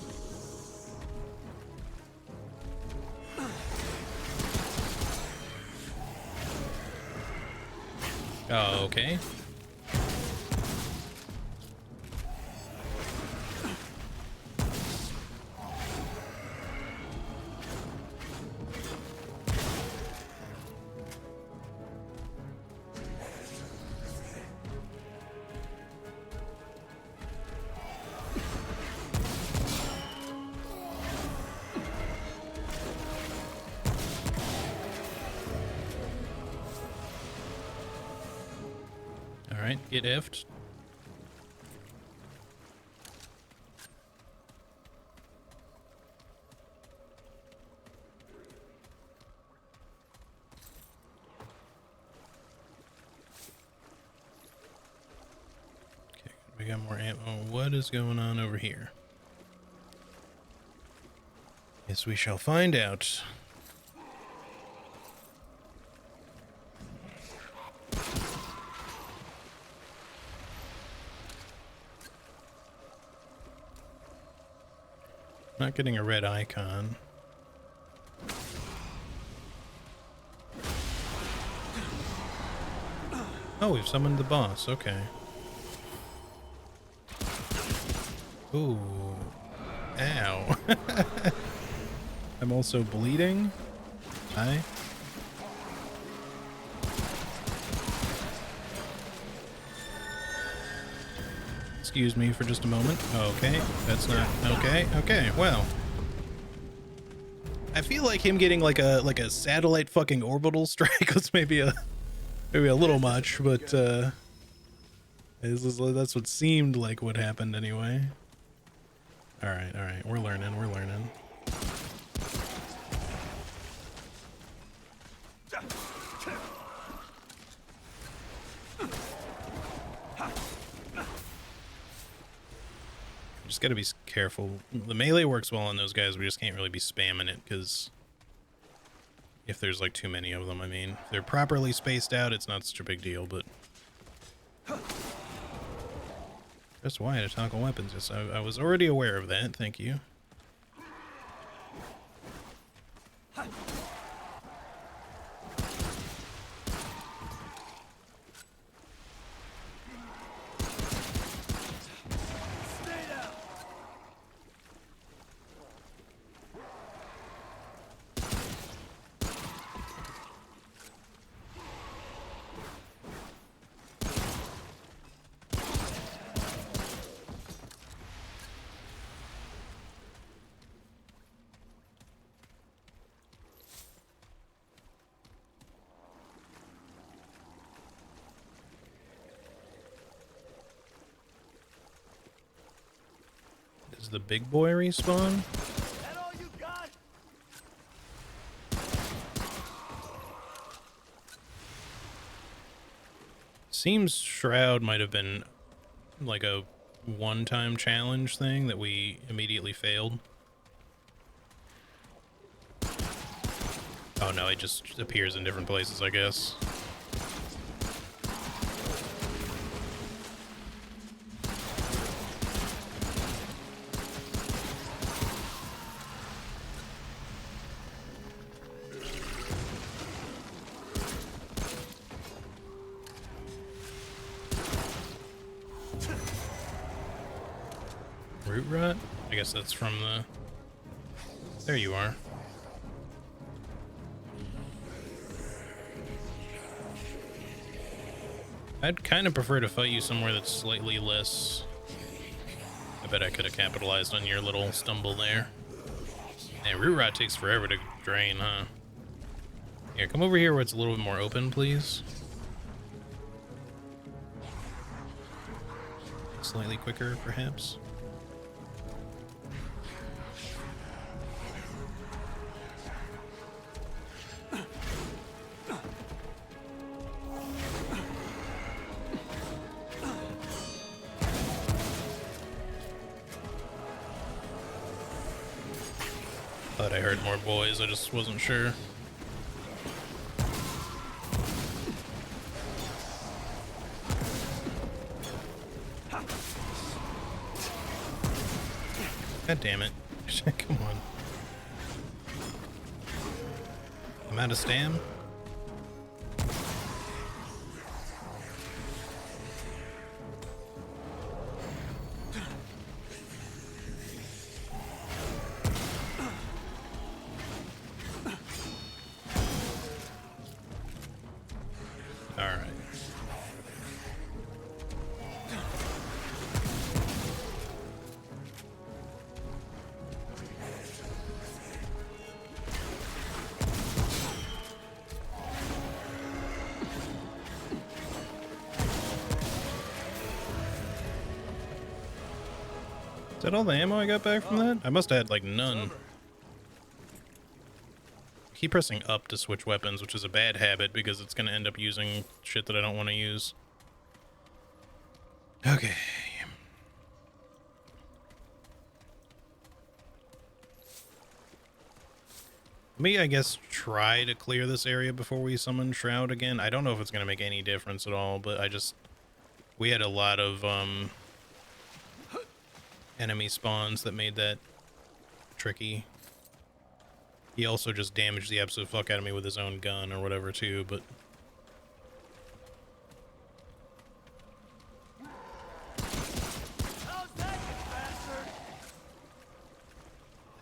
Oh, okay. Alright, get effed. Okay, we got more ammo. What is going on over here? Yes, we shall find out. Not getting a red icon. Oh, we've summoned the boss. Okay. Ooh. Ow. I'm also bleeding. Hi. Excuse me for just a moment. Okay, that's not okay. Okay, well, I feel like him getting like a satellite fucking orbital strike was maybe a little much, but that's what seemed like what happened anyway. All right, we're learning. Just gotta be careful. The melee works well on those guys. We just can't really be spamming it because if there's like too many of them, I mean, if they're properly spaced out, it's not such a big deal. But that's why to toggle weapons. Yes, I was already aware of that. Thank you. Does the big boy respawn? That all you got? Seems Shroud might have been like a one-time challenge thing that we immediately failed. Oh no, it just appears in different places, I guess. Root rot? I guess that's from the... There you are. I'd kind of prefer to fight you somewhere that's slightly less... I bet I could have capitalized on your little stumble there. Man, root rot takes forever to drain, huh? Here, come over here where it's a little bit more open, please. Slightly quicker, perhaps. Thought I heard more boys, I just wasn't sure. God damn it. Come on. I'm out of stam. Alright. Is that all the ammo I got back from that? I must have had like none. I keep pressing up to switch weapons, which is a bad habit because it's going to end up using shit that I don't want to use. Okay. Let me, I guess, try to clear this area before we summon Shroud again. I don't know if it's going to make any difference at all, but we had a lot of, enemy spawns that made that tricky. He also just damaged the absolute fuck out of me with his own gun or whatever too, but How's that, you bastard?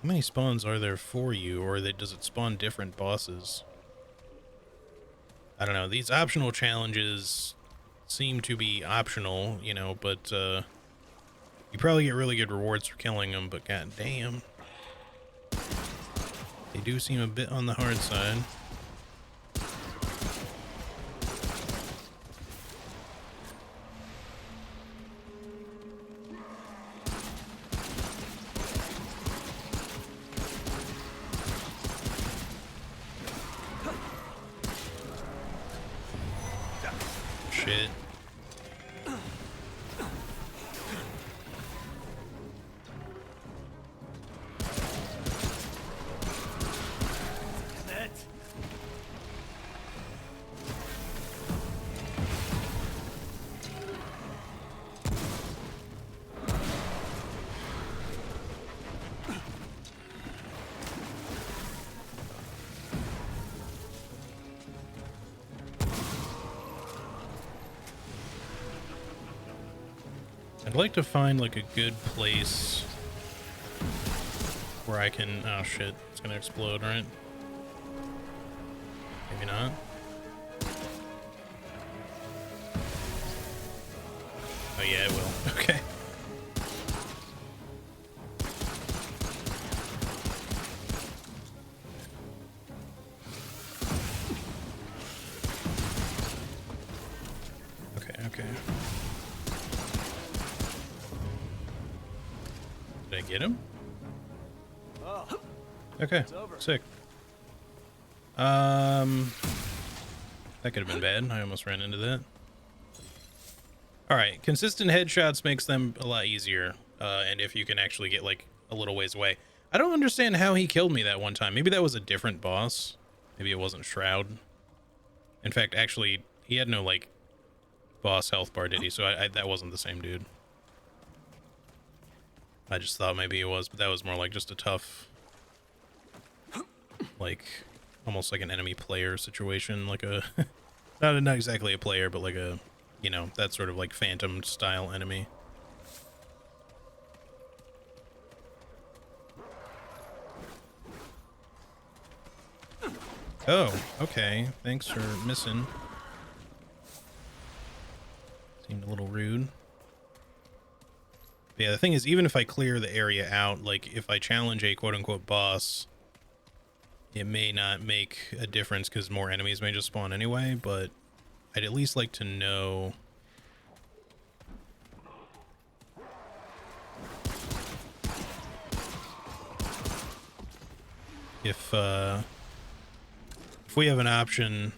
how many spawns are there for you, or does it spawn different bosses? I don't know. These optional challenges seem to be optional, you know, but you probably get really good rewards for killing them, but god damn. They do seem a bit on the hard side. Shit. I'd like to find like a good place where I can, oh shit, it's gonna explode, right? Maybe not. Oh yeah, it will. Okay. Okay. Did I get him? Okay, sick. That could have been bad. I almost ran into that. Alright, consistent headshots makes them a lot easier. And if you can actually get, like, a little ways away. I don't understand how he killed me that one time. Maybe that was a different boss. Maybe it wasn't Shroud. In fact, actually, he had no, like, boss health bar, did he? So that wasn't the same dude. I just thought maybe it was, but that was more like just a tough, like, almost like an enemy player situation, like a, not exactly a player, but like a, you know, that sort of like phantom style enemy. Oh, okay. Thanks for missing. Seemed a little rude. But yeah, the thing is, even if I clear the area out, like, if I challenge a quote-unquote boss, it may not make a difference because more enemies may just spawn anyway, but I'd at least like to know if we have an option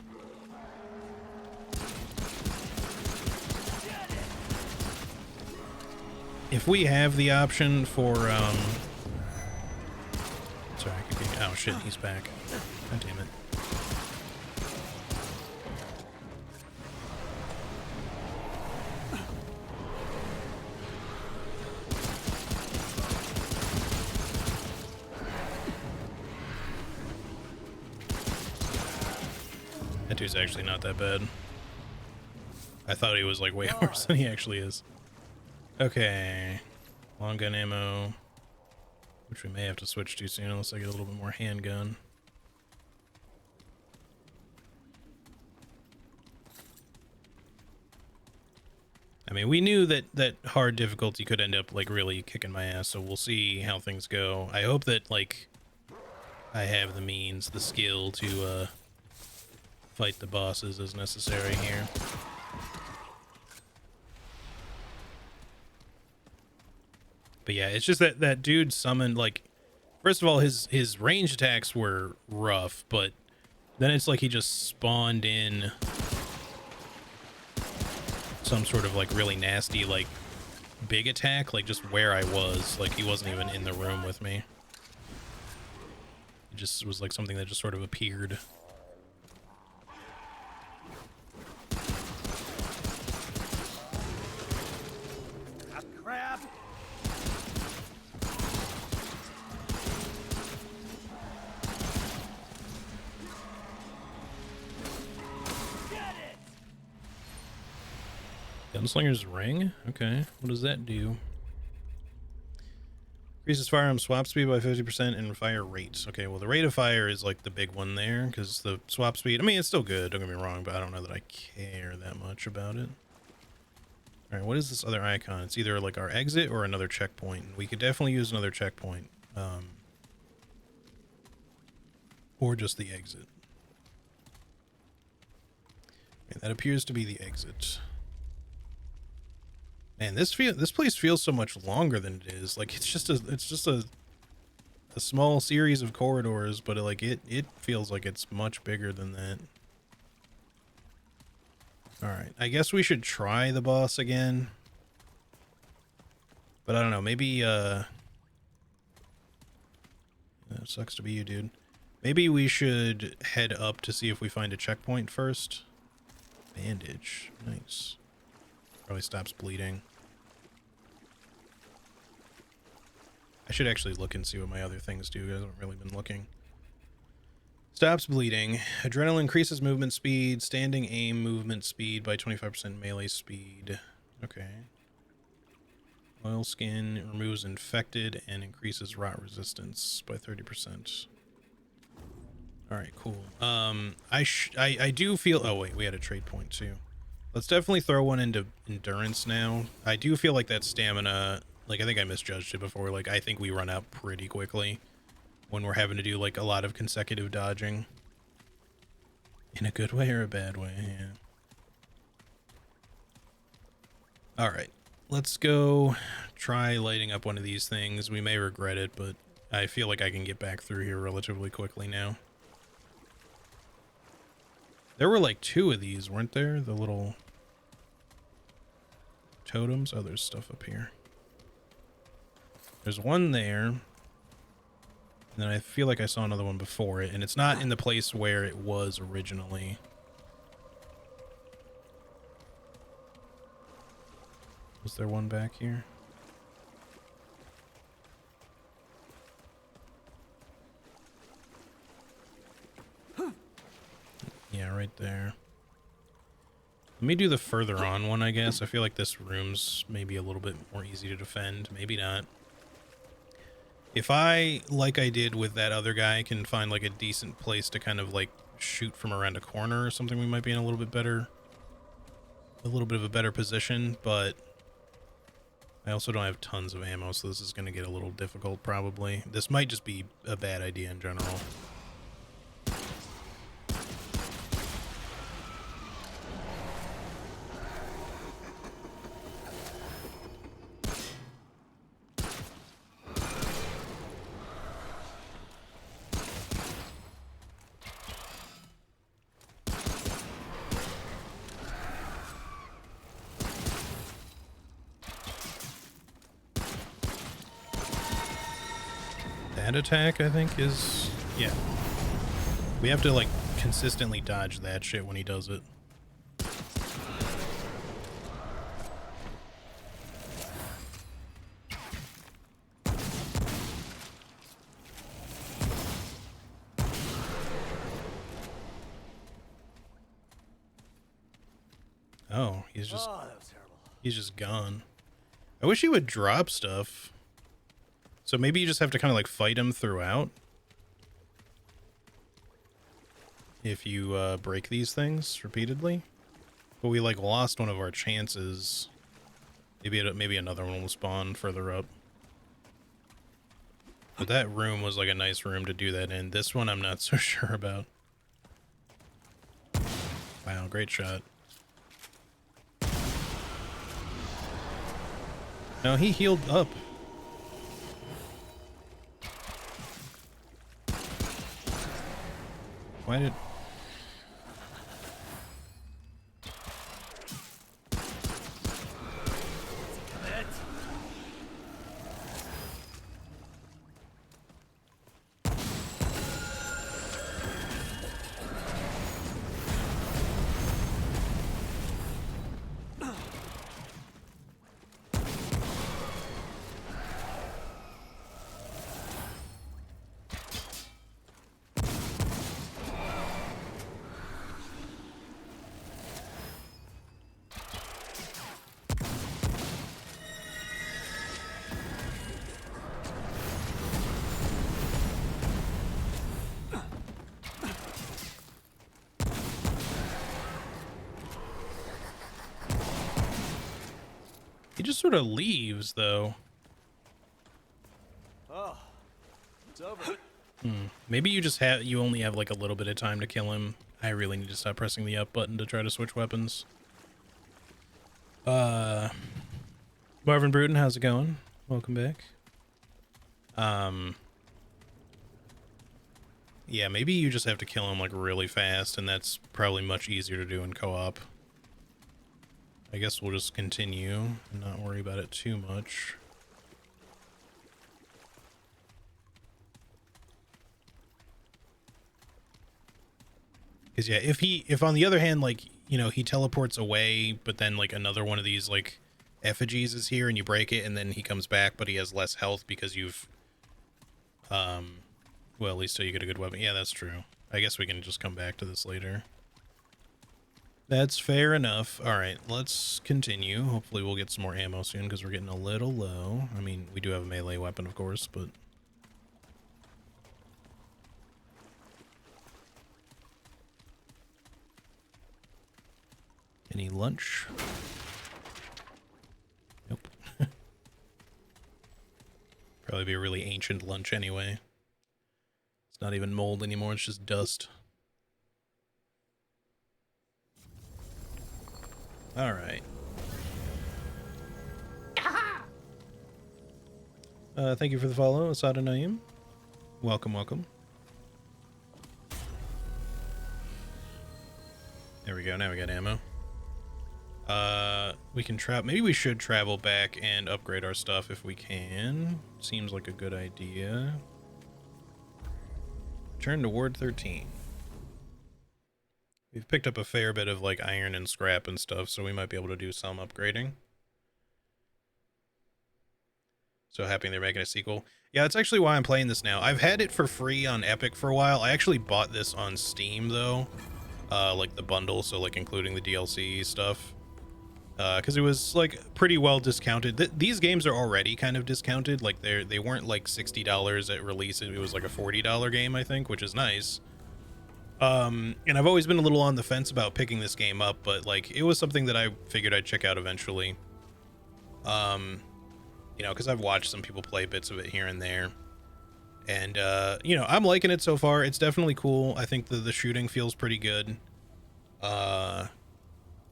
if we have the option for sorry, I could get, oh shit, he's back. God damn it. That dude's actually not that bad. I thought he was like way worse than he actually is. Okay. Long gun ammo, which we may have to switch to soon unless I get a little bit more handgun. I mean, we knew that hard difficulty could end up like really kicking my ass, so we'll see how things go. I hope that like I have the means, the skill to fight the bosses as necessary here. But yeah, it's just that dude summoned, like, first of all, his range attacks were rough, but then it's like he just spawned in some sort of like really nasty like big attack, like just where I was, like he wasn't even in the room with me. It just was like something that just sort of appeared. Crap! Gunslinger's Ring? Okay, what does that do? Increases firearm swap speed by 50% and fire rate. Okay, well the rate of fire is like the big one there, because the swap speed, I mean, it's still good, don't get me wrong, but I don't know that I care that much about it. Alright, what is this other icon? It's either like our exit or another checkpoint. We could definitely use another checkpoint. Or just the exit. Okay, that appears to be the exit. Man, this place feels so much longer than it is. Like it's just a small series of corridors, but it feels like it's much bigger than that. All right, I guess we should try the boss again. But I don't know, maybe that sucks to be you, dude. Maybe we should head up to see if we find a checkpoint first. Bandage, nice. Probably stops bleeding. I should actually look and see what my other things do. I haven't really been looking. Stops bleeding. Adrenaline increases movement speed. Standing aim movement speed by 25%. Melee speed. Okay. Oil skin removes infected and increases rot resistance by 30%. Alright, cool. I do feel... Oh, wait. We had a trade point, too. Let's definitely throw one into endurance now. I do feel like that stamina... Like, I think I misjudged it before. Like, I think we run out pretty quickly when we're having to do, like, a lot of consecutive dodging. In a good way or a bad way, yeah. Alright. Let's go try lighting up one of these things. We may regret it, but I feel like I can get back through here relatively quickly now. There were, like, 2 of these, weren't there? The little totems? Oh, there's stuff up here. There's one there. And then I feel like I saw another one before it, and it's not in the place where it was originally. Was there one back here? Yeah, right there. Let me do the further on one, I guess. I feel like this room's maybe a little bit more easy to defend. Maybe not. If I, like I did with that other guy, can find like a decent place to kind of like shoot from around a corner or something, we might be in a little bit of a better position, but I also don't have tons of ammo, so this is going to get a little difficult probably. This might just be a bad idea in general. That attack, I think, is... Yeah. We have to, like, consistently dodge that shit when he does it. Oh, he's just... Oh, that was terrible. He's just gone. I wish he would drop stuff. So maybe you just have to kind of like fight him throughout. If you break these things repeatedly. But we like lost one of our chances Maybe another one will spawn further up. But that room was like a nice room to do that in. This one I'm not so sure about. Wow, great shot. No, he healed up. Why did... He just sort of leaves, though. Oh, it's over. Maybe you only have like a little bit of time to kill him. I really need to stop pressing the up button to try to switch weapons. Marvin Bruton, how's it going? Welcome back. Yeah, maybe you just have to kill him like really fast, and that's probably much easier to do in co-op. I guess we'll just continue and not worry about it too much. Because yeah, if on the other hand, like, you know, he teleports away, but then like another one of these like effigies is here and you break it and then he comes back, but he has less health because you've, well, at least till you get a good weapon. Yeah, that's true. I guess we can just come back to this later. That's fair enough. All right, let's continue. Hopefully we'll get some more ammo soon because we're getting a little low. I mean, we do have a melee weapon, of course, but... Any lunch? Nope. Probably be a really ancient lunch anyway. It's not even mold anymore, it's just dust. All right. Thank you for the follow, Asada Naim. Welcome, welcome. There we go, now we got ammo. We can maybe we should travel back and upgrade our stuff if we can. Seems like a good idea. Turn to Ward 13. We've picked up a fair bit of like iron and scrap and stuff, so we might be able to do some upgrading. So happy they're making a sequel. Yeah, that's actually why I'm playing this now. I've had it for free on Epic for a while. I actually bought this on Steam though. Like the bundle, so like including the DLC stuff. Because it was like pretty well discounted. These games are already kind of discounted. Like they weren't like $60 at release. It was like a $40 game, I think, which is nice. And I've always been a little on the fence about picking this game up, but like it was something that I figured I'd check out eventually. You know, because I've watched some people play bits of it here and there. And you know, I'm liking it so far. It's definitely cool. I think the shooting feels pretty good.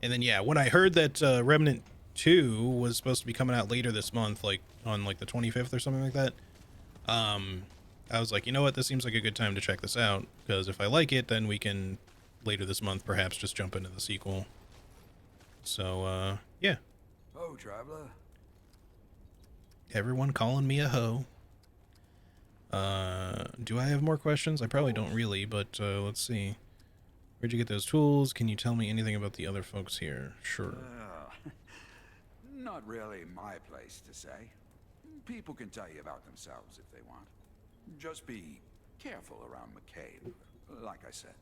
And then yeah, when I heard that Remnant 2 was supposed to be coming out later this month, like on like the 25th or something like that, I was like, you know what, this seems like a good time to check this out, because if I like it, then we can later this month perhaps just jump into the sequel. So yeah. Oh, traveler. Everyone calling me a hoe. Do I have more questions? I probably don't really, but let's see. Where'd you get those tools? Can you tell me anything about the other folks here? Sure. Not really my place to say. People can tell you about themselves if they want. Just be careful around McCabe, like I said.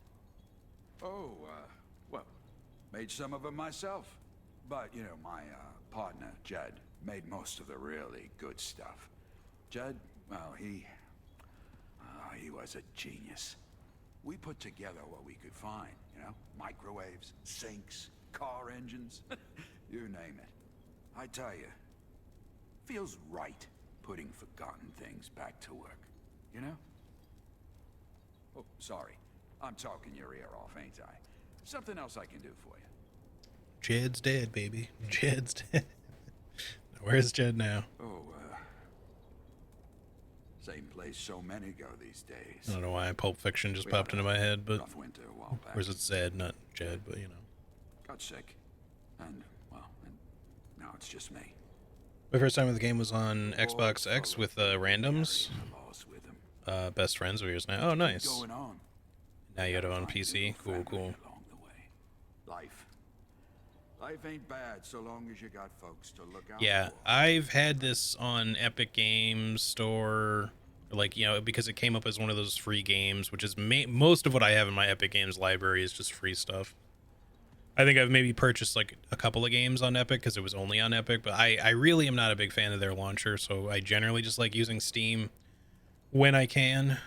Oh, well, made some of them myself. But, you know, my partner, Jed, made most of the really good stuff. Jed, well, he was a genius. We put together what we could find, you know? Microwaves, sinks, car engines, you name it. I tell you, feels right putting forgotten things back to work, you know? Oh, sorry. I'm talking your ear off, ain't I? Something else I can do for you. Jed's dead, baby. Jed's dead. Where's Jed now? Oh, same place so many go these days. I don't know why Pulp Fiction just We popped had into a my head, but rough winter a while back. or is it Zed, not Jed, but you know. Got sick. And, well, and now it's just me. My first time with the game was on Xbox X with randoms. Best friends of yours now. Oh, nice. Going on. Now you got it on PC. Cool, cool. Along the way. Life ain't bad so long as you got folks to look out Yeah, for. I've had this on Epic Games Store, like, you know, because it came up as one of those free games, which is most of what I have in my Epic Games library is just free stuff. I think I've maybe purchased like a couple of games on Epic because it was only on Epic, but I really am not a big fan of their launcher, so I generally just like using Steam when I can.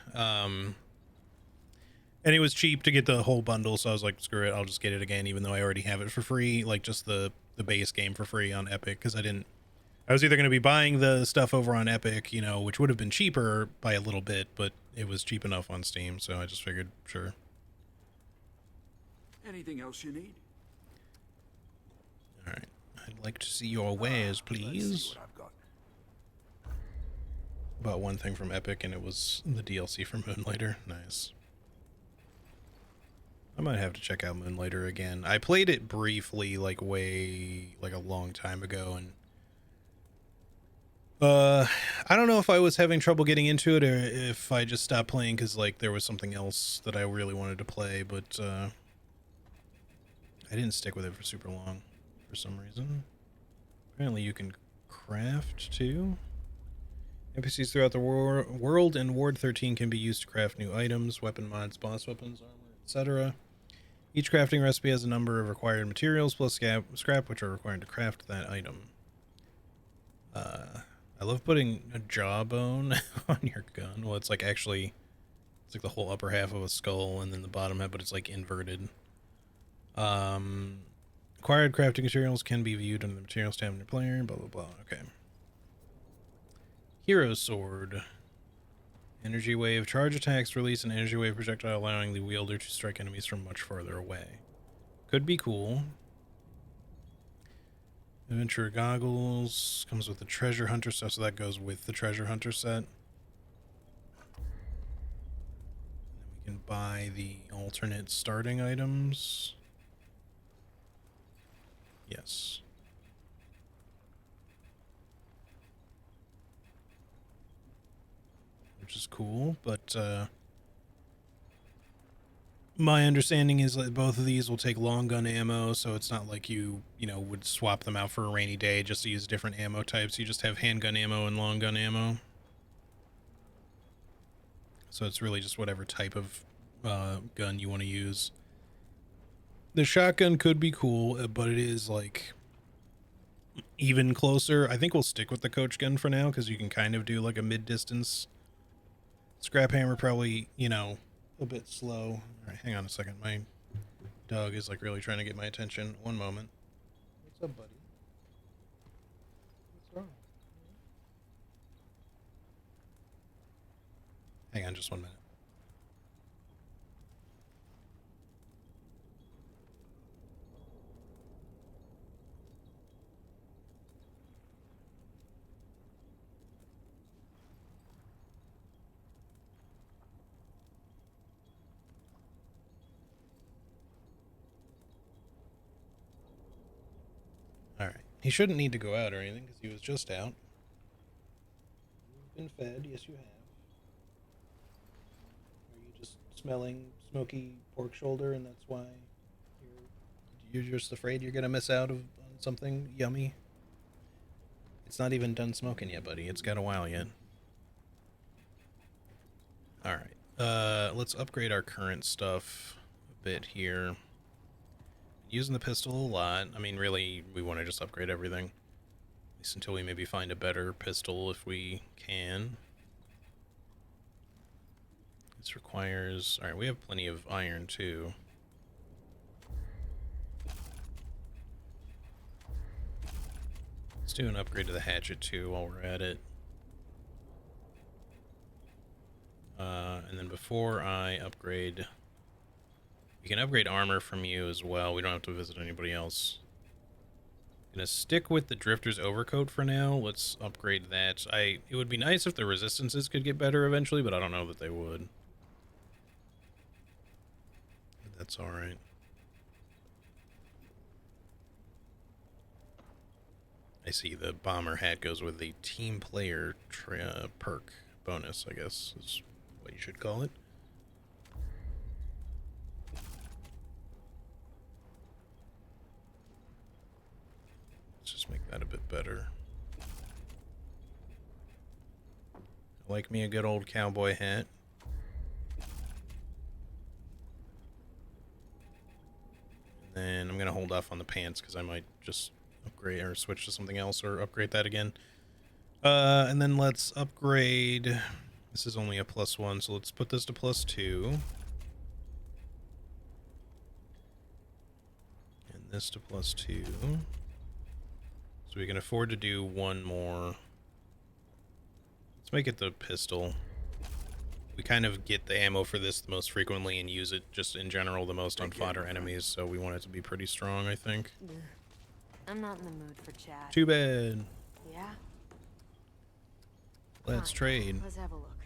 And it was cheap to get the whole bundle, so I was like, screw it, I'll just get it again, even though I already have it for free, like just the base game for free on Epic, because I was either going to be buying the stuff over on Epic, you know, which would have been cheaper by a little bit, but it was cheap enough on Steam, so I just figured, sure. Anything else you need? All right, I'd like to see your wares, please. Let's see what I've got. Bought one thing from Epic, and it was the DLC for Moonlighter. Nice. I might have to check out Moonlighter again. I played it briefly, like a long time ago, and I don't know if I was having trouble getting into it or if I just stopped playing because like there was something else that I really wanted to play, but I didn't stick with it for super long for some reason. Apparently you can craft too. NPCs throughout the world and Ward 13 can be used to craft new items, weapon mods, boss weapons, armor, etc. Each crafting recipe has a number of required materials plus scrap which are required to craft that item. I love putting a jawbone on your gun. Well, it's like actually, it's like the whole upper half of a skull and then the bottom half, but it's like inverted. Acquired crafting materials can be viewed under the materials tab in your player, blah, blah, blah. Okay. Hero Sword. Energy Wave. Charge attacks release an energy wave projectile, allowing the wielder to strike enemies from much farther away. Could be cool. Adventure Goggles. Comes with the Treasure Hunter stuff, so that goes with the Treasure Hunter set. Then we can buy the alternate starting items. Yes. Which is cool, but my understanding is that both of these will take long gun ammo, so it's not like you know, would swap them out for a rainy day just to use different ammo types. You just have handgun ammo and long gun ammo. So it's really just whatever type of gun you want to use. The shotgun could be cool, but it is like even closer. I think we'll stick with the coach gun for now because you can kind of do like a mid-distance. Scrap hammer probably, you know, a bit slow. All right, hang on a second. My dog is like really trying to get my attention. One moment. What's up, buddy? What's wrong? Hang on just 1 minute. Alright. He shouldn't need to go out or anything because he was just out. You've been fed. Yes, you have. Are you just smelling smoky pork shoulder and that's why you're just afraid you're going to miss out on something yummy? It's not even done smoking yet, buddy. It's got a while yet. Alright. Let's upgrade our current stuff a bit here. Using the pistol a lot. I mean, really, we want to just upgrade everything. At least until we maybe find a better pistol if we can. This requires... Alright, we have plenty of iron, too. Let's do an upgrade to the hatchet too while we're at it. And then before I upgrade, we can upgrade armor from you as well. We don't have to visit anybody else. Gonna stick with the Drifter's overcoat for now. Let's upgrade that. It would be nice if the resistances could get better eventually, but I don't know that they would. But that's alright. I see the bomber hat goes with the team player perk bonus, I guess is what you should call it. Let's just make that a bit better. I like me a good old cowboy hat. And then I'm going to hold off on the pants because I might just upgrade or switch to something else or upgrade that again. And then let's upgrade. This is only a +1, so let's put this to +2. And this to +2. So we can afford to do one more. Let's make it the pistol. We kind of get the ammo for this the most frequently and use it just in general the most on fodder enemies, so we want it to be pretty strong, I think. I'm not in the mood for chat. Too bad. Yeah? Let's Fine. trade. Let's have a look.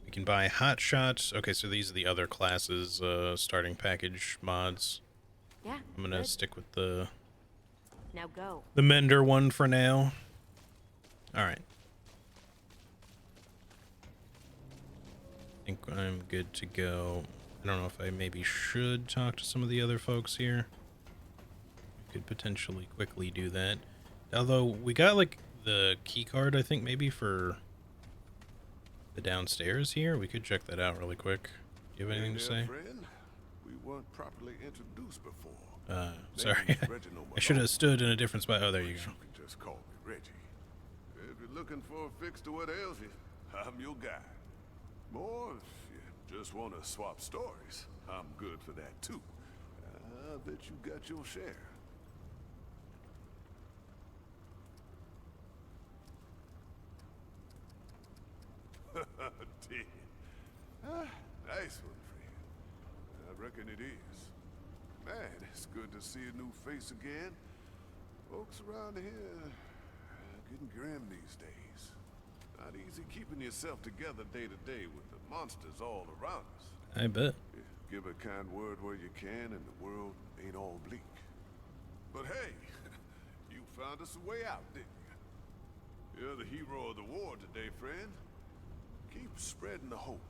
We can buy hot shots. Okay, so these are the other classes, starting package mods. Yeah. I'm gonna stick with the Now go. Mender one for now. Alright. I think I'm good to go. I don't know if I maybe should talk to some of the other folks here. We could potentially quickly do that. Although, we got, like, the key card, I think, maybe for the downstairs here. We could check that out really quick. Do you have anything to say? Friend. We weren't properly introduced before. Sorry. I should have stood in a different spot. Oh, there you go. You can just call me Reggie. If you're looking for a fix to what ails you, I'm your guy. Or if you just want to swap stories, I'm good for that too. I bet you got your share. Did. Nice one, friend. I reckon it is. Man, it's good to see a new face again. Folks around here getting grim these days. Not easy keeping yourself together day to day with the monsters all around us. I bet. Give a kind word where you can and the world ain't all bleak. But hey, you found us a way out, didn't you? You're the hero of the war today, friend. Keep spreading the hope.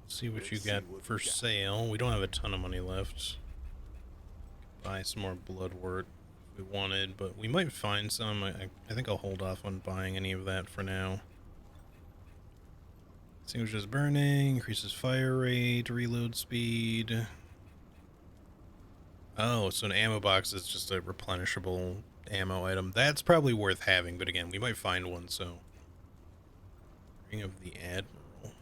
See what you got for sale. We don't have a ton of money left. Buy some more bloodwort if we wanted, but we might find some. I think I'll hold off on buying any of that for now. Extinguishes burning, increases fire rate, reload speed. Oh, so an ammo box is just a replenishable ammo item. That's probably worth having, but again, we might find one, so. Ring of the Admiral.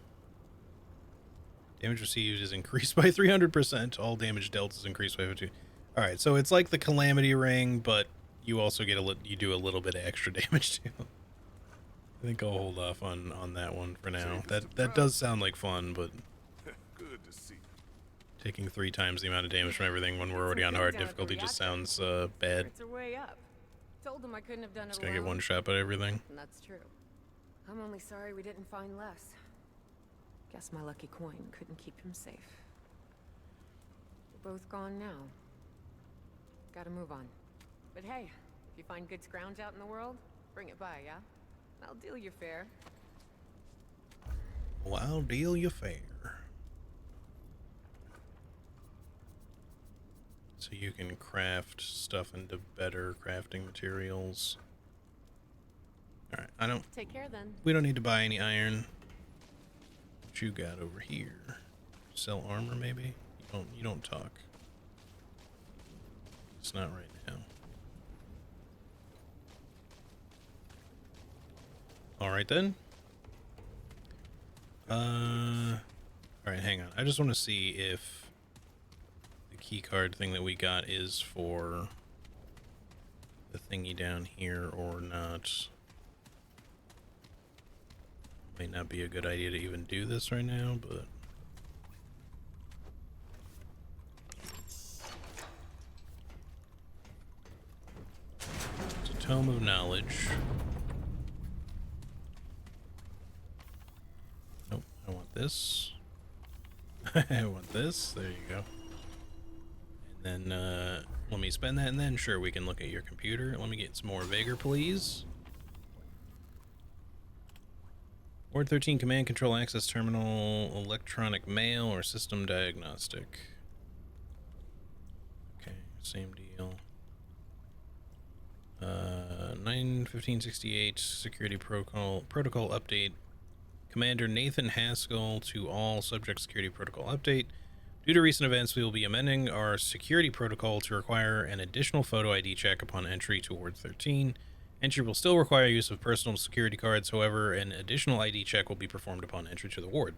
Damage received is increased by 300%. All damage dealt is increased by 50. Alright, so it's like the Calamity Ring, but you also get you do a little bit of extra damage too. I think I'll hold off on that one for now. That does sound like fun, but good to see. Taking 3 times the amount of damage from everything when we're already on hard difficulty just sounds bad. It's a way up. Told him I couldn't have done it Just gonna alone. get one shot by everything. And that's true. I'm only sorry we didn't find less. Guess my lucky coin couldn't keep him safe. We're both gone now. Gotta move on. But hey, if you find good scrounge out in the world, bring it by, yeah? I'll deal you fair. Well, I'll deal you fair. So you can craft stuff into better crafting materials. Alright, Take care then. we don't need to buy any iron. What you got over here? Sell armor maybe? You don't talk. It's not right now. Alright then. Alright, hang on. I just want to see if the key card thing that we got is for the thingy down here or not. Might not be a good idea to even do this right now, but... It's a tome of knowledge. Nope, I want this. I want this. There you go. And then, let me spend that, and then sure, we can look at your computer. Let me get some more vigor, please. Ward 13 command control access terminal, electronic mail, or system diagnostic. Okay, same deal. 9/15/68 security protocol update. Commander Nathan Haskell to all subject security protocol update. Due to recent events, we will be amending our security protocol to require an additional photo ID check upon entry to Ward 13. Entry will still require use of personal security cards, however, an additional ID check will be performed upon entry to the ward.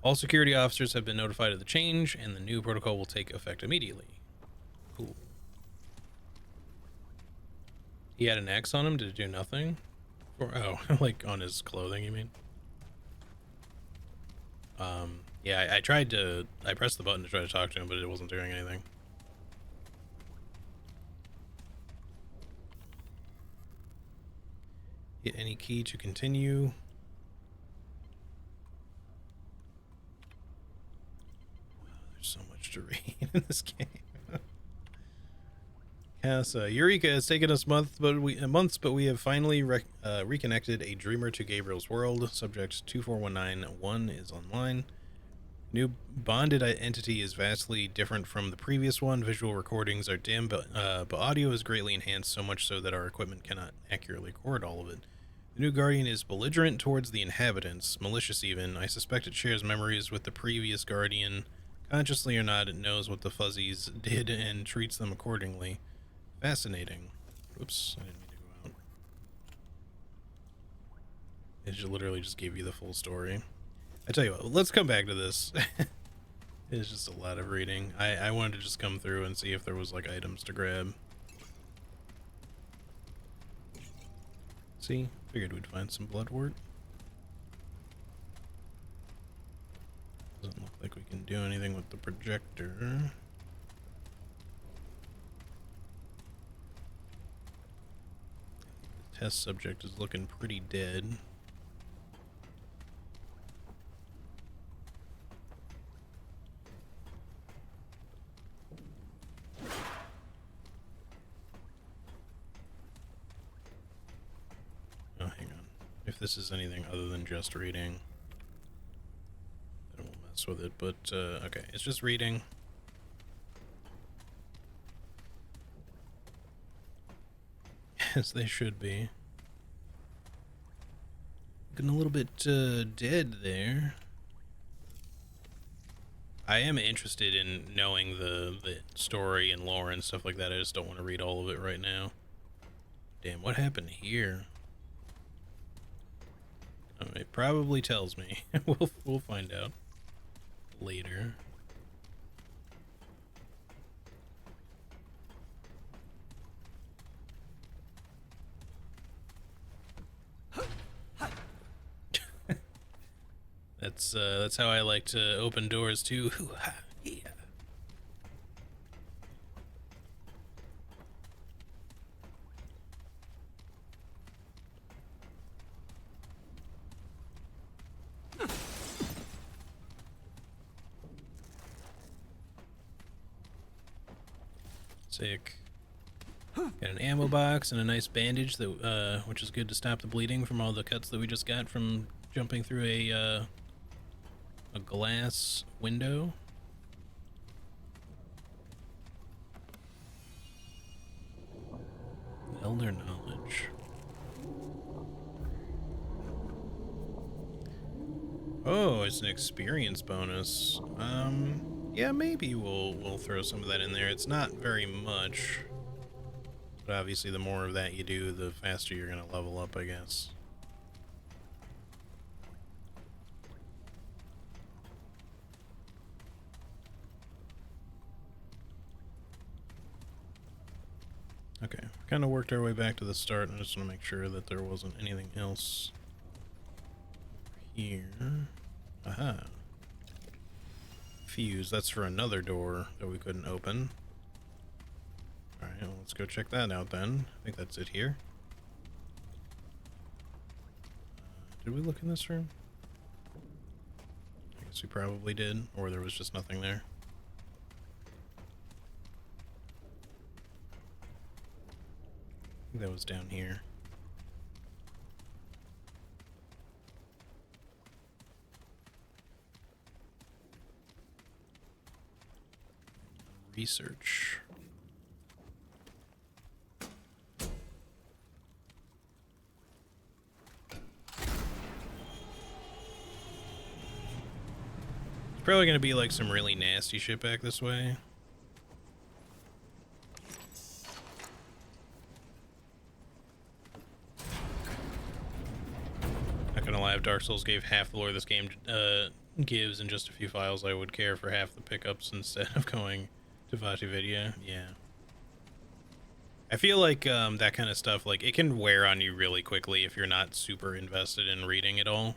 All security officers have been notified of the change, and the new protocol will take effect immediately. Cool. He had an X on him? Did it do nothing? Or, oh, like on his clothing, you mean? Yeah, I pressed the button to try to talk to him, but it wasn't doing anything. Hit any key to continue. There's so much to read in this game. Yes, Eureka has taken us months, but we have finally reconnected a dreamer to Gabriel's world. Subject 24191 is online. New bonded entity is vastly different from the previous one. Visual recordings are dim, but audio is greatly enhanced, so much so that our equipment cannot accurately record all of it. The new Guardian is belligerent towards the inhabitants, malicious even. I suspect it shares memories with the previous Guardian. Consciously or not, it knows what the Fuzzies did and treats them accordingly. Fascinating. Oops, I didn't mean to go out. It just literally just gave you the full story. I tell you what, let's come back to this. It's just a lot of reading. I wanted to just come through and see if there was like items to grab. See? Figured we'd find some bloodwort. Doesn't look like we can do anything with the projector. The test subject is looking pretty dead. If this is anything other than just reading, then we'll mess with it, but okay, it's just reading. As they should be. Looking a little bit dead there. I am interested in knowing the story and lore and stuff like that. I just don't want to read all of it right now. Damn, what happened here? Oh, it probably tells me. We'll find out later. That's how I like to open doors too. Yeah. Sick. Got an ammo box and a nice bandage that, which is good to stop the bleeding from all the cuts that we just got from jumping through a glass window. Elder knowledge. Oh, it's an experience bonus. Yeah, maybe we'll throw some of that in there. It's not very much, but obviously the more of that you do, the faster you're gonna level up, I guess. Okay, kind of worked our way back to the start. I just want to make sure that there wasn't anything else here. Aha. Fuse. That's for another door that we couldn't open. Alright, well, let's go check that out then. I think that's it here. Did we look in this room? I guess we probably did, or there was just nothing there. I think that was down here. Research. Probably gonna be like some really nasty shit back this way. Not gonna lie, if Dark Souls gave half the lore this game gives in just a few files, I would care for half the pickups instead of going to VatiVidya. Yeah. I feel like that kind of stuff, like, it can wear on you really quickly if you're not super invested in reading it all.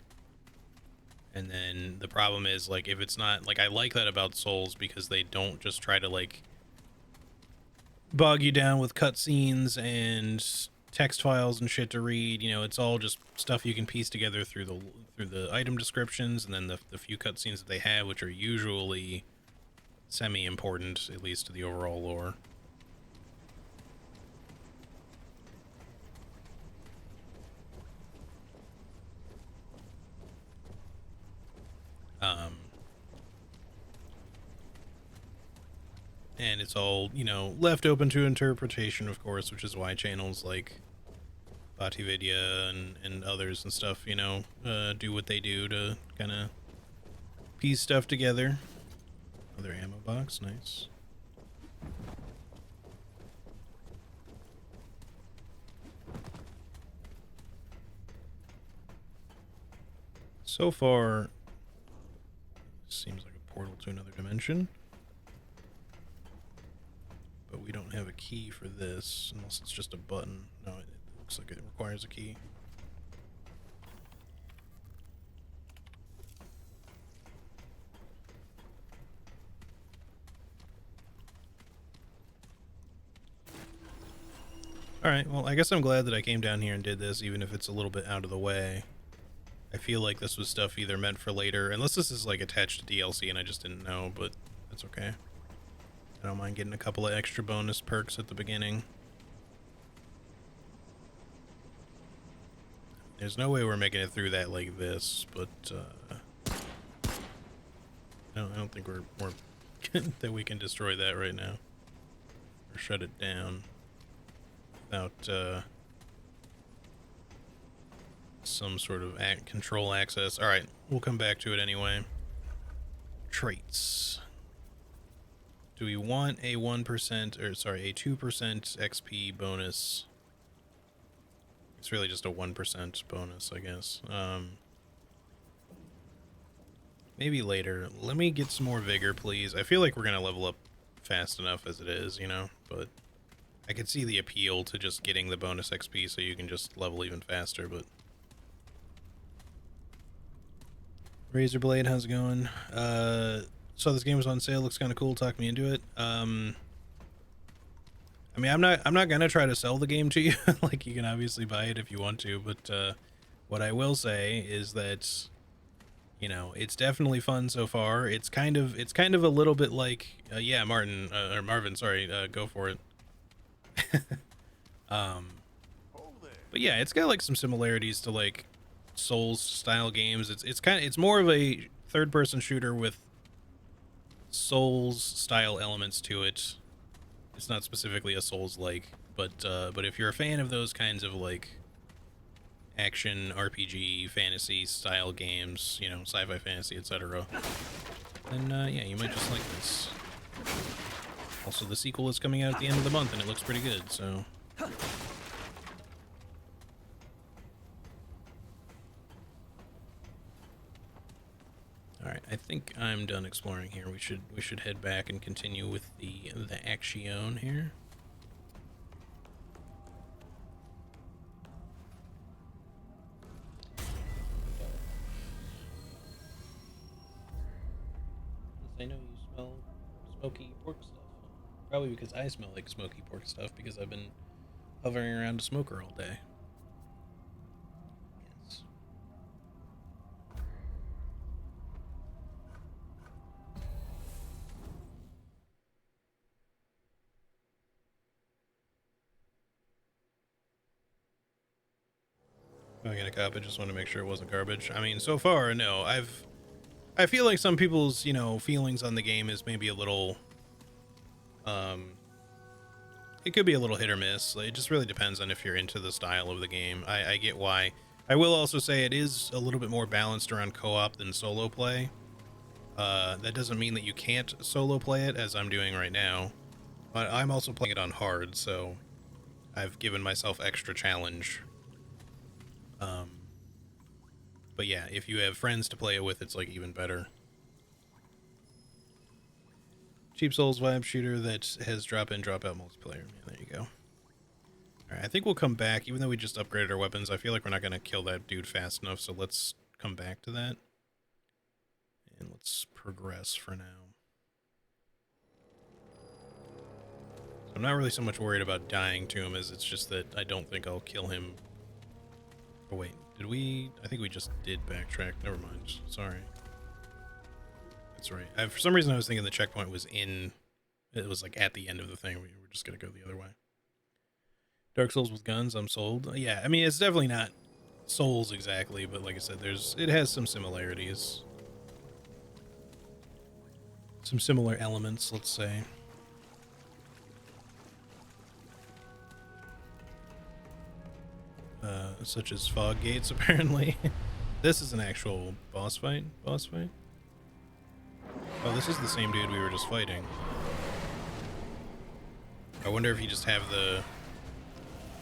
And then the problem is, like, if it's not, like, I like that about Souls because they don't just try to, like, bog you down with cutscenes and text files and shit to read. You know, it's all just stuff you can piece together through the item descriptions, and then the few cutscenes that they have, which are usually semi-important, at least to the overall lore. And it's all, you know, left open to interpretation, of course, which is why channels like VatiVidya and others and stuff, you know, do what they do to kind of piece stuff together. Another ammo box, nice. So far, seems like a portal to another dimension. But we don't have a key for this, unless it's just a button. No, it looks like it requires a key. Alright, well, I guess I'm glad that I came down here and did this, even if it's a little bit out of the way. I feel like this was stuff either meant for later, unless this is, like, attached to DLC and I just didn't know, but that's okay. I don't mind getting a couple of extra bonus perks at the beginning. There's no way we're making it through that like this, but no, I don't think we're that we can destroy that right now or shut it down without some sort of control access. All right, we'll come back to it anyway. Traits. Do we want a 1% or sorry, a 2% XP bonus? It's really just a 1% bonus, I guess. Maybe later. Let me get some more vigor, please. I feel like we're gonna level up fast enough as it is, you know, but I could see the appeal to just getting the bonus XP so you can just level even faster, but Razorblade, how's it going? Saw this game was on sale, looks kind of cool, talk me into it. I mean, I'm not gonna try to sell the game to you. Like, you can obviously buy it if you want to, but what I will say is that, you know, it's definitely fun so far. It's kind of a little bit like yeah, Martin or Marvin, sorry, go for it. But yeah, it's got like some similarities to like Souls style games. It's more of a third-person shooter with Souls style elements to it. It's not specifically a Souls-like, but if you're a fan of those kinds of like action RPG fantasy style games, you know, sci-fi fantasy, etc., then yeah, you might just like this. Also, the sequel is coming out at the end of the month and it looks pretty good, so alright, I think I'm done exploring here. We should head back and continue with the action here. smell smoky pork stuff. Probably because I smell like smoky pork stuff because I've been hovering around a smoker all day. Yes. I got a cop. I just want to make sure it wasn't garbage. I mean, so far, no. I feel like some people's, feelings on the game is maybe a little, it could be a little hit or miss. Like, it just really depends on if you're into the style of the game. I get why. I will also say it is a little bit more balanced around co-op than solo play. That doesn't mean that you can't solo play it, as I'm doing right now. But I'm also playing it on hard, so I've given myself extra challenge. But yeah, if you have friends to play it with, it's like even better. Cheap Souls vibe shooter that has drop-in, drop-out multiplayer. Yeah, there you go. Alright, I think we'll come back, even though we just upgraded our weapons. I feel like we're not going to kill that dude fast enough, so let's come back to that. And let's progress for now. I'm not really so much worried about dying to him as it's just that I don't think I'll kill him. Oh wait, did we? I think we just did backtrack. Never mind. Sorry. That's right. For some reason I was thinking the checkpoint was in... It was like at the end of the thing. We were just going to go the other way. Dark Souls with guns, I'm sold. Yeah, I mean, it's definitely not Souls exactly, but like I said, it has some similarities. Some similar elements, let's say. Such as fog gates, apparently. This is an actual boss fight? Oh, this is the same dude we were just fighting. I wonder if you just have the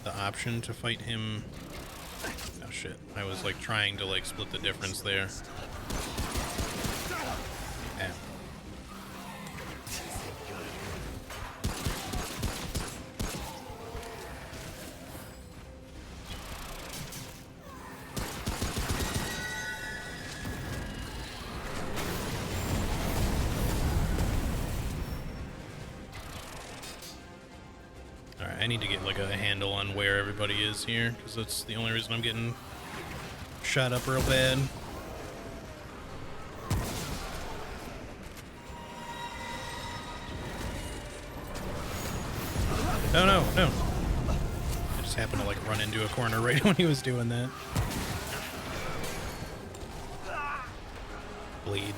option to fight him. Oh shit, I was like trying to like split the difference there. Ow. I need to get like a handle on where everybody is here, because that's the only reason I'm getting shot up real bad. No. I just happened to like run into a corner right when he was doing that. Bleed.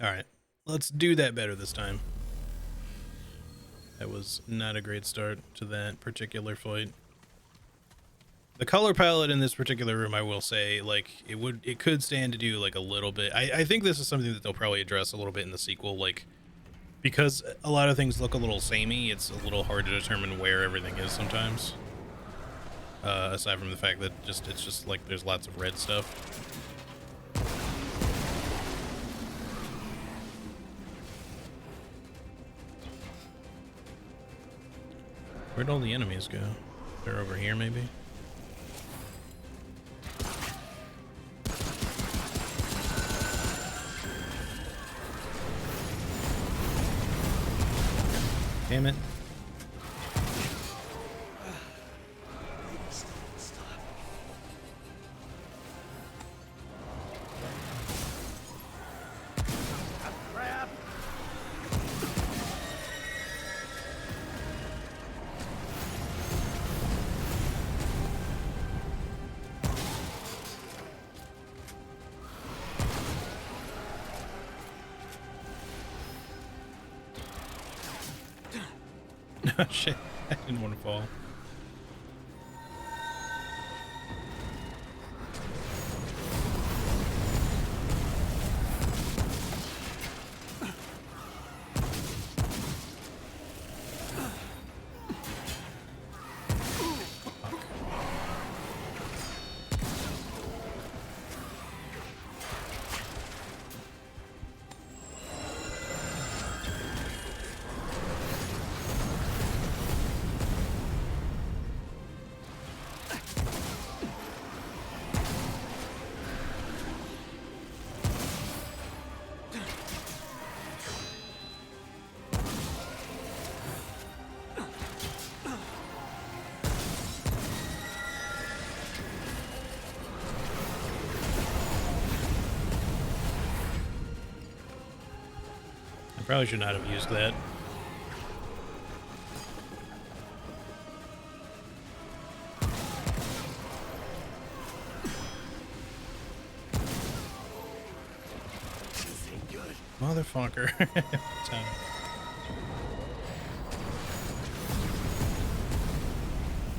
Alright, let's do that better this time. That was not a great start to that particular fight. The color palette in this particular room, I will say, like, it could stand to do like a little bit. I think this is something that they'll probably address a little bit in the sequel, like, because a lot of things look a little samey, it's a little hard to determine where everything is sometimes. Aside from the fact that it's just like there's lots of red stuff. Where'd all the enemies go? They're over here, maybe? Damn it. Oh shit, I didn't want to fall. I probably should not have used that. Motherfucker. Time.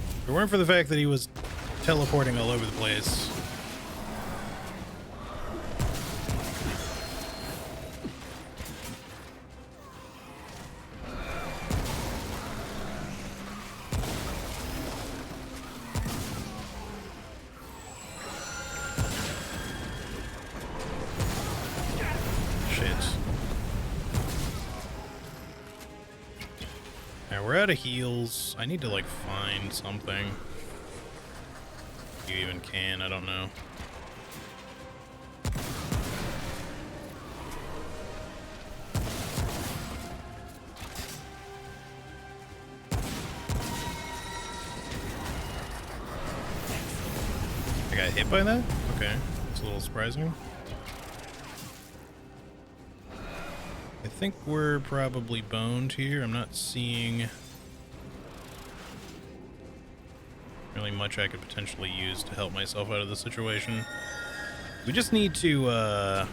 If it weren't for the fact that he was teleporting all over the place. We're out of heals. I need to like find something. If you even can, I don't know. I got hit by that? Okay, it's a little surprising. I think we're probably boned here. I'm not seeing really much I could potentially use to help myself out of the situation. We just need to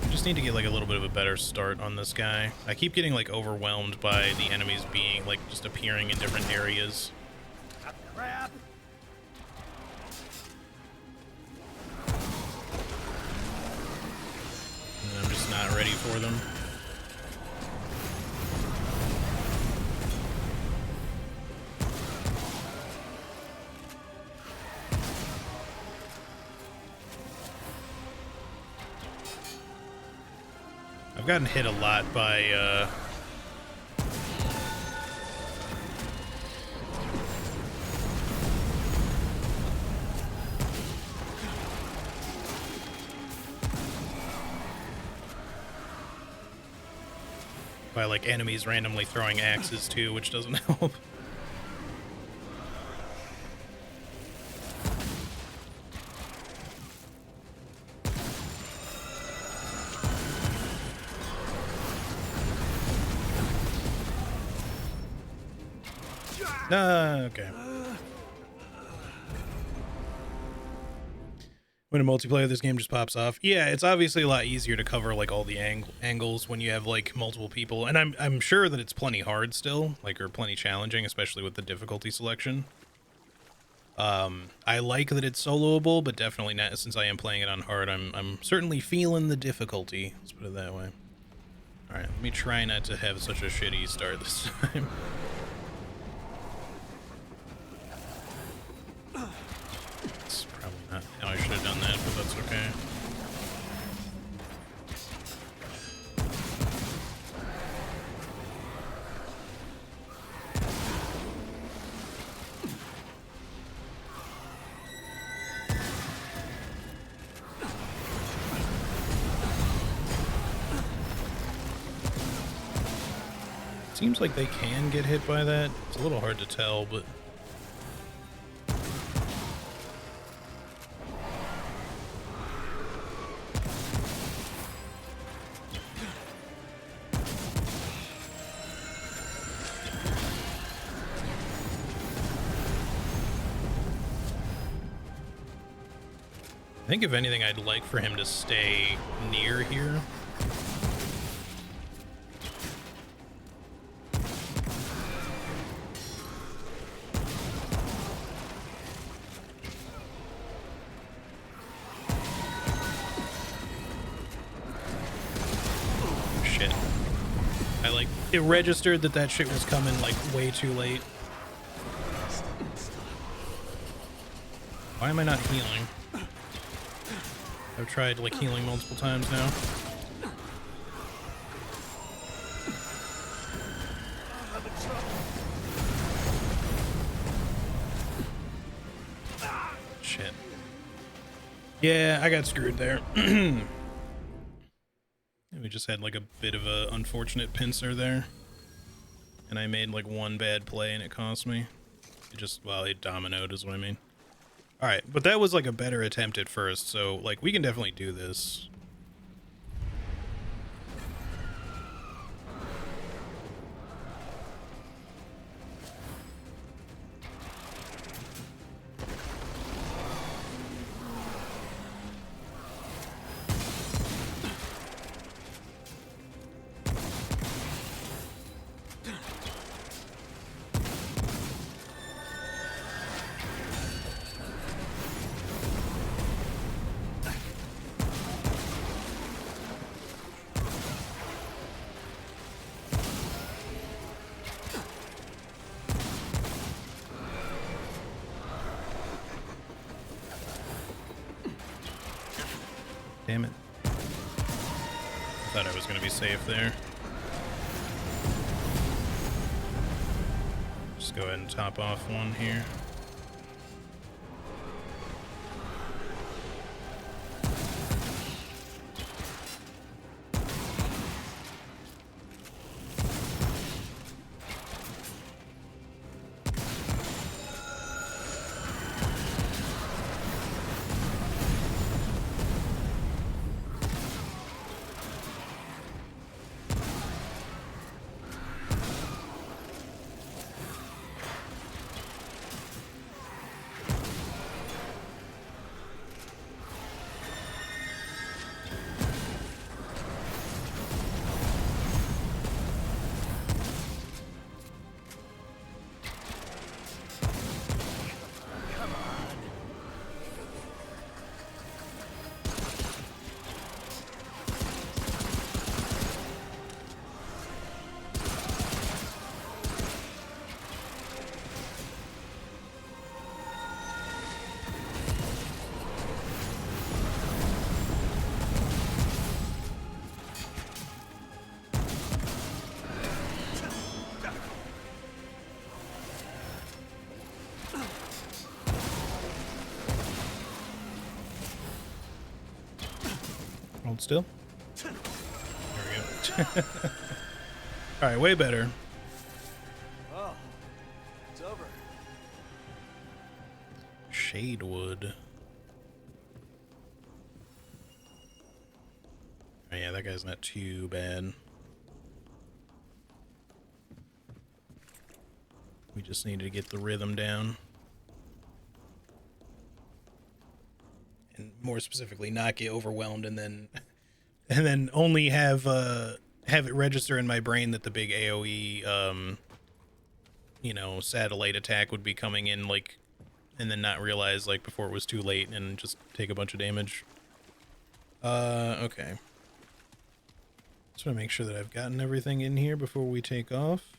get like a little bit of a better start on this guy. I keep getting like overwhelmed by the enemies being like just appearing in different areas. Crap! And I'm just not ready for them. I've gotten hit a lot by like enemies randomly throwing axes too, which doesn't help. Okay. When a multiplayer, this game just pops off. Yeah, it's obviously a lot easier to cover like all the angles when you have like multiple people, and I'm sure that it's plenty hard still, like, or plenty challenging, especially with the difficulty selection. I like that it's soloable, but definitely not, since I am playing it on hard. I'm certainly feeling the difficulty. Let's put it that way. All right, let me try not to have such a shitty start this time. Probably not how I should have done that, but that's okay. Seems like they can get hit by that. It's a little hard to tell, but... I think if anything, I'd like for him to stay near here. Shit. It registered that shit was coming like way too late. Why am I not healing? I've tried like healing multiple times now. Shit. Yeah, I got screwed there. We just had like a bit of a unfortunate pincer there. And I made like one bad play and it cost me. Well, it dominoed is what I mean. Alright, but that was like a better attempt at first, so like we can definitely do this. Damn it. I thought I was going to be safe there. Just go ahead and top off one here. Hold still. There we go. Alright, way better. Oh, it's over. Shadewood. Oh, yeah, that guy's not too bad. We just need to get the rhythm down. And more specifically, not get overwhelmed and then only have it register in my brain that the big AoE you know, satellite attack would be coming in, like, and then not realize, like, before it was too late and just take a bunch of damage. Okay. Just want to make sure that I've gotten everything in here before we take off.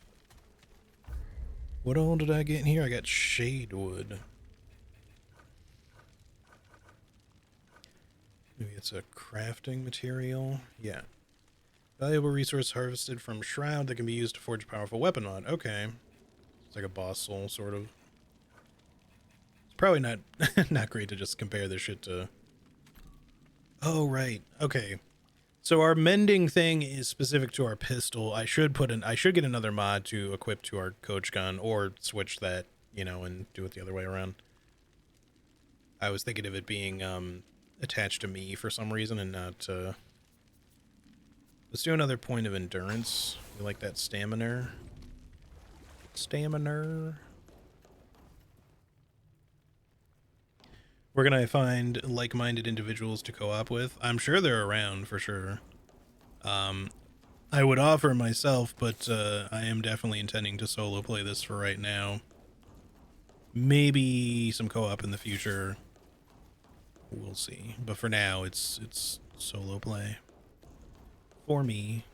What all did I get in here? I got Shadewood. Maybe it's a crafting material. Yeah. Valuable resource harvested from Shroud that can be used to forge a powerful weapon mod. Okay. It's like a boss soul, sort of. It's probably not not great to just compare this shit to... Oh, right. Okay. So our mending thing is specific to our pistol. I should get another mod to equip to our coach gun, or switch that, you know, and do it the other way around. I was thinking of it being attached to me for some reason and not let's do another point of endurance. We like that stamina. We're gonna find like-minded individuals to co-op with. I'm sure they're around for sure. I would offer myself, but I am definitely intending to solo play this for right now. Maybe some co-op in the future. We'll see. But for now, it's solo play for me.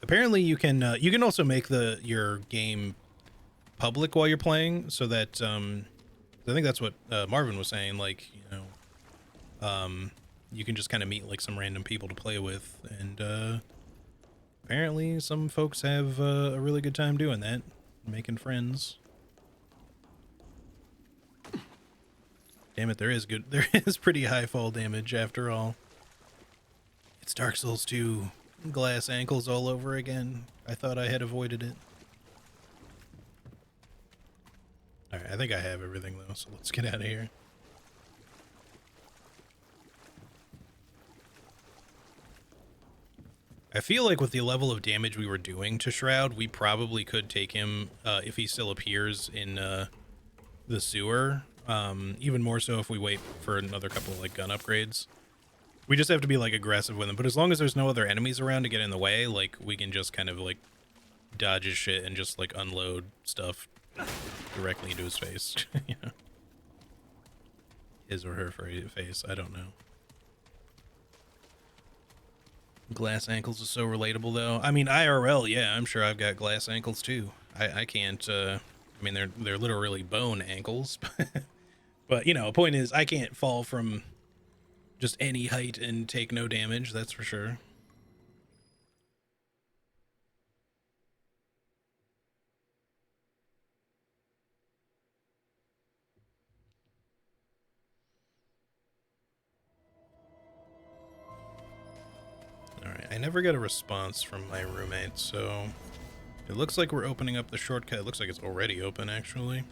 Apparently, you can also make your game public while you're playing, so that I think that's what Marvin was saying. Like, you know, you can just kind of meet like some random people to play with, and apparently some folks have a really good time doing that, making friends. Damn it, there is pretty high fall damage after all. It's Dark Souls 2, glass ankles all over again. I thought I had avoided it. Alright, I think I have everything though, so let's get out of here. I feel like with the level of damage we were doing to Shroud, we probably could take him if he still appears in the sewer. Even more so if we wait for another couple of like gun upgrades. We just have to be like aggressive with him, but as long as there's no other enemies around to get in the way, like we can just kind of like dodge his shit and just like unload stuff directly into his face. You know? His or her face, I don't know. Glass ankles is so relatable though. I mean, IRL, yeah, I'm sure I've got glass ankles too. I can't I mean they're literally bone ankles. But, you know, point is, I can't fall from just any height and take no damage, that's for sure. Alright, I never get a response from my roommate, so it looks like we're opening up the shortcut. It looks like it's already open, actually.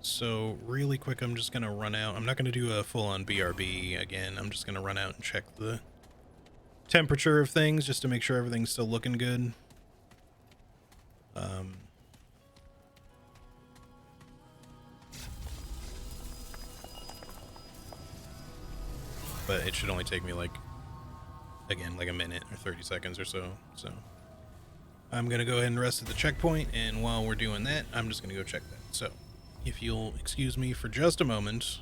So, really quick, I'm just going to run out. I'm not going to do a full-on BRB again. I'm just going to run out and check the temperature of things just to make sure everything's still looking good. But it should only take me, like, again, like a minute or 30 seconds or so. So, I'm going to go ahead and rest at the checkpoint, and while we're doing that, I'm just going to go check that. So, if you'll excuse me for just a moment.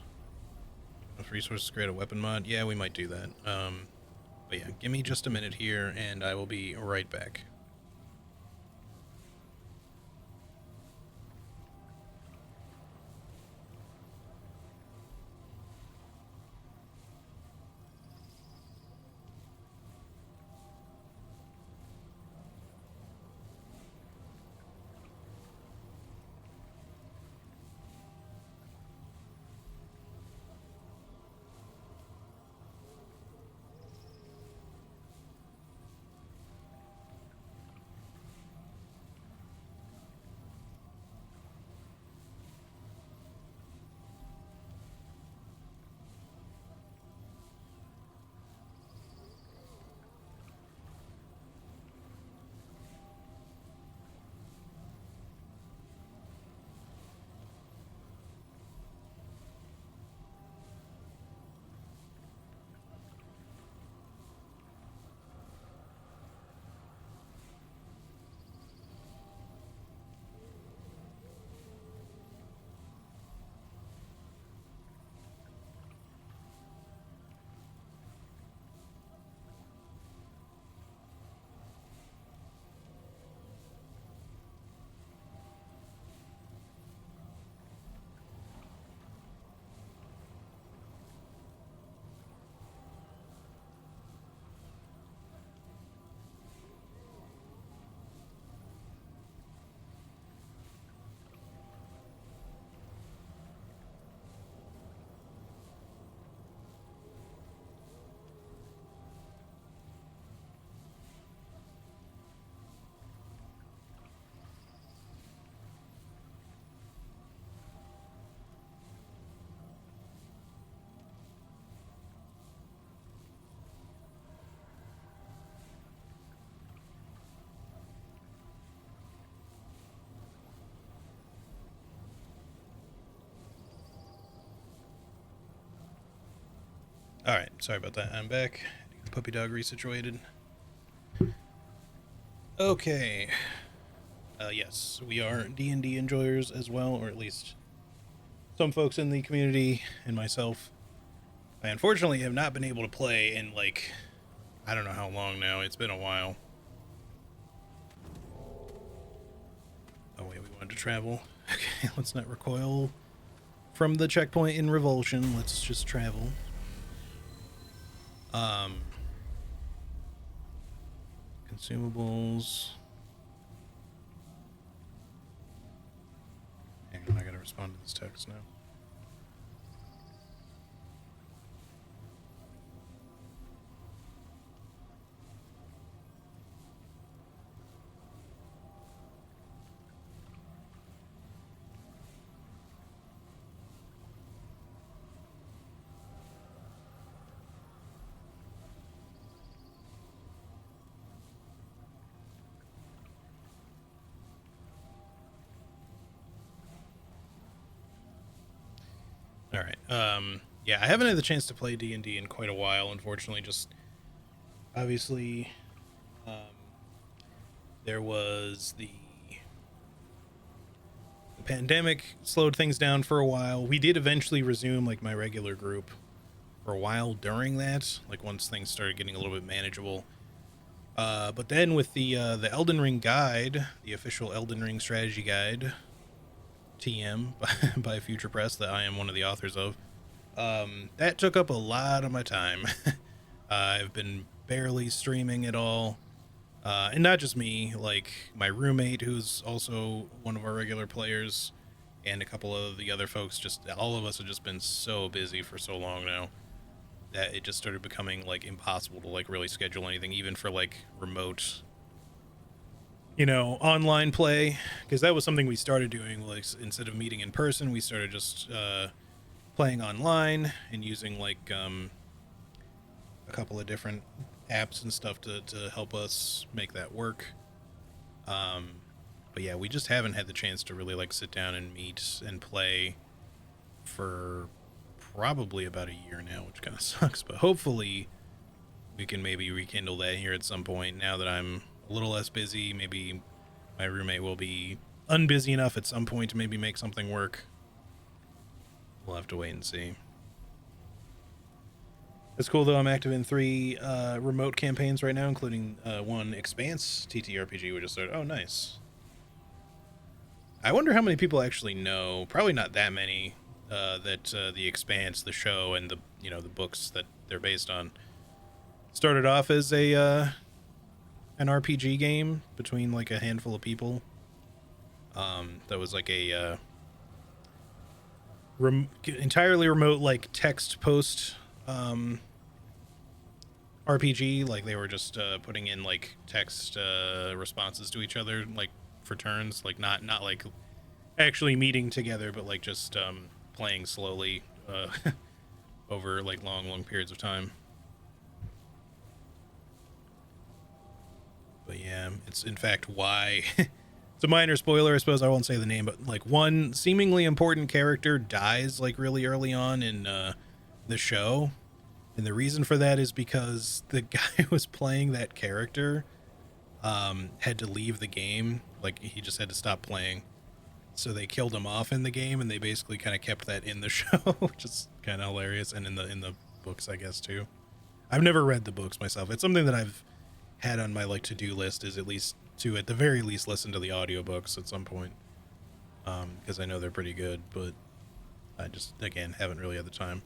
If resources create a weapon mod, yeah, we might do that. But yeah, give me just a minute here, and I will be right back. Alright, sorry about that. I'm back. The puppy dog resituated. Okay. Yes, we are D&D enjoyers as well, or at least some folks in the community and myself. I unfortunately have not been able to play in, like, I don't know how long now. It's been a while. Oh wait, we wanted to travel. Okay, let's not recoil from the checkpoint in revulsion. Let's just travel. Consumables. Hang on, I gotta respond to this text now. All right. Yeah, I haven't had the chance to play D&D in quite a while, unfortunately. Just obviously, there was the pandemic slowed things down for a while. We did eventually resume like my regular group for a while during that, like once things started getting a little bit manageable. But then with the Elden Ring guide, the official Elden Ring strategy guide, TM by Future Press that I am one of the authors of. That took up a lot of my time. I've been barely streaming at all. And not just me, like my roommate, who's also one of our regular players, and a couple of the other folks, just all of us have just been so busy for so long now that it just started becoming like impossible to like really schedule anything, even for like remote, online play, because that was something we started doing. Like instead of meeting in person, we started just playing online and using like a couple of different apps and stuff to help us make that work. But yeah, we just haven't had the chance to really like sit down and meet and play for probably about a year now, which kind of sucks. But hopefully we can maybe rekindle that here at some point. Now that I'm a little less busy, maybe my roommate will be unbusy enough at some point to maybe make something work. We'll have to wait and see. It's cool though. I'm active in 3 remote campaigns right now, including one Expanse TTRPG, which is started. Oh, nice. I wonder how many people actually know. Probably not that many. That the Expanse, the show, and the the books that they're based on, started off as a an RPG game between like a handful of people. That was like a entirely remote, like text post RPG. Like they were just putting in like text responses to each other, like for turns, like not like actually meeting together, but like just playing slowly over like long periods of time. But yeah, it's in fact why it's a minor spoiler, I suppose. I won't say the name, but like one seemingly important character dies like really early on in the show. And the reason for that is because the guy who was playing that character had to leave the game. Like he just had to stop playing. So they killed him off in the game, and they basically kind of kept that in the show, which is kind of hilarious, and in the books, I guess, too. I've never read the books myself. It's something that I've had on my like to-do list, is at least to at the very least listen to the audiobooks at some point, because I know they're pretty good, but I just again haven't really had the time.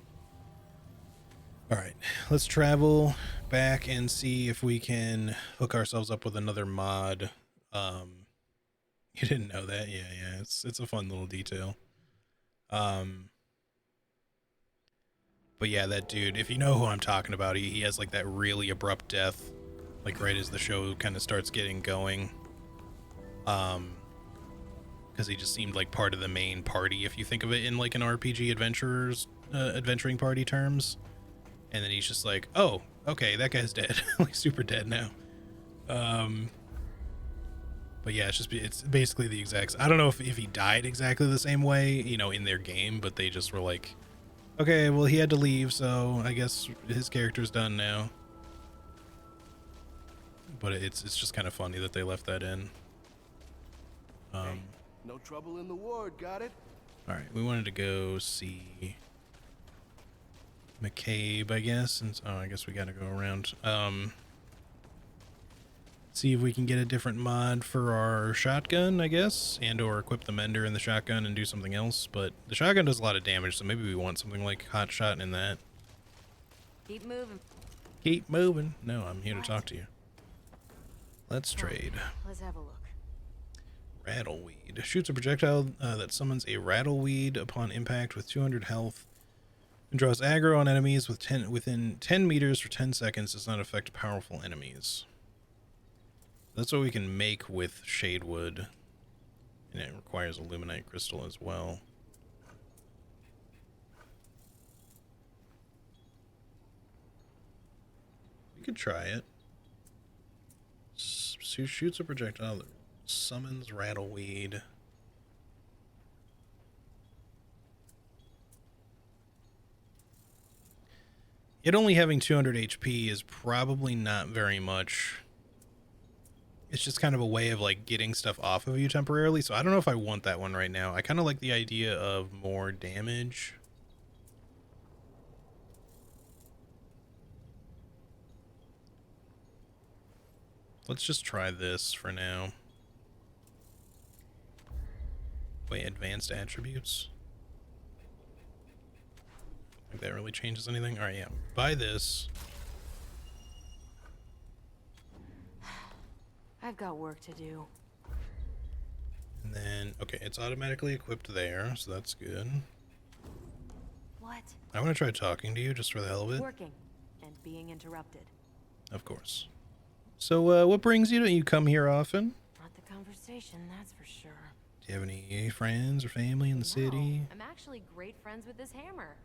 All right, let's travel back and see if we can hook ourselves up with another mod. You didn't know that? Yeah, it's a fun little detail. But yeah, that dude, if you know who I'm talking about, he has like that really abrupt death, like right as the show kind of starts getting going. Because he just seemed like part of the main party, if you think of it in like an RPG adventuring party terms. And then he's just like, oh, okay, that guy's dead. Like super dead now. But yeah, it's basically the exact. I don't know if he died exactly the same way, in their game, but they just were like, okay, well he had to leave, so I guess his character's done now. But it's just kind of funny that they left that in. Hey, no trouble in the ward, got it? All right, we wanted to go see McCabe, I guess. And I guess we got to go around. See if we can get a different mod for our shotgun, I guess, and or equip the mender in the shotgun and do something else. But the shotgun does a lot of damage, so maybe we want something like hot shot in that. Keep moving. Keep moving. No, I'm here to talk to you. Let's trade. Let's have a look. Rattleweed. Shoots a projectile that summons a rattleweed upon impact with 200 health and draws aggro on enemies within 10 meters for 10 seconds. Does not affect powerful enemies. That's what we can make with Shadewood, and it requires a Luminite crystal as well. We could try it. Shoots a projectile that summons Rattleweed. It only having 200 HP is probably not very much. It's just kind of a way of like getting stuff off of you temporarily. So I don't know if I want that one right now. I kind of like the idea of more damage. Let's just try this for now. Wait, advanced attributes? I think that really changes anything. Alright, yeah. Buy this. I've got work to do. And then, okay, it's automatically equipped there, so that's good. What? I want to try talking to you just for the hell of it. Working and being interrupted. Of course. So, what brings you to you come here often? Not the conversation, that's for sure. Do you have any friends or family in the city? I'm actually great friends with this hammer.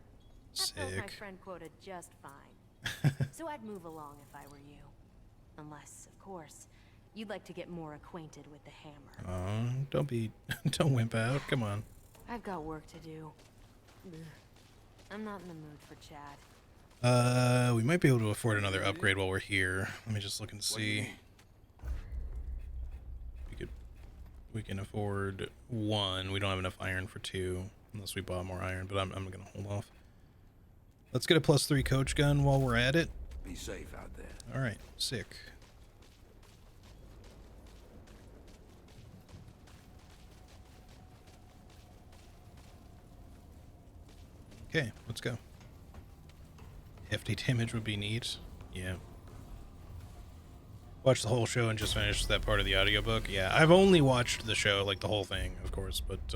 That Sick. fills my friend quota just fine. So I'd move along if I were you. Unless, of course, you'd like to get more acquainted with the hammer. Don't wimp out. Come on. I've got work to do. Ugh. I'm not in the mood for chat. We might be able to afford another upgrade while we're here. Let me just look and see. We can afford one. We don't have enough iron for two, unless we bought more iron, but I'm gonna hold off. Let's get a +3 coach gun while we're at it. Be safe out there. Alright, sick. Okay, let's go. Hefty damage would be neat. Yeah. Watch the whole show and just finish that part of the audiobook. Yeah, I've only watched the show, like the whole thing, of course, but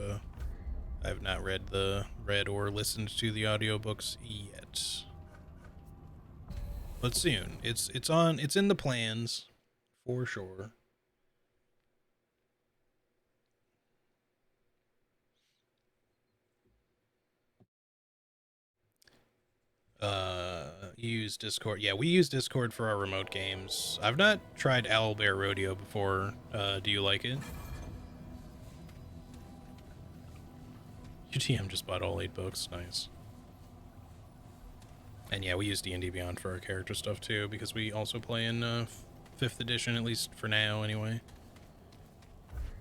I have not read or listened to the audiobooks yet. But soon. It's in the plans for sure. Use Discord. Yeah, we use Discord for our remote games. I've not tried Owlbear Rodeo before. Do you like it? UTM just bought all 8 books. Nice. And yeah, we use D&D Beyond for our character stuff too, because we also play in 5th edition, at least for now anyway.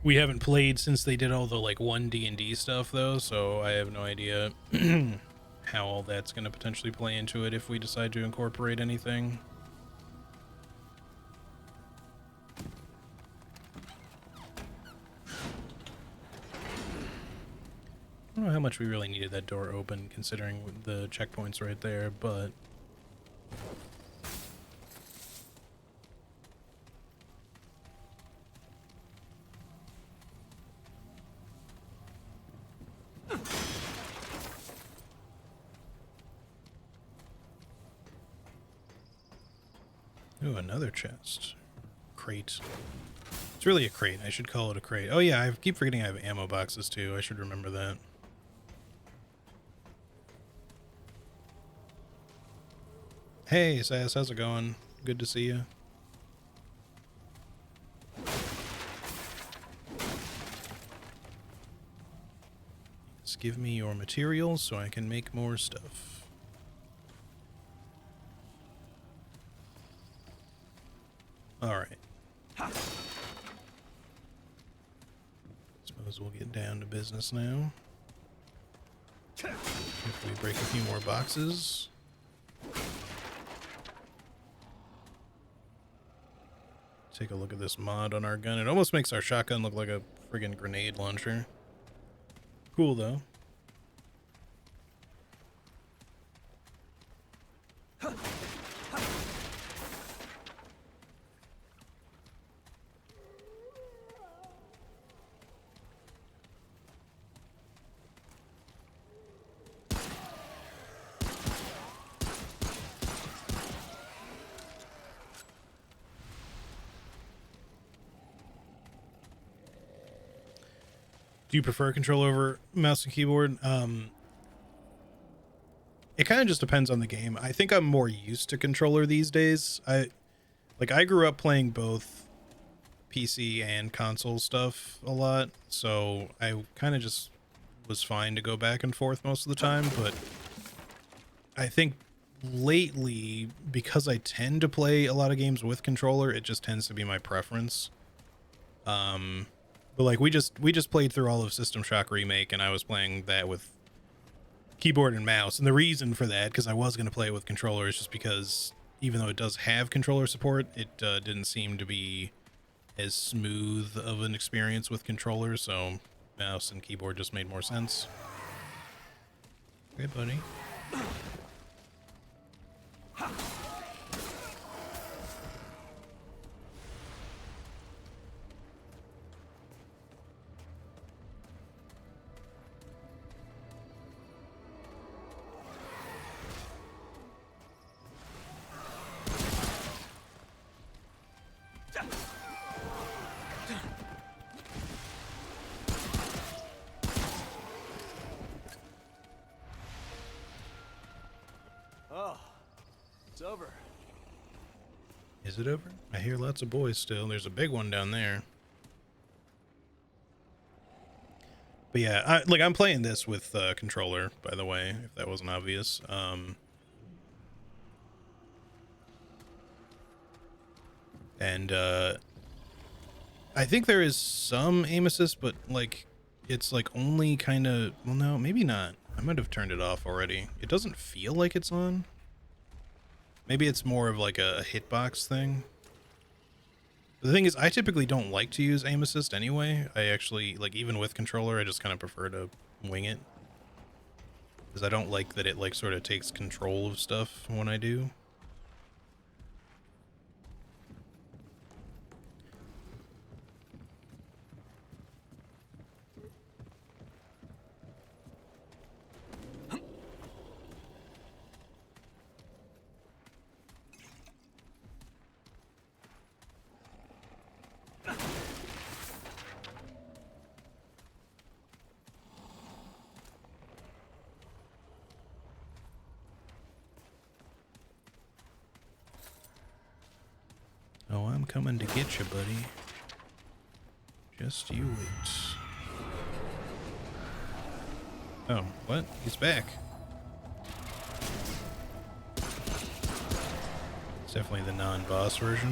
We haven't played since they did all the like 1 D&D stuff though, so I have no idea how all that's going to potentially play into it if we decide to incorporate anything. I don't know how much we really needed that door open considering the checkpoints right there, but ooh, another chest. Crate. It's really a crate. I should call it a crate. Oh yeah, I keep forgetting I have ammo boxes too. I should remember that. Hey, Sass, how's it going? Good to see you. Just give me your materials so I can make more stuff. Alright. Suppose we'll get down to business now. If we break a few more boxes. Take a look at this mod on our gun. It almost makes our shotgun look like a friggin' grenade launcher. Cool though. Do you prefer control over mouse and keyboard? It kind of just depends on the game. I think I'm more used to controller these days. I grew up playing both PC and console stuff a lot, so I kind of just was fine to go back and forth most of the time, but I think lately, because I tend to play a lot of games with controller, it just tends to be my preference. But like we just played through all of System Shock Remake, and I was playing that with keyboard and mouse. And the reason for that, because I was going to play it with controller, is just because even though it does have controller support, it didn't seem to be as smooth of an experience with controllers. So mouse and keyboard just made more sense. Okay, buddy. Oh, it's over. Is it over? I hear lots of boys still. There's a big one down there. But yeah, I'm playing this with controller, by the way, if that wasn't obvious. And I think there is some aim assist, but like it's like only kind of, well, no, maybe not. I might have turned it off already. It doesn't feel like it's on. Maybe it's more of like a hitbox thing. The thing is, I typically don't like to use aim assist anyway. I actually, like, even with controller, I just kind of prefer to wing it. Because I don't like that it, like, sort of takes control of stuff when I do. Oh, I'm coming to get you, buddy. Just you wait. Oh, what? He's back. It's definitely the non-boss version.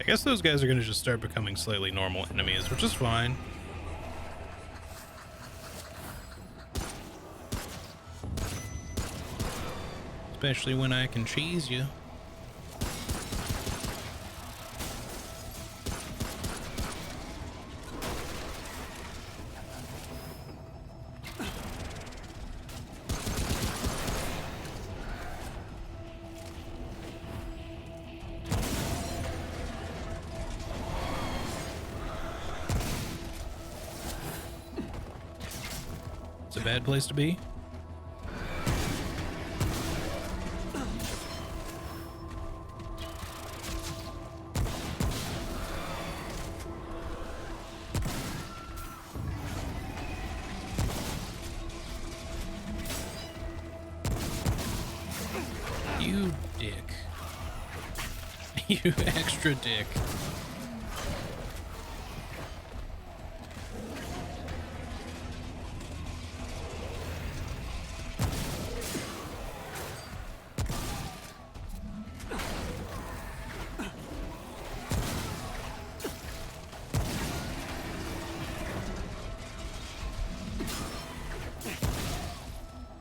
I guess those guys are going to just start becoming slightly normal enemies, which is fine. Especially when I can cheese you. It's a bad place to be. You dick. You extra dick.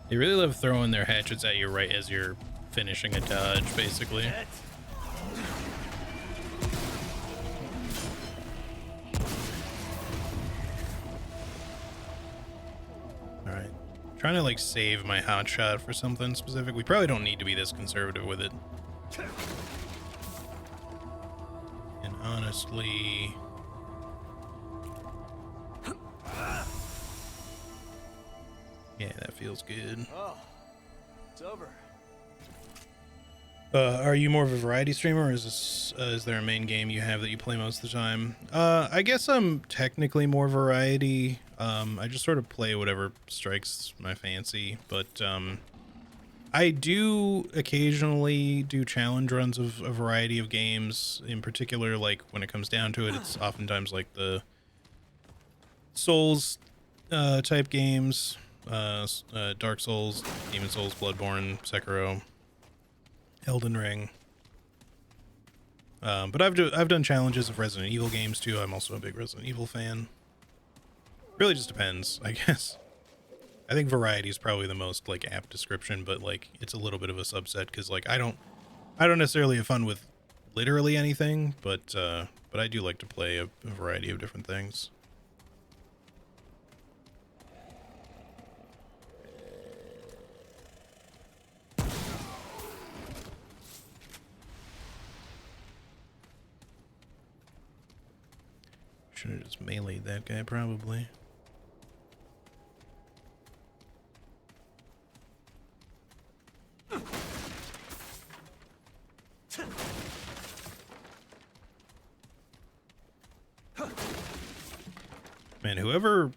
They really love throwing their hatchets at you right as you're finishing a dodge, basically. Alright. Trying to, like, save my hotshot for something specific. We probably don't need to be this conservative with it. And honestly... yeah, that feels good. Oh, it's over. Are you more of a variety streamer, or is there a main game you have that you play most of the time? I guess I'm technically more variety. I just sort of play whatever strikes my fancy, but I do occasionally do challenge runs of a variety of games. In particular, like when it comes down to it, it's oftentimes like the Souls type games, Dark Souls, Demon Souls, Bloodborne, Sekiro, Elden Ring. But I've done challenges of Resident Evil games too. I'm also a big Resident Evil fan. Really just depends, I guess. I think variety is probably the most like apt description, but like it's a little bit of a subset because like I don't necessarily have fun with literally anything, but I do like to play a variety of different things. Should have just meleeed that guy, probably. Man, whoever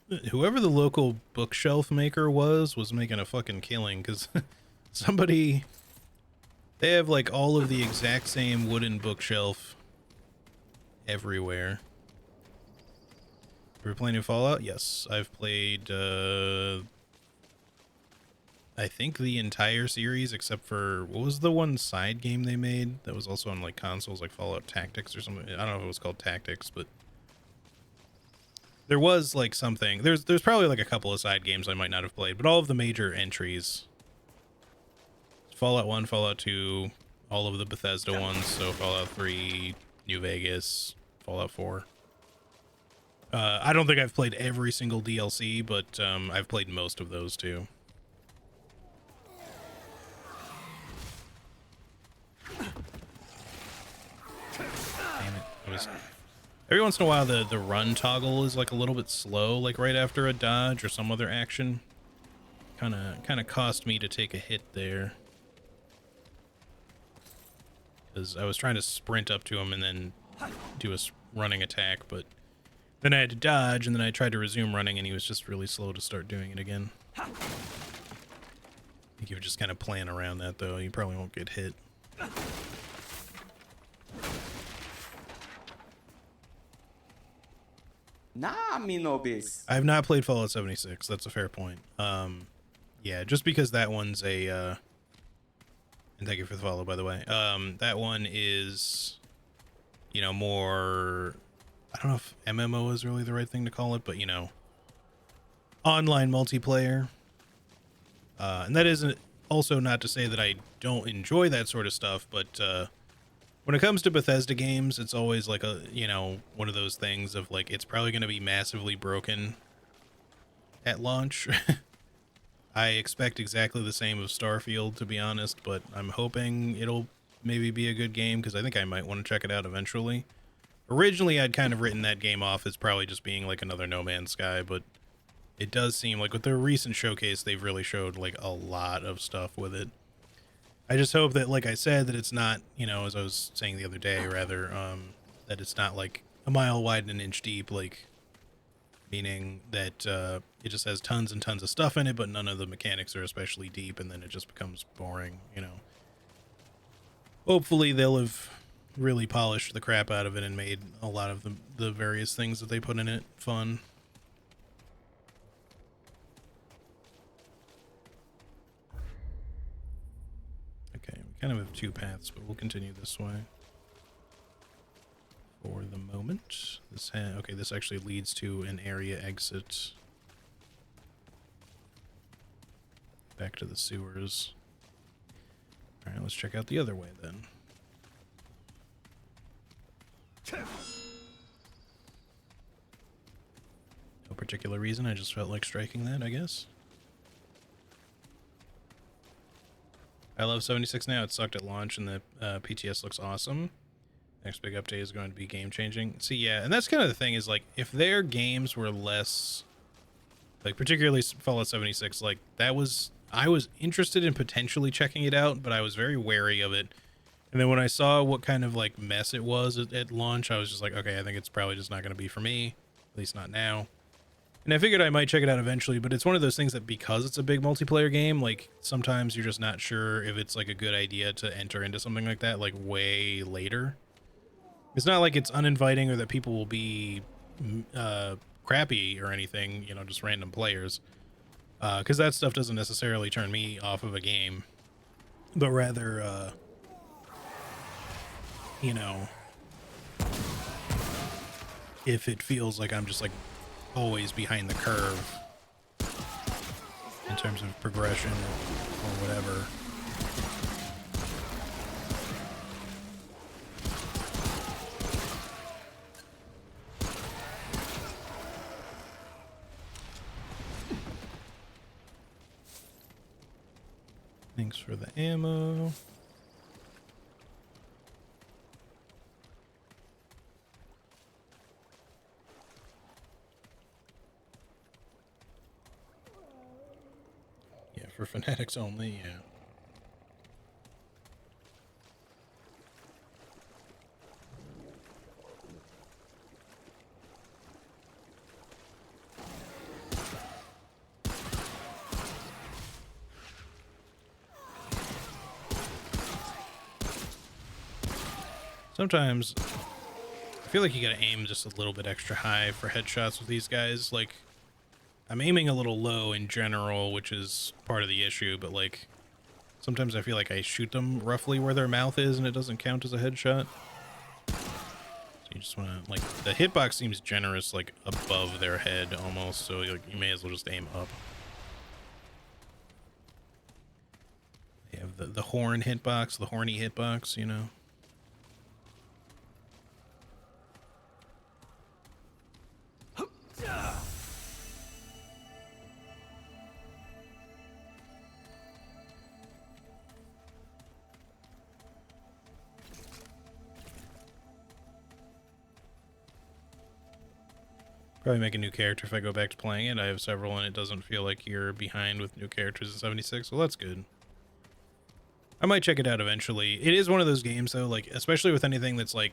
the local bookshelf maker was making a fucking killing, because somebody, they have like all of the exact same wooden bookshelf everywhere. Ever playing new Fallout? Yes, I've played I think the entire series except for, what was the one side game they made that was also on like consoles, like Fallout Tactics or something? I don't know if it was called Tactics, but there was like something. There's probably like a couple of side games I might not have played, but all of the major entries, Fallout 1, Fallout 2, all of the Bethesda ones, so Fallout 3, New Vegas, Fallout 4. I don't think I've played every single DLC, but I've played most of those too. Damn it. Every once in a while the run toggle is like a little bit slow, like right after a dodge or some other action. Kinda cost me to take a hit there. Because I was trying to sprint up to him and then do a running attack, but then I had to dodge, and then I tried to resume running, and he was just really slow to start doing it again. I think you were just kind of playing around that, though. You probably won't get hit. Nah, me no base. I have not played Fallout 76. That's a fair point. Yeah, just because that one's a, and thank you for the follow, by the way. That one is, you know, more, I don't know if MMO is really the right thing to call it, but, you know, online multiplayer. And that isn't also not to say that I don't enjoy that sort of stuff, but when it comes to Bethesda games, it's always like a, you know, one of those things of like, it's probably going to be massively broken at launch. I expect exactly the same of Starfield, to be honest, but I'm hoping it'll maybe be a good game, because I think I might want to check it out eventually. Originally, I'd kind of written that game off as probably just being like another No Man's Sky, but it does seem like with their recent showcase, they've really showed like a lot of stuff with it. I just hope that, like I said, that it's not, you know, as I was saying the other day, rather, that it's not like a mile wide and an inch deep, like, meaning that it just has tons and tons of stuff in it, but none of the mechanics are especially deep, and then it just becomes boring, you know. Hopefully they'll have really polished the crap out of it and made a lot of the various things that they put in it fun. Okay, we kind of have two paths, but we'll continue this way for the moment. Okay, this actually leads to an area exit back to the sewers. All right, let's check out the other way then. No particular reason, I just felt like striking that, I guess. I love 76 now. It sucked at launch, and the PTS looks awesome. Next big update is going to be game-changing. See, yeah, and that's kind of the thing, is like, if their games were less, like, particularly Fallout 76, like, that was I was interested in potentially checking it out, but I was very wary of it. And then when I saw what kind of like mess it was at launch, I was just like, okay, I think it's probably just not going to be for me, at least not now. And I figured I might check it out eventually, but it's one of those things that because it's a big multiplayer game, like sometimes you're just not sure if it's like a good idea to enter into something like that like way later. It's not like it's uninviting or that people will be crappy or anything, you know, just random players. Because that stuff doesn't necessarily turn me off of a game, but rather, you know, if it feels like I'm just like always behind the curve in terms of progression or whatever. Thanks for the ammo. Yeah, for fanatics only, yeah. Sometimes I feel like you gotta aim just a little bit extra high for headshots with these guys. Like, I'm aiming a little low in general, which is part of the issue, but like, sometimes I feel like I shoot them roughly where their mouth is and it doesn't count as a headshot. So you just wanna, like, the hitbox seems generous, like, above their head almost, so you may as well just aim up. They have the horn hitbox, the horny hitbox, you know? Probably make a new character if I go back to playing it. I have several and it doesn't feel like you're behind with new characters in 76, well that's good. I might check it out eventually. It is one of those games though, like, especially with anything that's like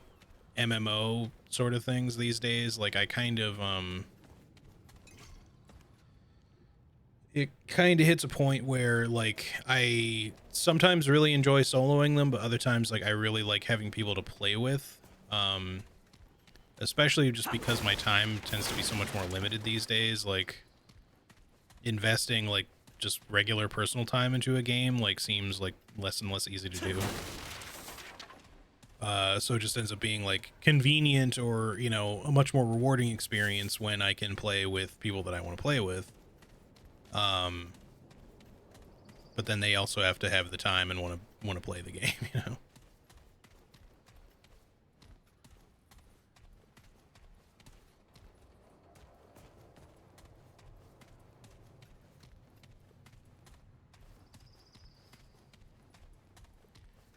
MMO sort of things these days, like I kind of, it kind of hits a point where like I sometimes really enjoy soloing them, but other times like I really like having people to play with. Especially just because my time tends to be so much more limited these days. Like investing like just regular personal time into a game like seems like less and less easy to do. So it just ends up being like convenient or, you know, a much more rewarding experience when I can play with people that I want to play with. But then they also have to have the time and want to play the game, you know.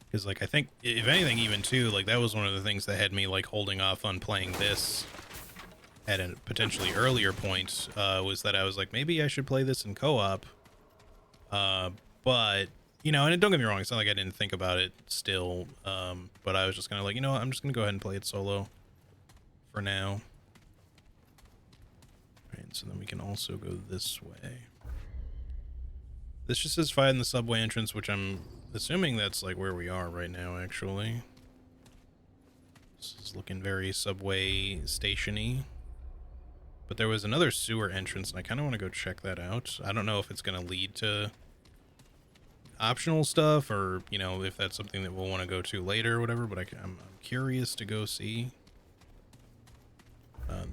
Because, like, I think, if anything, even, too, like, that was one of the things that had me, like, holding off on playing this at a potentially earlier point, was that I was like, maybe I should play this in co-op. But, you know, and don't get me wrong, it's not like I didn't think about it still, but I was just kind of like, you know what, I'm just going to go ahead and play it solo for now. All right, so then we can also go this way. This just says find the subway entrance, which I'm assuming that's like where we are right now, actually. This is looking very subway station-y. But there was another sewer entrance, and I kind of want to go check that out. I don't know if it's going to lead to optional stuff, or, you know, if that's something that we'll want to go to later or whatever, but I'm curious to go see.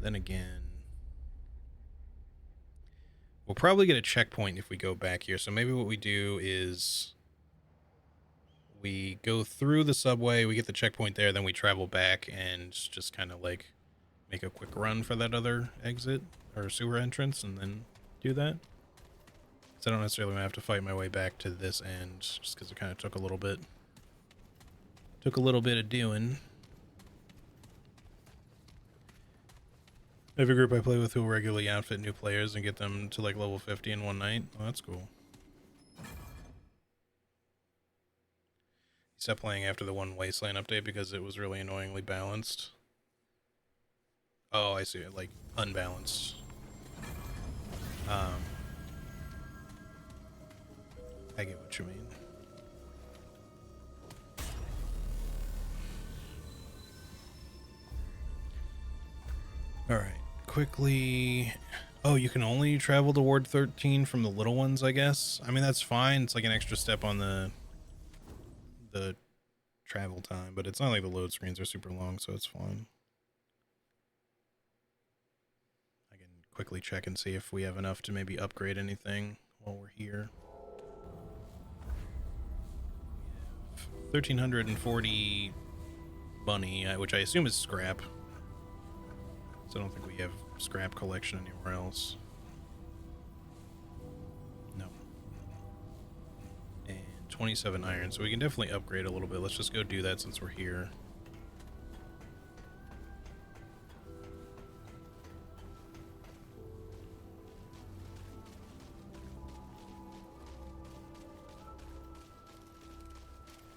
Then again, we'll probably get a checkpoint if we go back here. So maybe what we do is we go through the subway, we get the checkpoint there, then we travel back and just kind of like make a quick run for that other exit or sewer entrance and then do that. So I don't necessarily have to fight my way back to this end just because it kind of took a little bit. Took a little bit of doing. I have a group I play with who regularly outfit new players and get them to like level 50 in one night. Oh, that's cool. stopped playing after the one Wasteland update because it was really annoyingly balanced. Oh, I see it, like unbalanced. I get what you mean. Alright, quickly. Oh, you can only travel to Ward 13 from the little ones, I guess. I mean, that's fine. It's like an extra step on the travel time, but it's not like the load screens are super long, so it's fine. I can quickly check and see if we have enough to maybe upgrade anything while we're here. We have 1,340 money, which I assume is scrap. So I don't think we have scrap collection anywhere else. No. And 27 iron, so we can definitely upgrade a little bit. Let's just go do that since we're here.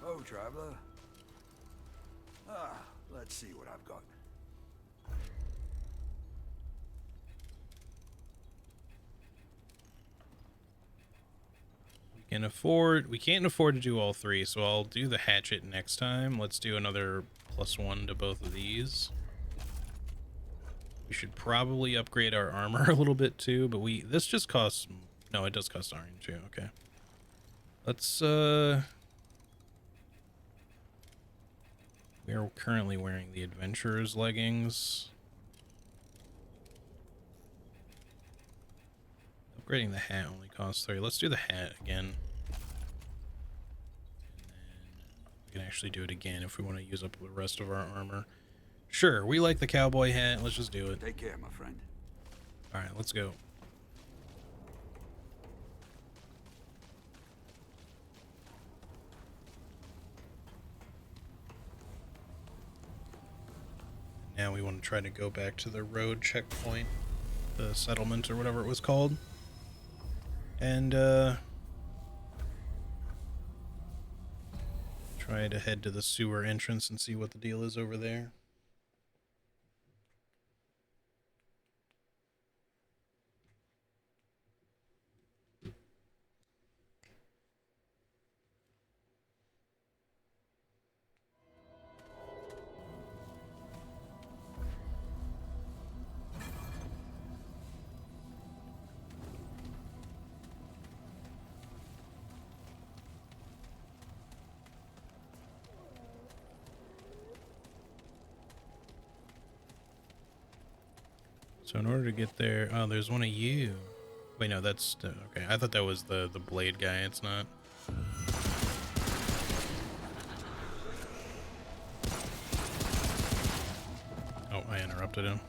Oh, traveler. Let's see what I've got. We can't afford to do all three, so I'll do the hatchet next time. Let's do another +1 to both of these. We should probably upgrade our armor a little bit too, but this just costs, no, it does cost iron too. Okay. Let's we are currently wearing the adventurer's leggings. Upgrading the hat only costs 3. Let's do the hat again. And then we can actually do it again if we want to use up the rest of our armor. Sure, we like the cowboy hat. Let's just do it. Take care, my friend. Alright, let's go. Now we want to try to go back to the road checkpoint, the settlement or whatever it was called. And try to head to the sewer entrance and see what the deal is over there. So in order to get there, oh, there's one of you. Wait, no, that's okay. I thought that was the blade guy. It's not. Oh, I interrupted him.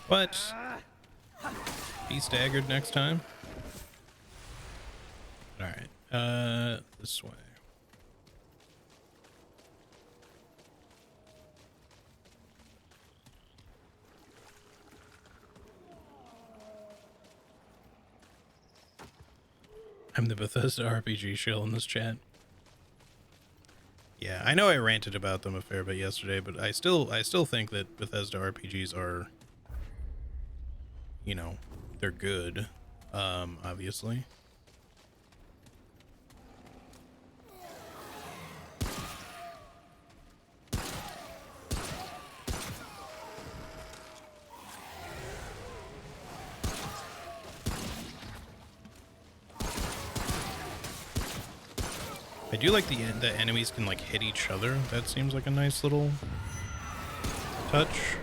But be staggered next time. All right, this way. I'm the Bethesda RPG shill in this chat. Yeah, I know I ranted about them a fair bit yesterday, but I still think that Bethesda RPGs are, you know, they're good, obviously. I do like the enemies can like hit each other. That seems like a nice little touch.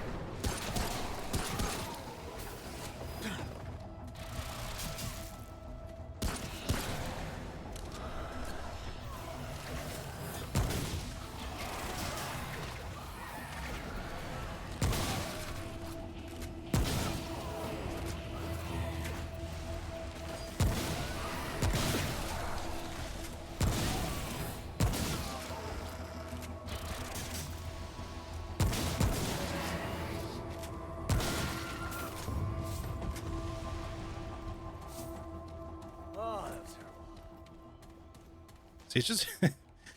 See, it's just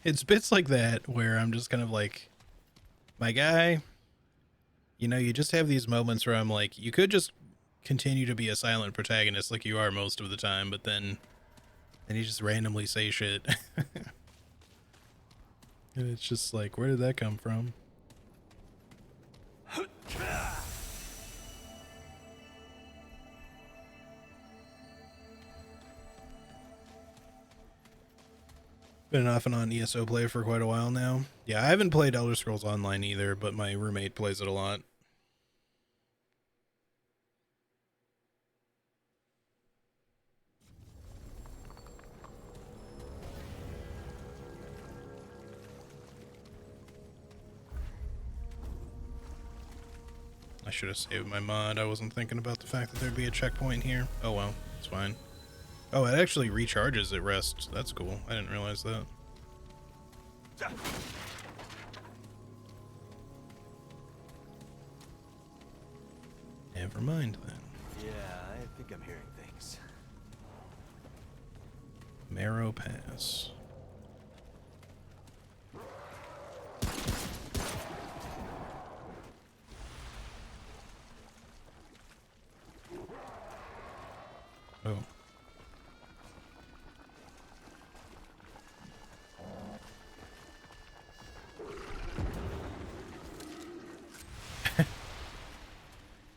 it's bits like that where I'm just kind of like, my guy, you know, you just have these moments where I'm like, you could just continue to be a silent protagonist like you are most of the time, but then you just randomly say shit. And it's just like, where did that come from? Been off and on ESO play for quite a while now. Yeah, I haven't played Elder Scrolls Online either, but my roommate plays it a lot. I should have saved my mod. I wasn't thinking about the fact that there'd be a checkpoint here. Oh well, it's fine. Oh, it actually recharges at rest. That's cool. I didn't realize that. Never mind then. Yeah, I think I'm hearing things. Marrow Pass. Oh.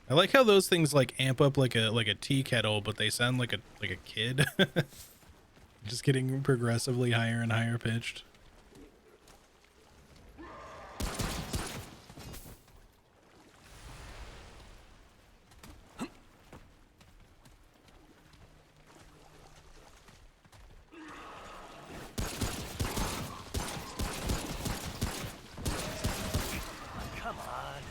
I like how those things like amp up like a tea kettle, but they sound like a kid. Just getting progressively higher and higher pitched. Come on.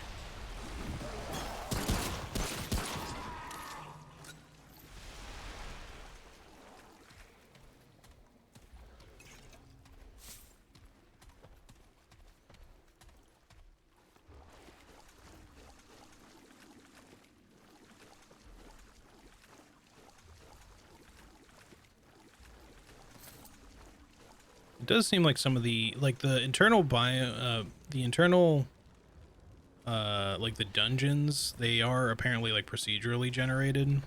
It does seem like some of the internal bio like the dungeons, they are apparently like procedurally generated.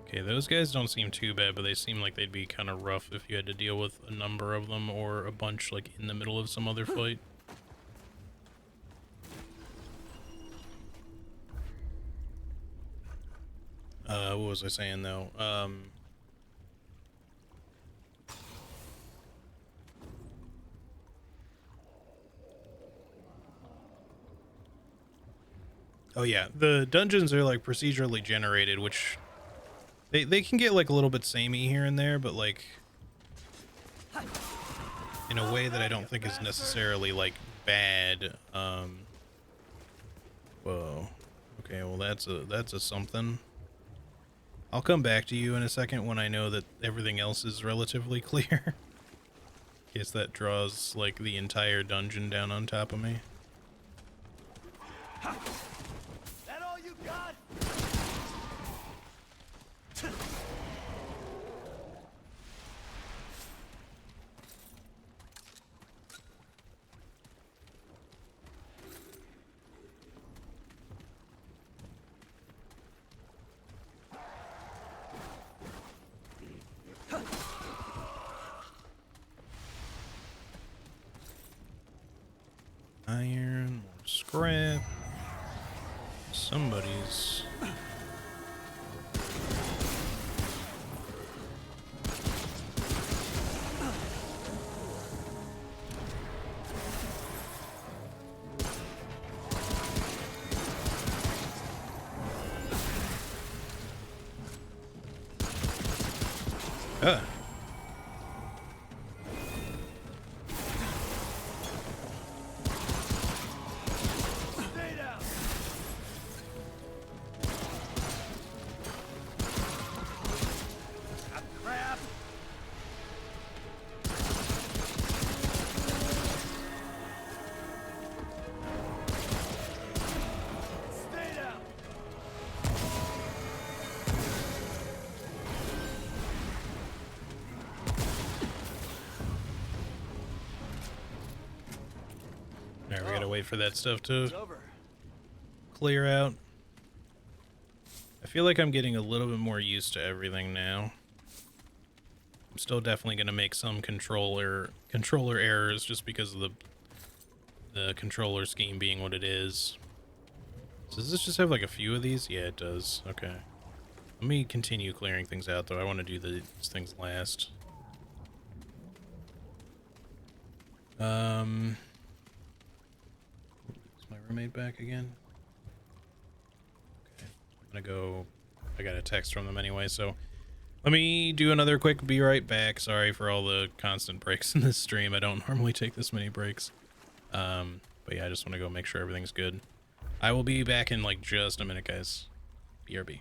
Okay, those guys don't seem too bad, but they seem like they'd be kind of rough if you had to deal with a number of them or a bunch like in the middle of some other fight. What was I saying though? Oh yeah, the dungeons are like procedurally generated, which they can get like a little bit samey here and there, but like in a way that I don't think is necessarily like bad. Whoa. Okay, well that's a something. I'll come back to you in a second when I know that everything else is relatively clear. In case that draws like the entire dungeon down on top of me. That all you got? Iron, more scrap. Somebody's... Ah. Stay down. Ah, crap. gotta wait for that stuff to It's over. clear out. I feel like I'm getting a little bit more used to everything now. I'm still definitely gonna make some controller errors just because of the controller scheme being what it is. So does this just have like a few of these? Yeah, it does. Okay. Let me continue clearing things out though. I want to do these things last. Is my roommate back again? Okay. I'm gonna go. I got a text from them anyway, so let me do another quick be right back. Sorry for all the constant breaks in this stream. I don't normally take this many breaks. But yeah, I just want to go make sure everything's good. I will be back in like just a minute, guys. BRB.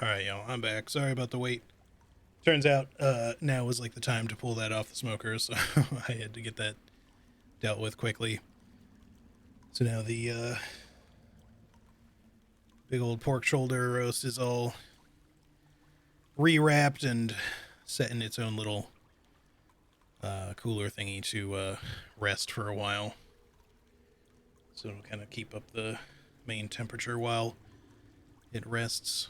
Alright, y'all, I'm back. Sorry about the wait. Turns out, now was like the time to pull that off the smoker, so I had to get that dealt with quickly. So now the, big old pork shoulder roast is all rewrapped and set in its own little, cooler thingy to, rest for a while. So it'll kind of keep up the main temperature while it rests.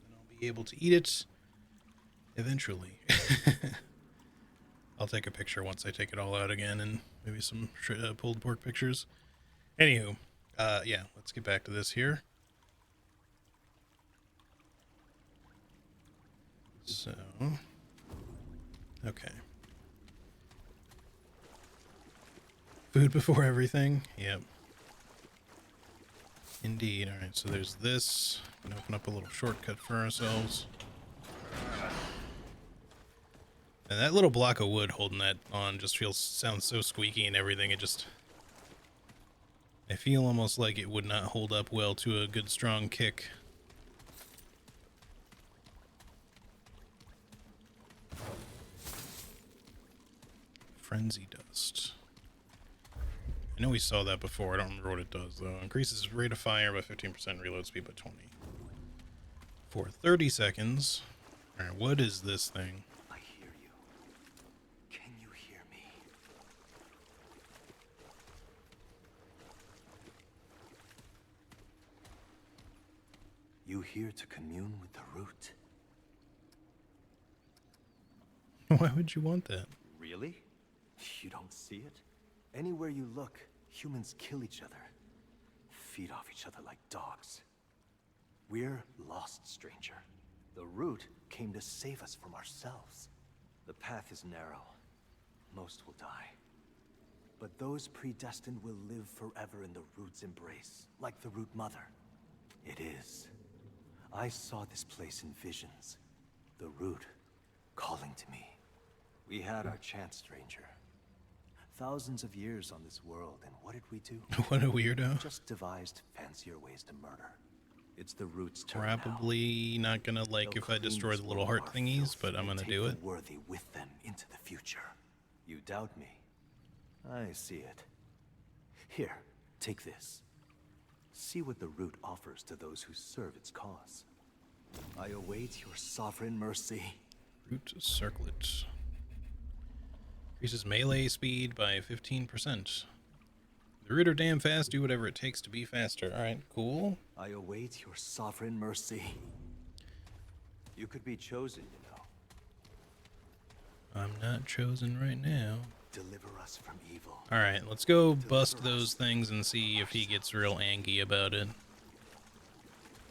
And I'll be able to eat it eventually. I'll take a picture once I take it all out again, and maybe some pulled pork pictures. Anywho, yeah, let's get back to this here. So, okay. Food before everything. Yep. Indeed. Alright, so there's this. I'm gonna open up a little shortcut for ourselves. And that little block of wood holding that on just sounds so squeaky and everything. I feel almost like it would not hold up well to a good strong kick. Frenzy dust. I know we saw that before. I don't remember what it does, though. Increases rate of fire by 15%, reload speed by 20. For 30 seconds. Alright, what is this thing? I hear you. Can you hear me? You here to commune with the root? Why would you want that? Really? You don't see it? Anywhere you look, humans kill each other. Feed off each other like dogs. We're lost, stranger. The root came to save us from ourselves. The path is narrow. Most will die. But those predestined will live forever in the root's embrace, like the root mother. It is. I saw this place in visions. The root calling to me. We had our chance, stranger. Thousands of years on this world, and what did we do? What a weirdo. Just devised fancier ways to murder. It's the root's turn Probably now. not gonna like They'll if I destroy the cleanse little all heart our thingies, filth but I'm and gonna take do the it. worthy with them into the future. You doubt me? I see it. Here, take this. See what the root offers to those who serve its cause. I await your sovereign mercy. Root circlet. Increases melee speed by 15%. The root are damn fast, do whatever it takes to be faster. Alright, cool. I await your sovereign mercy. You could be chosen, you know. I'm not chosen right now. Deliver us from evil. Alright, let's go bust those things and see if he gets real angry about it.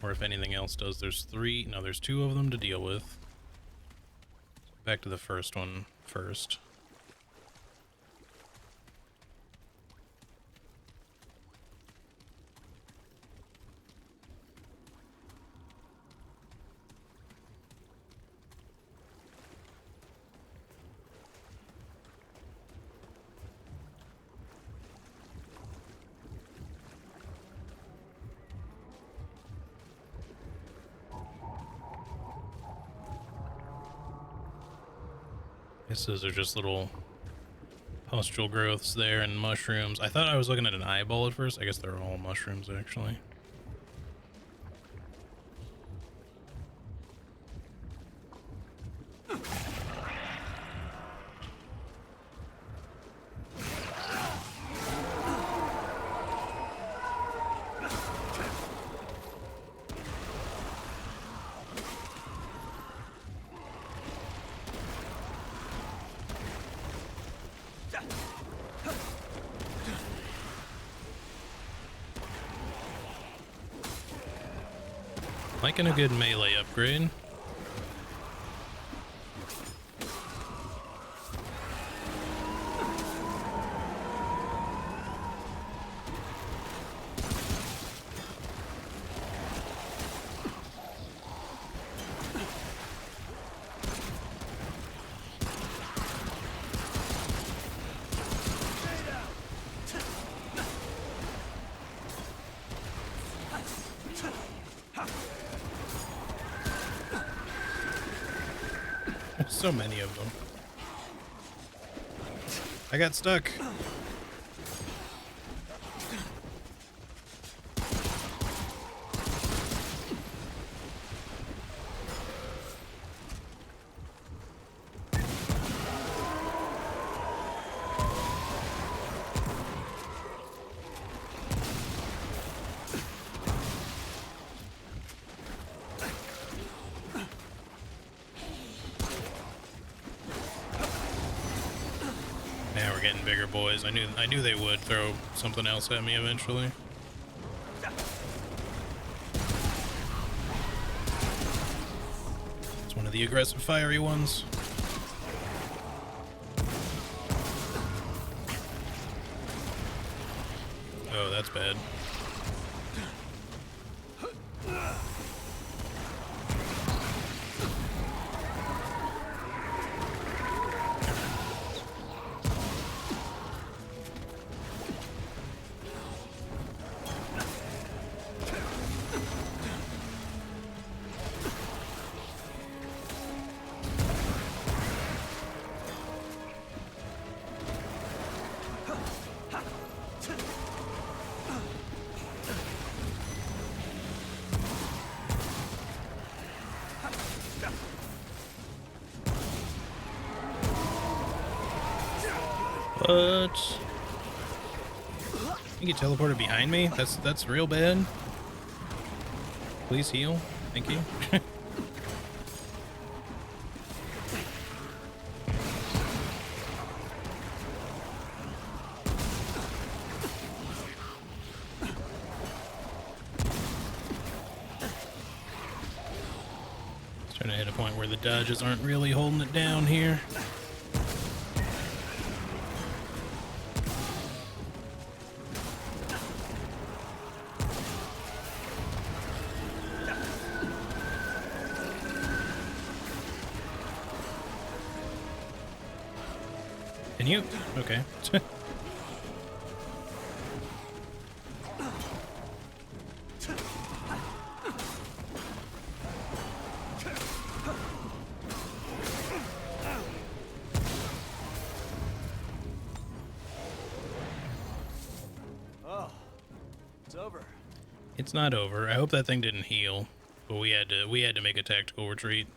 Or if anything else does. There's two of them to deal with. Back to the first one first. I guess those are just little pustule growths there and mushrooms. I thought I was looking at an eyeball at first. I guess they're all mushrooms, actually. Liking a good melee upgrade. So many of them. I got stuck. Now we're getting bigger boys. I knew they would throw something else at me eventually. It's one of the aggressive fiery ones. Oh, that's bad. What? You get teleported behind me? That's real bad. Please heal. Thank you. Just trying to hit a point where the dodges aren't really holding it down here. Can you? Okay. Oh, it's over. It's not over. I hope that thing didn't heal, but we had to make a tactical retreat.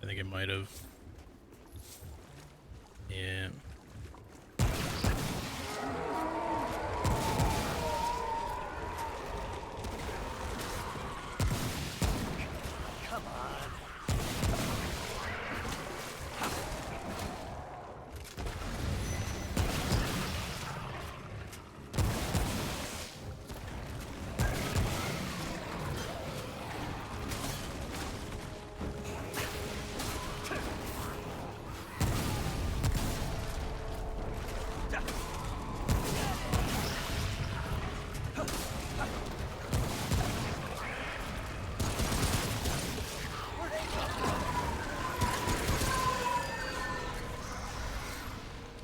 I think it might have. Yeah. Come on.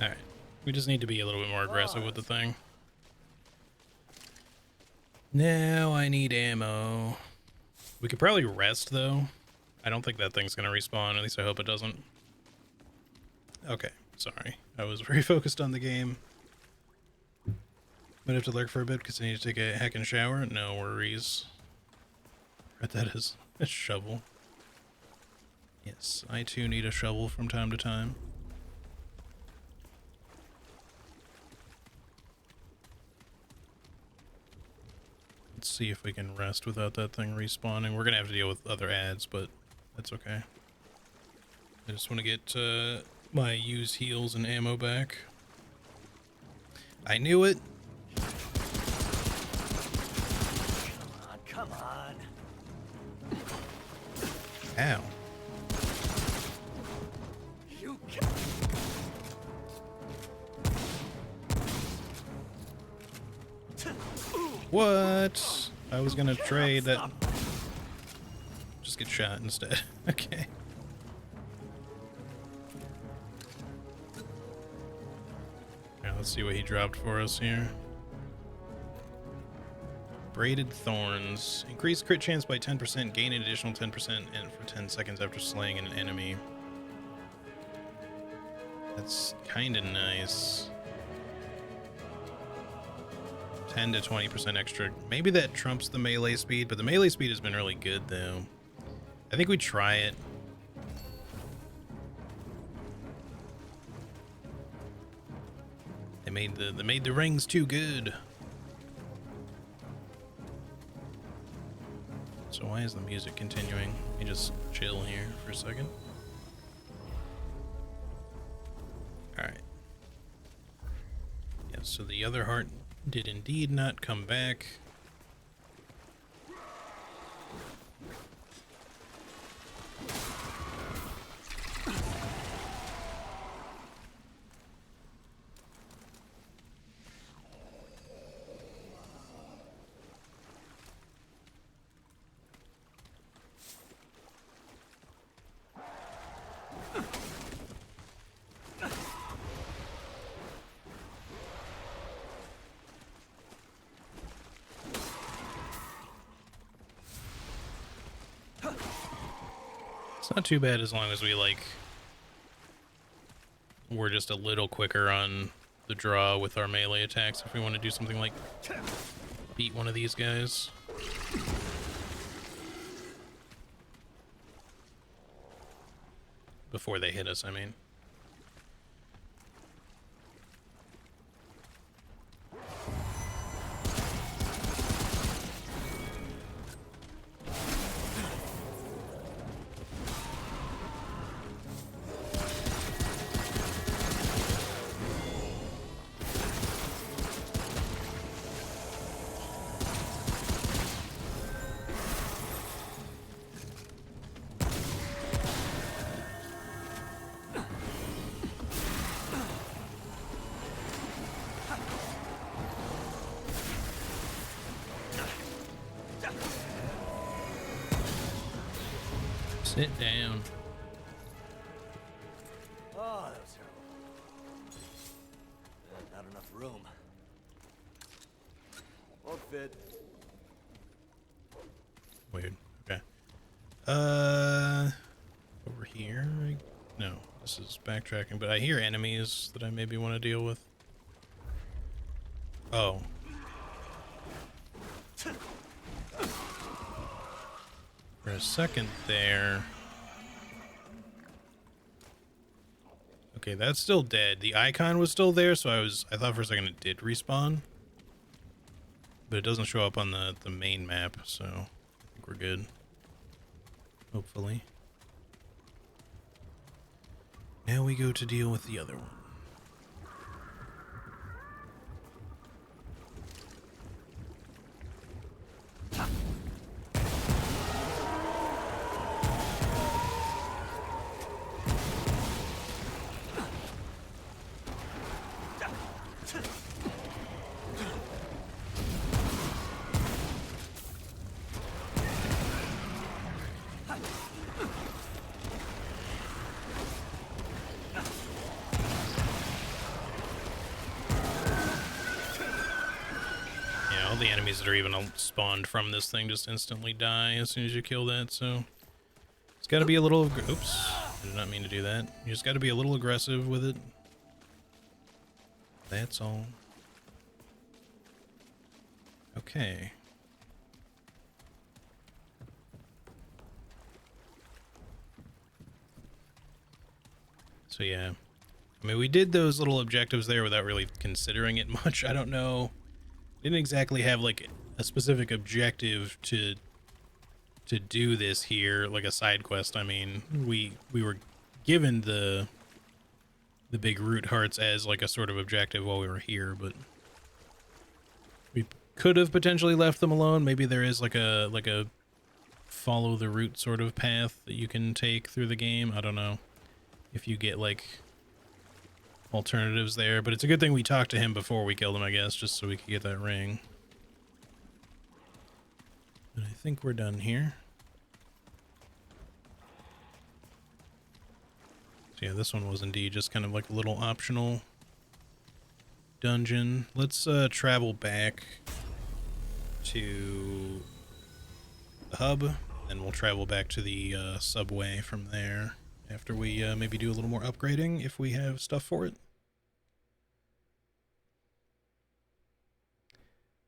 Alright. We just need to be a little bit more aggressive with the thing. Now I need ammo. We could probably rest, though. I don't think that thing's gonna respawn. At least I hope it doesn't. Okay. Sorry. I was very focused on the game. Might have to lurk for a bit because I need to take a heckin' shower. No worries. Right, that is a shovel. Yes, I too need a shovel from time to time. Let's see if we can rest without that thing respawning. We're gonna have to deal with other ads, but that's okay. I just want to get my used heals and ammo back. I knew it. Come on. Ow. You can. What? I was gonna trade that. Just get shot instead. Okay. Now let's see what he dropped for us here. Braided Thorns. Increase crit chance by 10%, gain an additional 10% and for 10 seconds after slaying an enemy. That's kind of nice. 10 to 20% extra. Maybe that trumps the melee speed, but the melee speed has been really good, though. I think we try it. They made the rings too good. So why is the music continuing? Let me just chill here for a second. Alright. Yeah, so the other heart did indeed not come back. It's not too bad as long as we, like, we're just a little quicker on the draw with our melee attacks if we want to do something like beat one of these guys. Before they hit us, I mean. Sit down. Oh, that was terrible. Not enough room. Won't fit. Weird. Okay. Over here? No, this is backtracking, but I hear enemies that I maybe want to deal with. Oh. For a second there. Okay, that's still dead. The icon was still there, so I thought for a second it did respawn. But it doesn't show up on the main map, so I think we're good. Hopefully. Now we go to deal with the other one. All the enemies that are even spawned from this thing just instantly die as soon as you kill that, so it's got to be a little... Oops, I did not mean to do that. You just got to be a little aggressive with it. That's all. Okay. So yeah, I mean, we did those little objectives there without really considering it much. I don't know. Didn't exactly have like a specific objective to do this here, like a side quest. I mean, we were given the big root hearts as like a sort of objective while we were here, but we could have potentially left them alone. Maybe there is like a follow the root sort of path that you can take through the game. I don't know if you get like alternatives there, but it's a good thing we talked to him before we killed him, I guess, just so we could get that ring. But I think we're done here. So yeah, this one was indeed just kind of like a little optional dungeon. Let's travel back to the hub, and we'll travel back to the subway from there. after we maybe do a little more upgrading if we have stuff for it.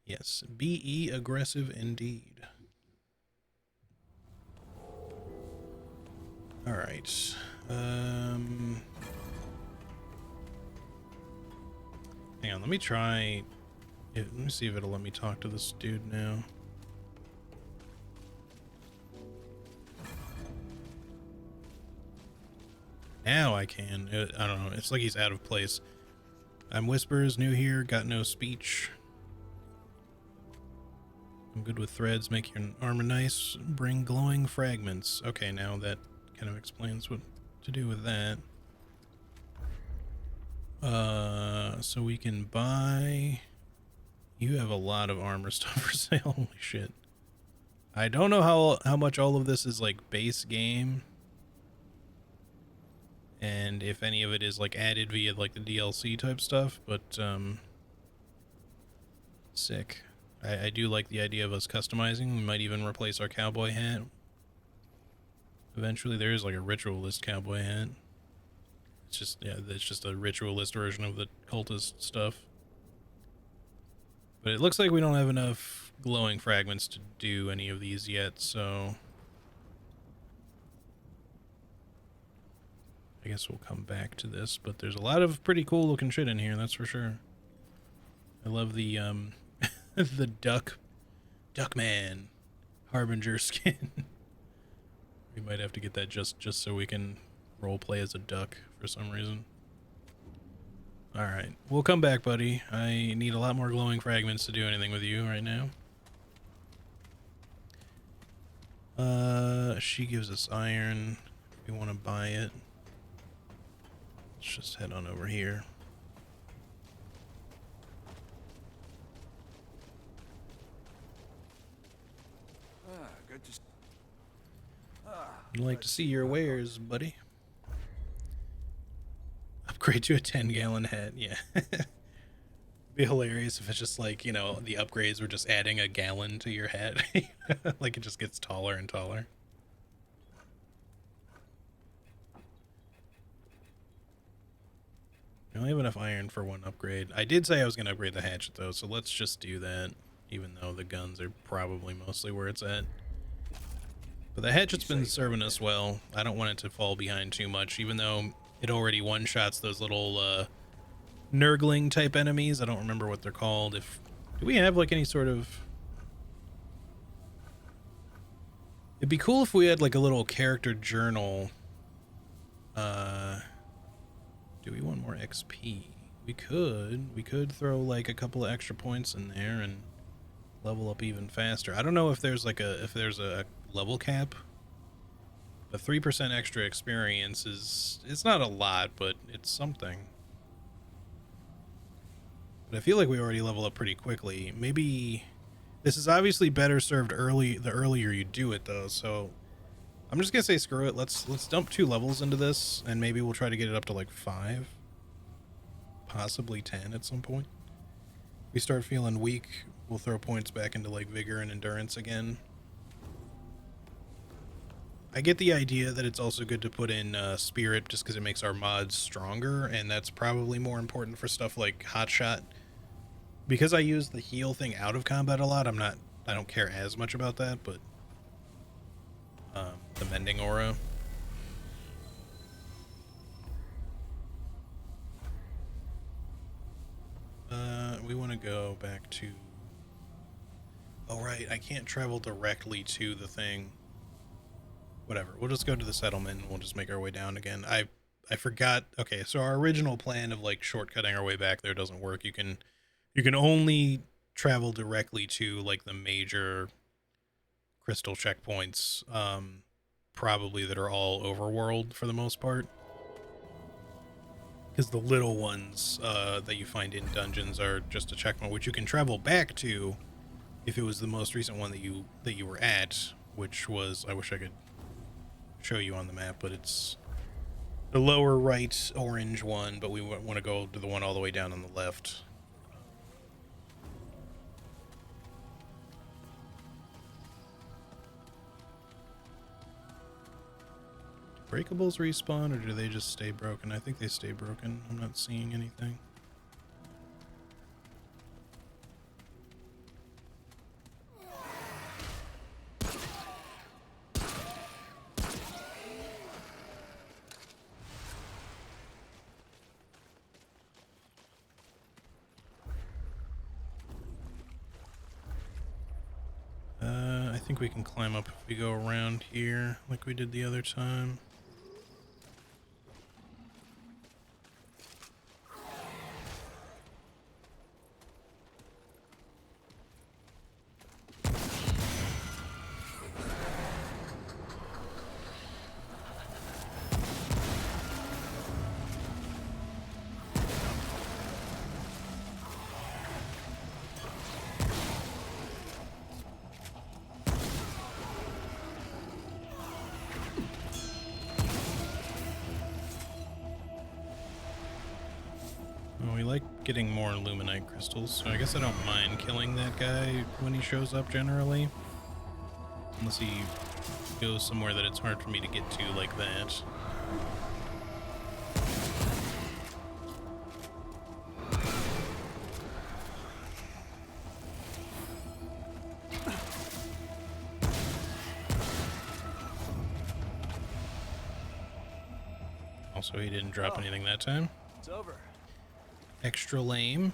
Yes, BE aggressive indeed. All right. Hang on, let me try. Yeah, let me see if it'll let me talk to this dude now. Now I can. I don't know. It's like he's out of place. I'm Whispers, new here, got no speech. I'm good with threads, make your armor nice, bring glowing fragments. Okay, now that kind of explains what to do with that. So we can buy... You have a lot of armor stuff for sale, holy shit. I don't know how much all of this is like base game. And if any of it is like added via like the DLC type stuff, but sick. I do like the idea of us customizing. We might even replace our cowboy hat. Eventually there is like a ritualist cowboy hat. It's just, yeah, it's just a ritualist version of the cultist stuff. But it looks like we don't have enough glowing fragments to do any of these yet, so I guess we'll come back to this. But there's a lot of pretty cool looking shit in here, that's for sure. I love the the Duckman Harbinger skin. We might have to get that just so we can roleplay as a duck for some reason. Alright, we'll come back, buddy. I need a lot more glowing fragments to do anything with you right now. She gives us iron. We want to buy it. Let's just head on over here. Good to... I'd like to see your wares, buddy. Upgrade to a 10-gallon hat, yeah. Be hilarious if it's just like, you know, the upgrades were just adding a gallon to your hat. Like it just gets taller and taller. I only have enough iron for one upgrade. I did say I was going to upgrade the hatchet though, so let's just do that, even though the guns are probably mostly where it's at. But the hatchet's been serving us well. I don't want it to fall behind too much, even though it already one-shots those little Nurgling type enemies. I don't remember what they're called. Do we have like any sort of... It'd be cool if we had like a little character journal. Do we want more XP? We could throw like a couple of extra points in there and level up even faster. I don't know if there's like a level cap. But 3% extra experience it's not a lot, but it's something. But I feel like we already level up pretty quickly. Maybe this is obviously better served the earlier you do it though, so I'm just gonna say screw it. Let's dump 2 levels into this, and maybe we'll try to get it up to like 5, possibly 10 at some point. If we start feeling weak, we'll throw points back into like vigor and endurance again. I get the idea that it's also good to put in spirit just because it makes our mods stronger, and that's probably more important for stuff like hotshot. Because I use the heal thing out of combat a lot, I don't care as much about that, but the mending aura. We want to go back to... Oh right, I can't travel directly to the thing. Whatever, we'll just go to the settlement and we'll just make our way down again. I forgot. Okay, so our original plan of like shortcutting our way back there doesn't work. You can only travel directly to like the major crystal checkpoints, probably that are all overworld for the most part. Because the little ones that you find in dungeons are just a checkpoint, which you can travel back to if it was the most recent one that you were at, which was, I wish I could show you on the map, but it's the lower right orange one, but we want to go to the one all the way down on the left. breakables respawn, or do they just stay broken? I think they stay broken. I'm not seeing anything. I think we can climb up if we go around here like we did the other time. We like getting more Luminite crystals, so I guess I don't mind killing that guy when he shows up generally. Unless he goes somewhere that it's hard for me to get to like that. Also, he didn't drop anything that time. It's over. Extra lame.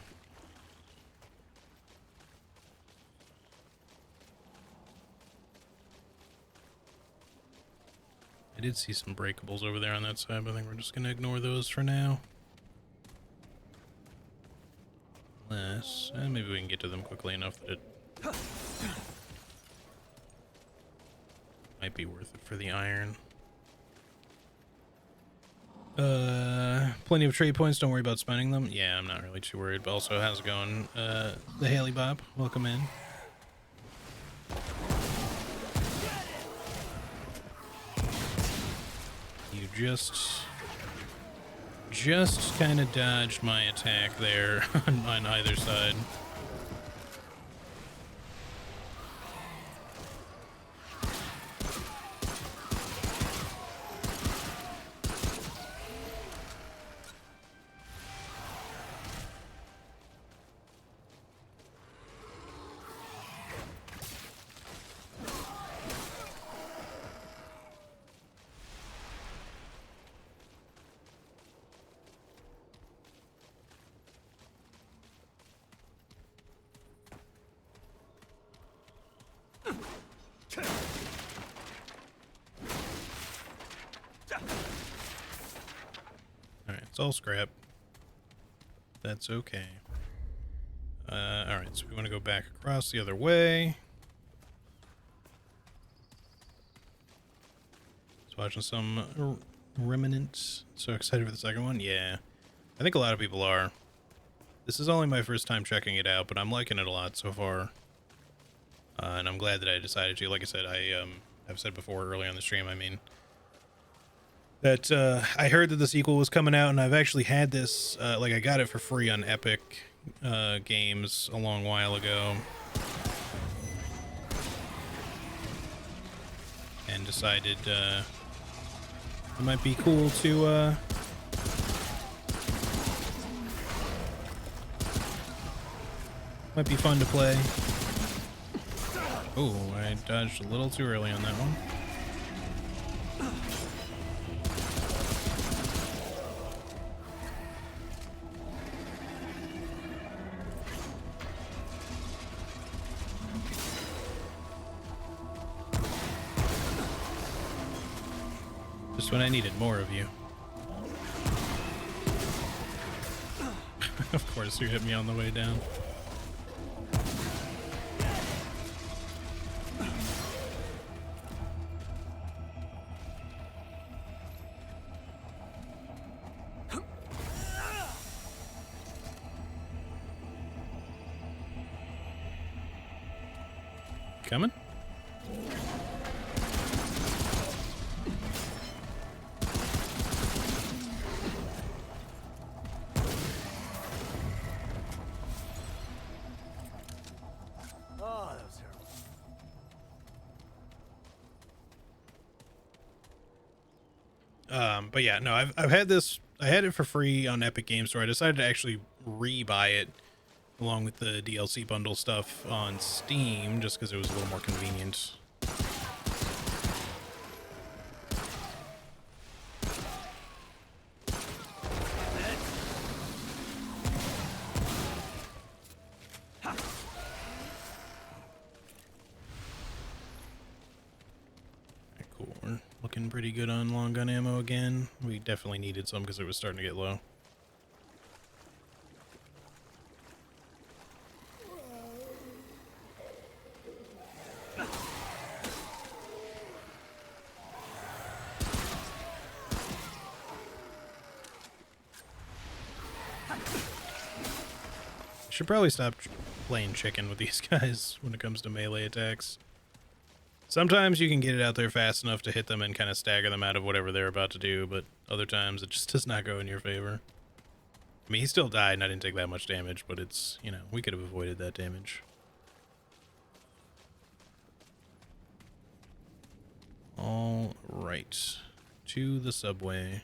I did see some breakables over there on that side, but I think we're just going to ignore those for now. Unless, maybe we can get to them quickly enough that it might be worth it for the iron. Plenty of trade points, don't worry about spending them. Yeah, I'm not really too worried, but also, how's it going? The Haley Bop, welcome in. You just kind of dodged my attack there on either side. Alright, it's all scrap. That's okay. Alright, so we want to go back across the other way. Just watching some Remnant. So excited for the second one? Yeah. I think a lot of people are. This is only my first time checking it out, but I'm liking it a lot so far. And I'm glad that I decided to. Like I said, I've said before early on the stream, I mean, that I heard that the sequel was coming out, and I've actually had this, like I got it for free on Epic Games a long while ago. And decided it might be cool to might be fun to play. Oh, I dodged a little too early on that one. Just when I needed more of you. Of course, you hit me on the way down. Coming? Oh, that was terrible. But yeah, no, I've had this. I had it for free on Epic Games Store. I decided to actually re-buy it along with the DLC bundle stuff on Steam, just because it was a little more convenient. Cool. We're looking pretty good on long gun ammo again. We definitely needed some because it was starting to get low. Should probably stop playing chicken with these guys when it comes to melee attacks. Sometimes you can get it out there fast enough to hit them and kind of stagger them out of whatever they're about to do, but other times it just does not go in your favor. I mean, he still died and I didn't take that much damage, but it's, you know, we could have avoided that damage. All right. To the subway.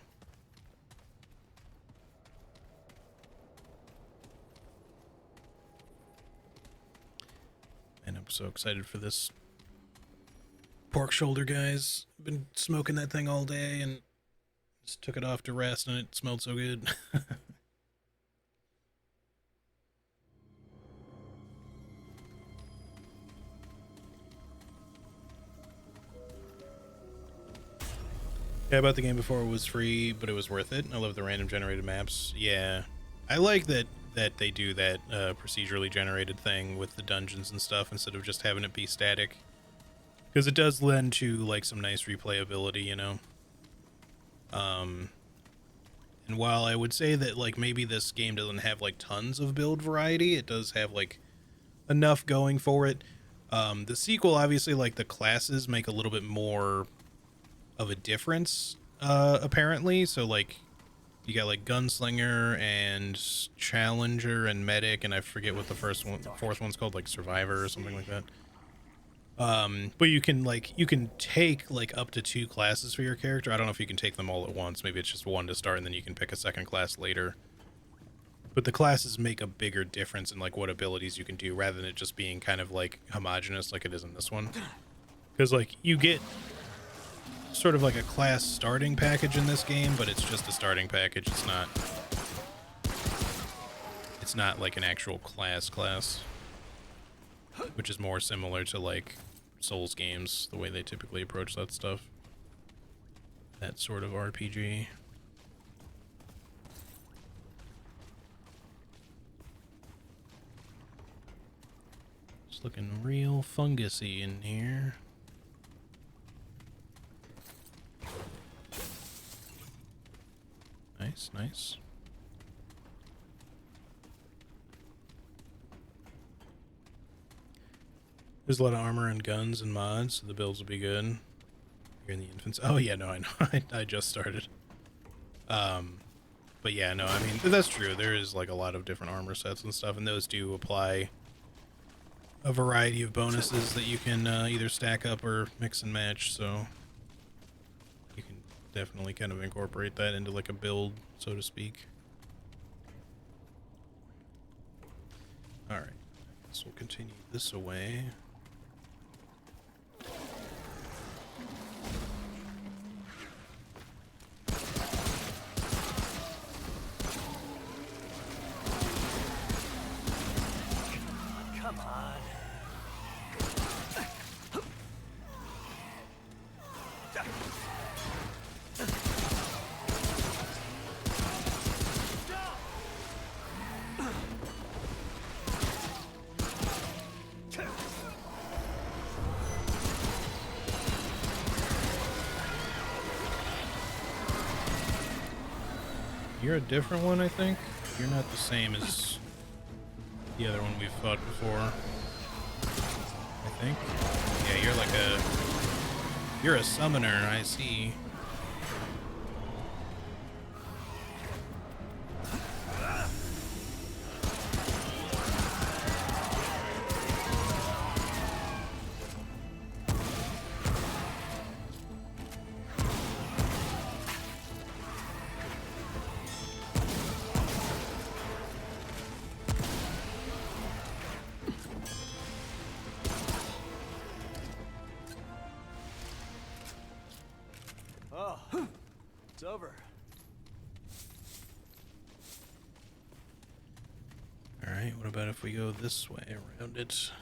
And I'm so excited for this pork shoulder, guys. Been smoking that thing all day and just took it off to rest and it smelled so good. Yeah, I bought the game before it was free, but it was worth it. I love the random generated maps. Yeah, I like that they do that procedurally generated thing with the dungeons and stuff instead of just having it be static, because it does lend to like some nice replayability, you know. And while I would say that like maybe this game doesn't have like tons of build variety, it does have like enough going for it. The sequel, obviously, like the classes make a little bit more of a difference, apparently. So like you got like gunslinger and challenger and medic, and I forget what the fourth one's called, like survivor or something like that. But you can take like up to 2 classes for your character. I don't know if you can take them all at once. Maybe it's just one to start and then you can pick a second class later. But the classes make a bigger difference in like what abilities you can do, rather than it just being kind of like homogenous like it is in this one. Because like you get sort of like a class starting package in this game, but it's just a starting package. It's not like an actual class, which is more similar to like Souls games, the way they typically approach that stuff. That sort of RPG. It's looking real fungusy in here. Nice, nice. There's a lot of armor and guns and mods, so the builds will be good. You're in the infants. Oh yeah, no, I know. I just started. But yeah, no, I mean, that's true. There is like a lot of different armor sets and stuff, and those do apply a variety of bonuses that you can either stack up or mix and match, so you can definitely kind of incorporate that into like a build, so to speak. Alright, so we'll continue this away. Come on. You're a different one, I think. You're not the same as the other one we've fought before, I think. Yeah, you're a summoner, I see. It's over. Alright, what about if we go this way around it?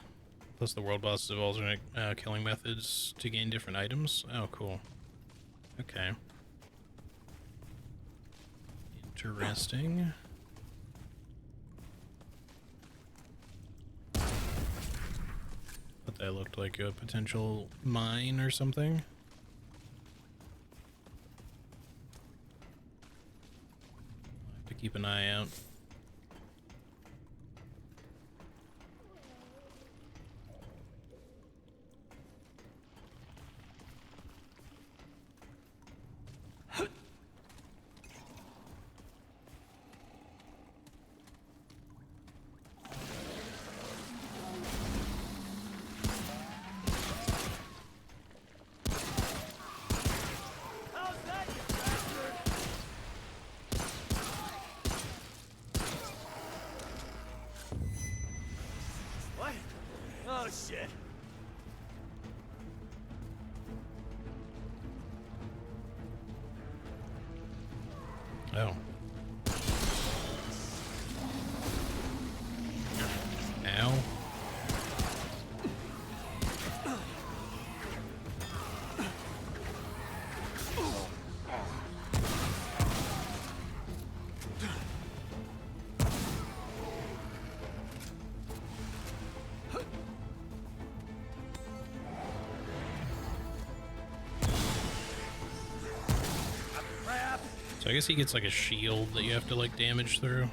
Plus the world bosses have alternate killing methods to gain different items. Oh, cool. Okay. Interesting. But that looked like a potential mine or something. Have to keep an eye out. What? Oh, shit. Oh. Ow. So I guess he gets like a shield that you have to like damage through.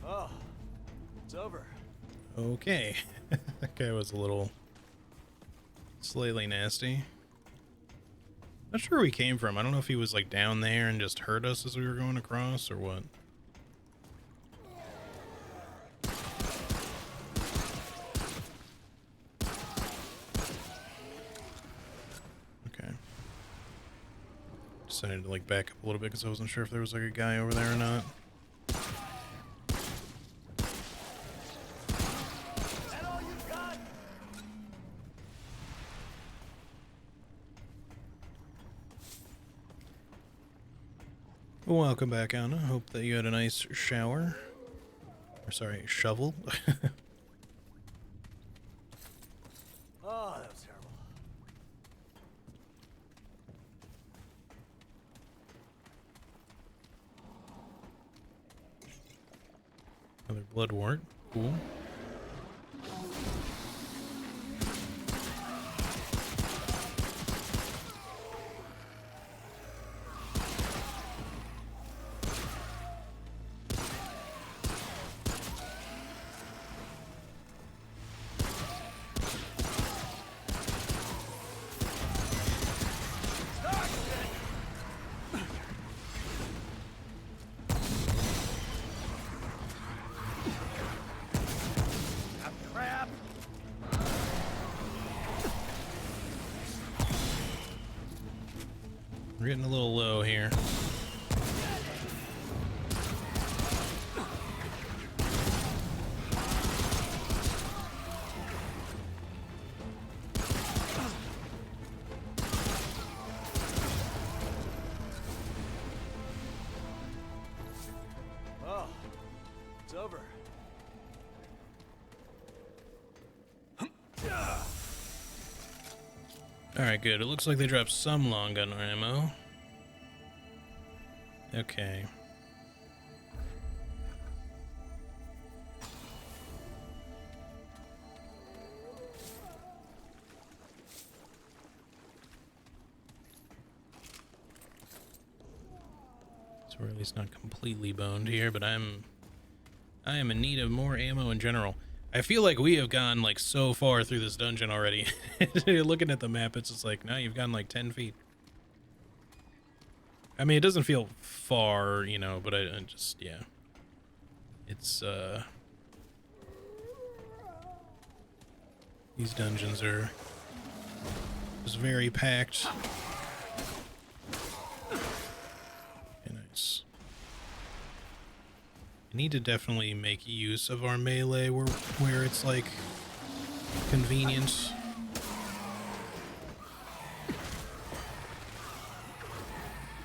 Oh, it's over. Okay. That guy was a little slightly nasty. Not sure where he came from. I don't know if he was like down there and just heard us as we were going across or what. Okay. Decided to like back up a little bit because I wasn't sure if there was like a guy over there or not. Welcome back, Anna. Hope that you had a nice shower. Or sorry, shovel. Oh, that was terrible. Another blood wart. Cool. We're getting a little low here. Oh, it's over. Alright, good. It looks like they dropped some long gun ammo. Okay. So we're at least not completely boned here, but I am in need of more ammo in general. I feel like we have gone like so far through this dungeon already. Looking at the map, it's just like, no, you've gone like 10 feet. I mean, it doesn't feel far, you know, but I just, yeah. It's, these dungeons are just very packed. Okay, nice. I need to definitely make use of our melee where it's like convenient.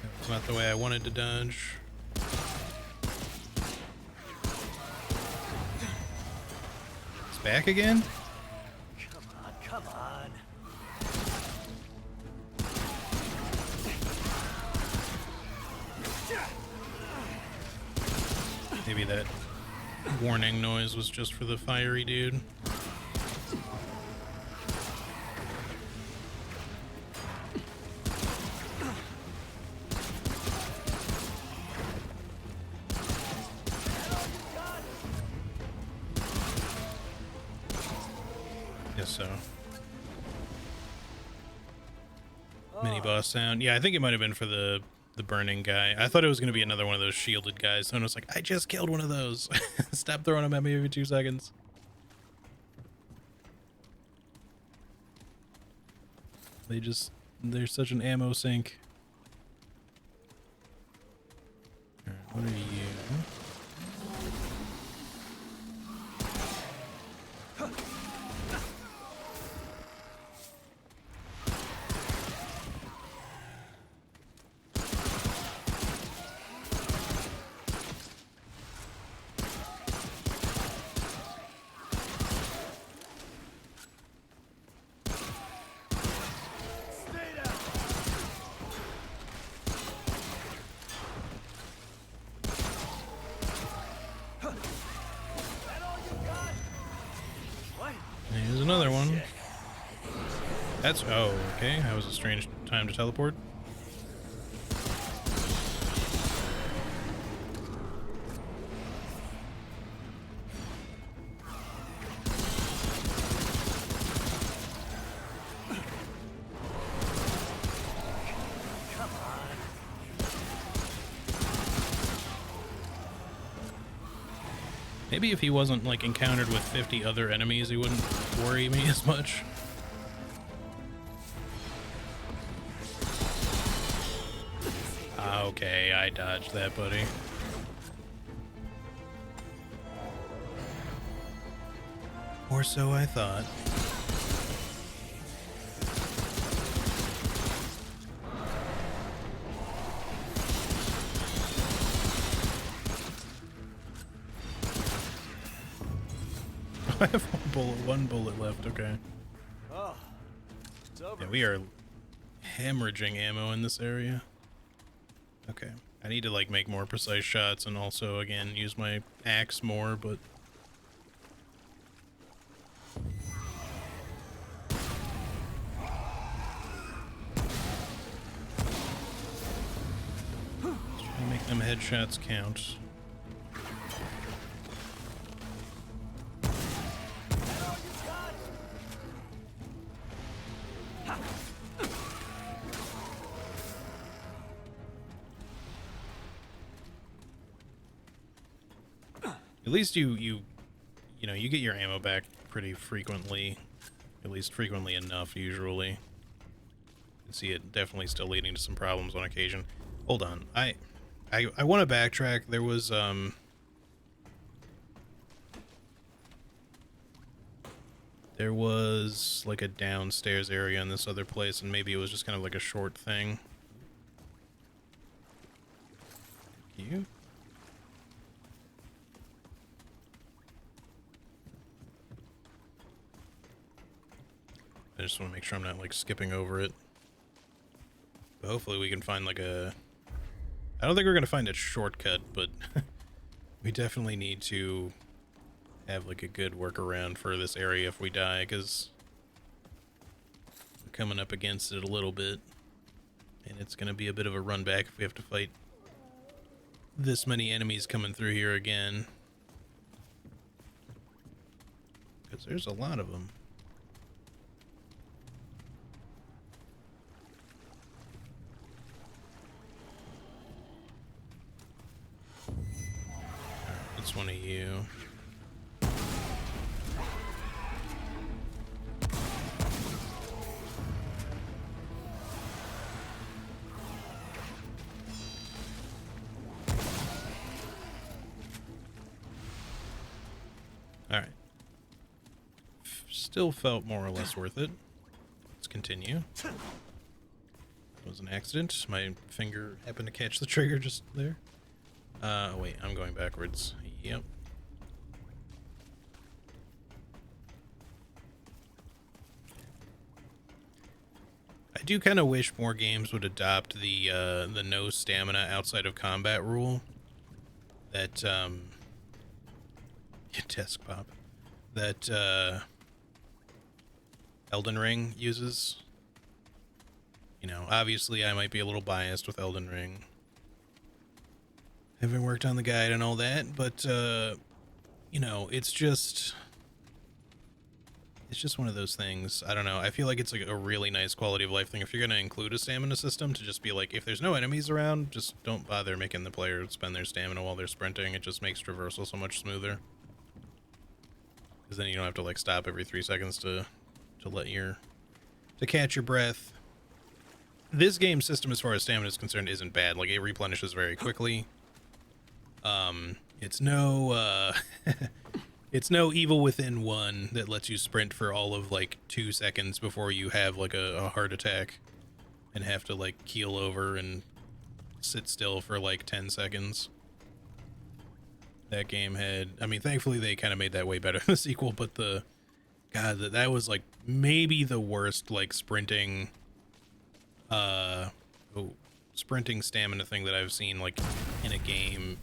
That's not the way I wanted to dodge. It's back again? Come on, come on. Maybe that warning noise was just for the fiery dude. Guess so. Mini boss sound. Yeah, I think it might have been for the burning guy. I thought it was going to be another one of those shielded guys. Someone was like, I just killed one of those. Stop throwing them at me every 2 seconds. They're such an ammo sink. Alright, what are you? Here's another one. That's, oh, okay. That was a strange time to teleport. Maybe if he wasn't like encountered with 50 other enemies, he wouldn't worry me as much. Okay, I dodged that, buddy. Or so I thought. I have one bullet left, okay. Oh, it's over. Yeah, we are hemorrhaging ammo in this area. Okay. I need to like make more precise shots and also again use my axe more, but let's try to make them headshots count. At least you know, you get your ammo back pretty frequently. At least frequently enough, usually. You can see it definitely still leading to some problems on occasion. Hold on. I want to backtrack. There was, like a downstairs area in this other place, and maybe it was just kind of like a short thing. You? I just want to make sure I'm not like skipping over it. But hopefully we can find like a... I don't think we're going to find a shortcut, but we definitely need to have like a good workaround for this area if we die, because we're coming up against it a little bit. And it's going to be a bit of a run back if we have to fight this many enemies coming through here again. Because there's a lot of them. It's one of you. All right. Still felt more or less worth it. Let's continue. That was an accident. My finger happened to catch the trigger just there. Wait, I'm going backwards. Yep. I do kind of wish more games would adopt the no stamina outside of combat rule that desk pop that Elden Ring uses. You know, obviously I might be a little biased with Elden Ring, having worked on the guide and all that, but you know, it's just one of those things. I don't know. I feel like it's like a really nice quality of life thing if you're going to include a stamina system, to just be like, if there's no enemies around, just don't bother making the player spend their stamina while they're sprinting. It just makes traversal so much smoother. Because then you don't have to like stop every 3 seconds to catch your breath. This game system, as far as stamina is concerned, isn't bad. Like, it replenishes very quickly. It's no it's no Evil Within 1 that lets you sprint for all of like 2 seconds before you have like a heart attack and have to like keel over and sit still for like 10 seconds. That game had, I mean, thankfully they kind of made that way better in the sequel, but that was like maybe the worst like sprinting stamina thing that I've seen like in a game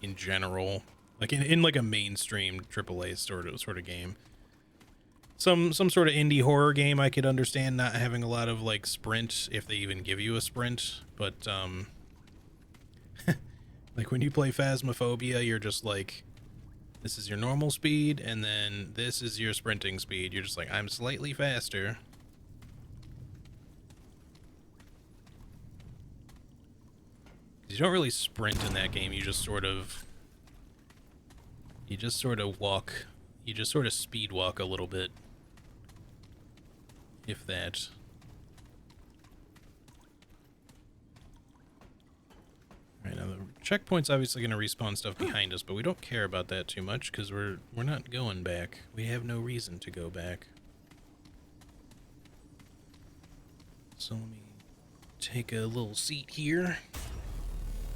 in general, like in like a mainstream AAA sort of game. Some sort of indie horror game I could understand not having a lot of like sprint, if they even give you a sprint, but like when you play Phasmophobia, you're just like, this is your normal speed, and then this is your sprinting speed. You're just like, I'm slightly faster. You don't really sprint in that game. You just sort of walk. You just sort of speed walk a little bit, if that. Right, now the checkpoint's obviously going to respawn stuff behind us, but we don't care about that too much because we're not going back. We have no reason to go back. So let me take a little seat here.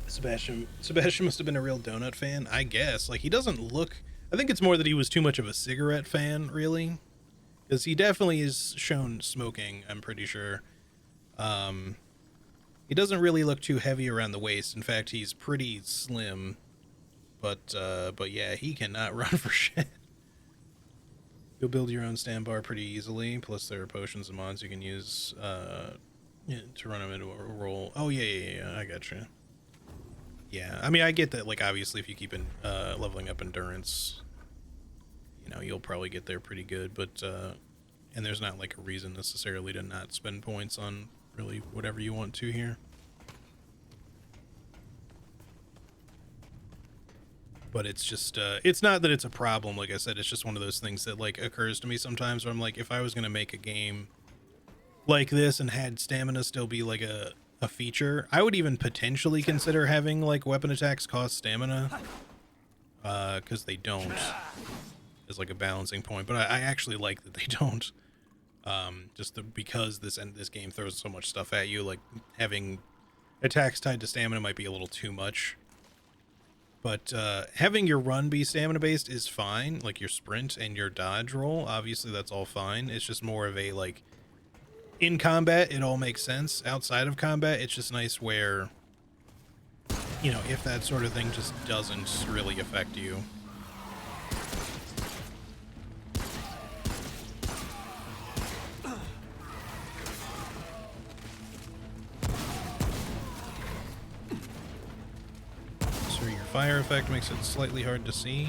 Sebastian must have been a real donut fan, I guess. Like, he doesn't look, I think it's more that he was too much of a cigarette fan, really, because he definitely is shown smoking, I'm pretty sure. He doesn't really look too heavy around the waist. In fact, he's pretty slim, but yeah, he cannot run for shit. You'll build your own stand bar pretty easily, plus there are potions and mods you can use to run them into a roll. Oh yeah, I gotcha. Yeah, I mean, I get that, like, obviously if you keep leveling up endurance, you know, you'll probably get there pretty good, but and there's not like a reason necessarily to not spend points on really whatever you want to here. But it's just it's not that it's a problem, like I said, it's just one of those things that like occurs to me sometimes where I'm like, if I was gonna make a game like this and had stamina still be like a feature, I would even potentially consider having like weapon attacks cost stamina, because they don't, as like a balancing point. But I actually like that they don't. Because this game throws so much stuff at you, like having attacks tied to stamina might be a little too much. But having your run be stamina based is fine, like your sprint and your dodge roll, obviously that's all fine. It's just more of a like, in combat it all makes sense. Outside of combat, it's just nice where, you know, if that sort of thing just doesn't really affect you. Fire effect makes it slightly hard to see.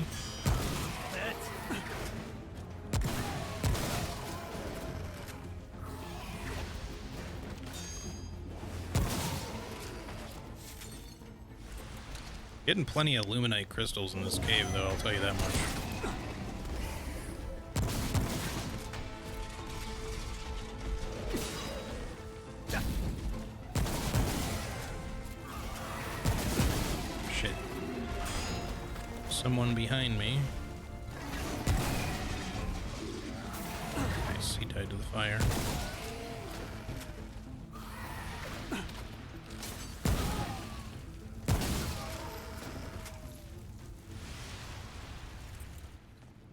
Getting plenty of luminite crystals in this cave, though, I'll tell you that much. Shit. Someone behind me. Nice, he died to the fire.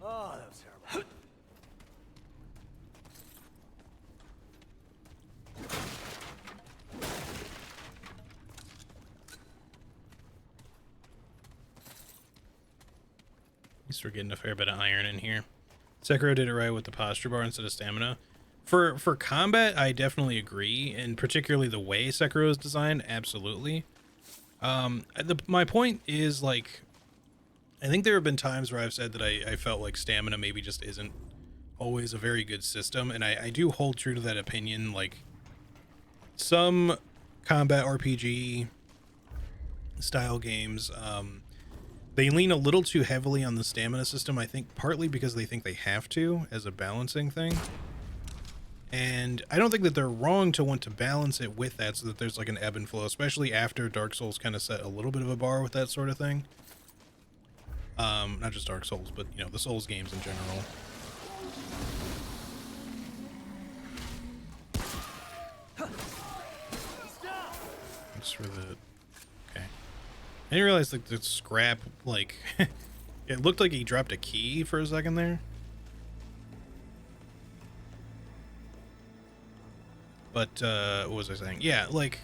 Oh, that was terrible. At least we're getting a fair bit of iron in here. Sekiro did it right with the posture bar instead of stamina. For combat, I definitely agree, and particularly the way Sekiro is designed, absolutely. My point is, like, I think there have been times where I've said that I felt like stamina maybe just isn't always a very good system, and I do hold true to that opinion. Like, some combat RPG style games, they lean a little too heavily on the stamina system, I think partly because they think they have to as a balancing thing. And I don't think that they're wrong to want to balance it with that so that there's like an ebb and flow, especially after Dark Souls kind of set a little bit of a bar with that sort of thing. Not just Dark Souls, but, you know, the Souls games in general. Thanks for the... Okay. I didn't realize, like, the scrap, like... It looked like he dropped a key for a second there. But, what was I saying? Yeah, like...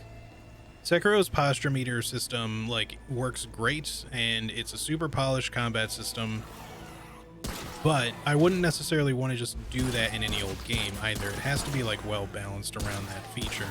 Sekiro's posture meter system, like, works great, and it's a super polished combat system, but I wouldn't necessarily want to just do that in any old game either. It has to be, like, well balanced around that feature.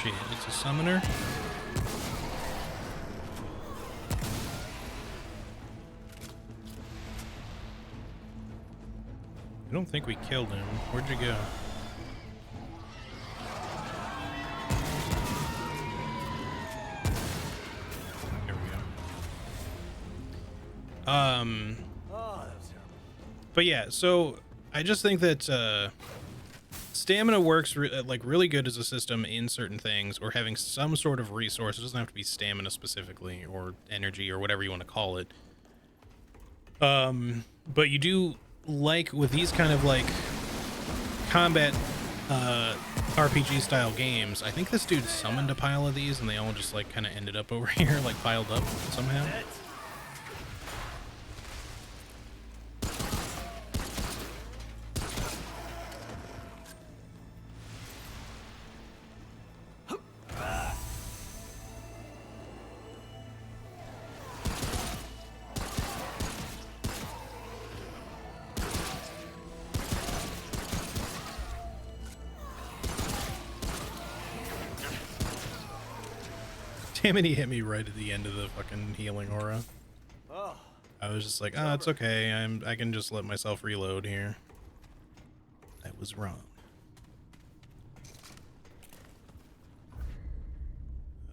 Shit, it's a summoner. I don't think we killed him. Where'd you go? There we go. Oh, that was terrible. But yeah, so I just think that stamina works like really good as a system in certain things, or having some sort of resource. It doesn't have to be stamina specifically, or energy, or whatever you want to call it. But you do, like with these kind of like combat RPG style games, I think this dude summoned a pile of these and they all just like kind of ended up over here, like piled up somehow. Damn it, he hit me right at the end of the fucking healing aura. Oh, I was just like, oh, it's okay. I can just let myself reload here. I was wrong.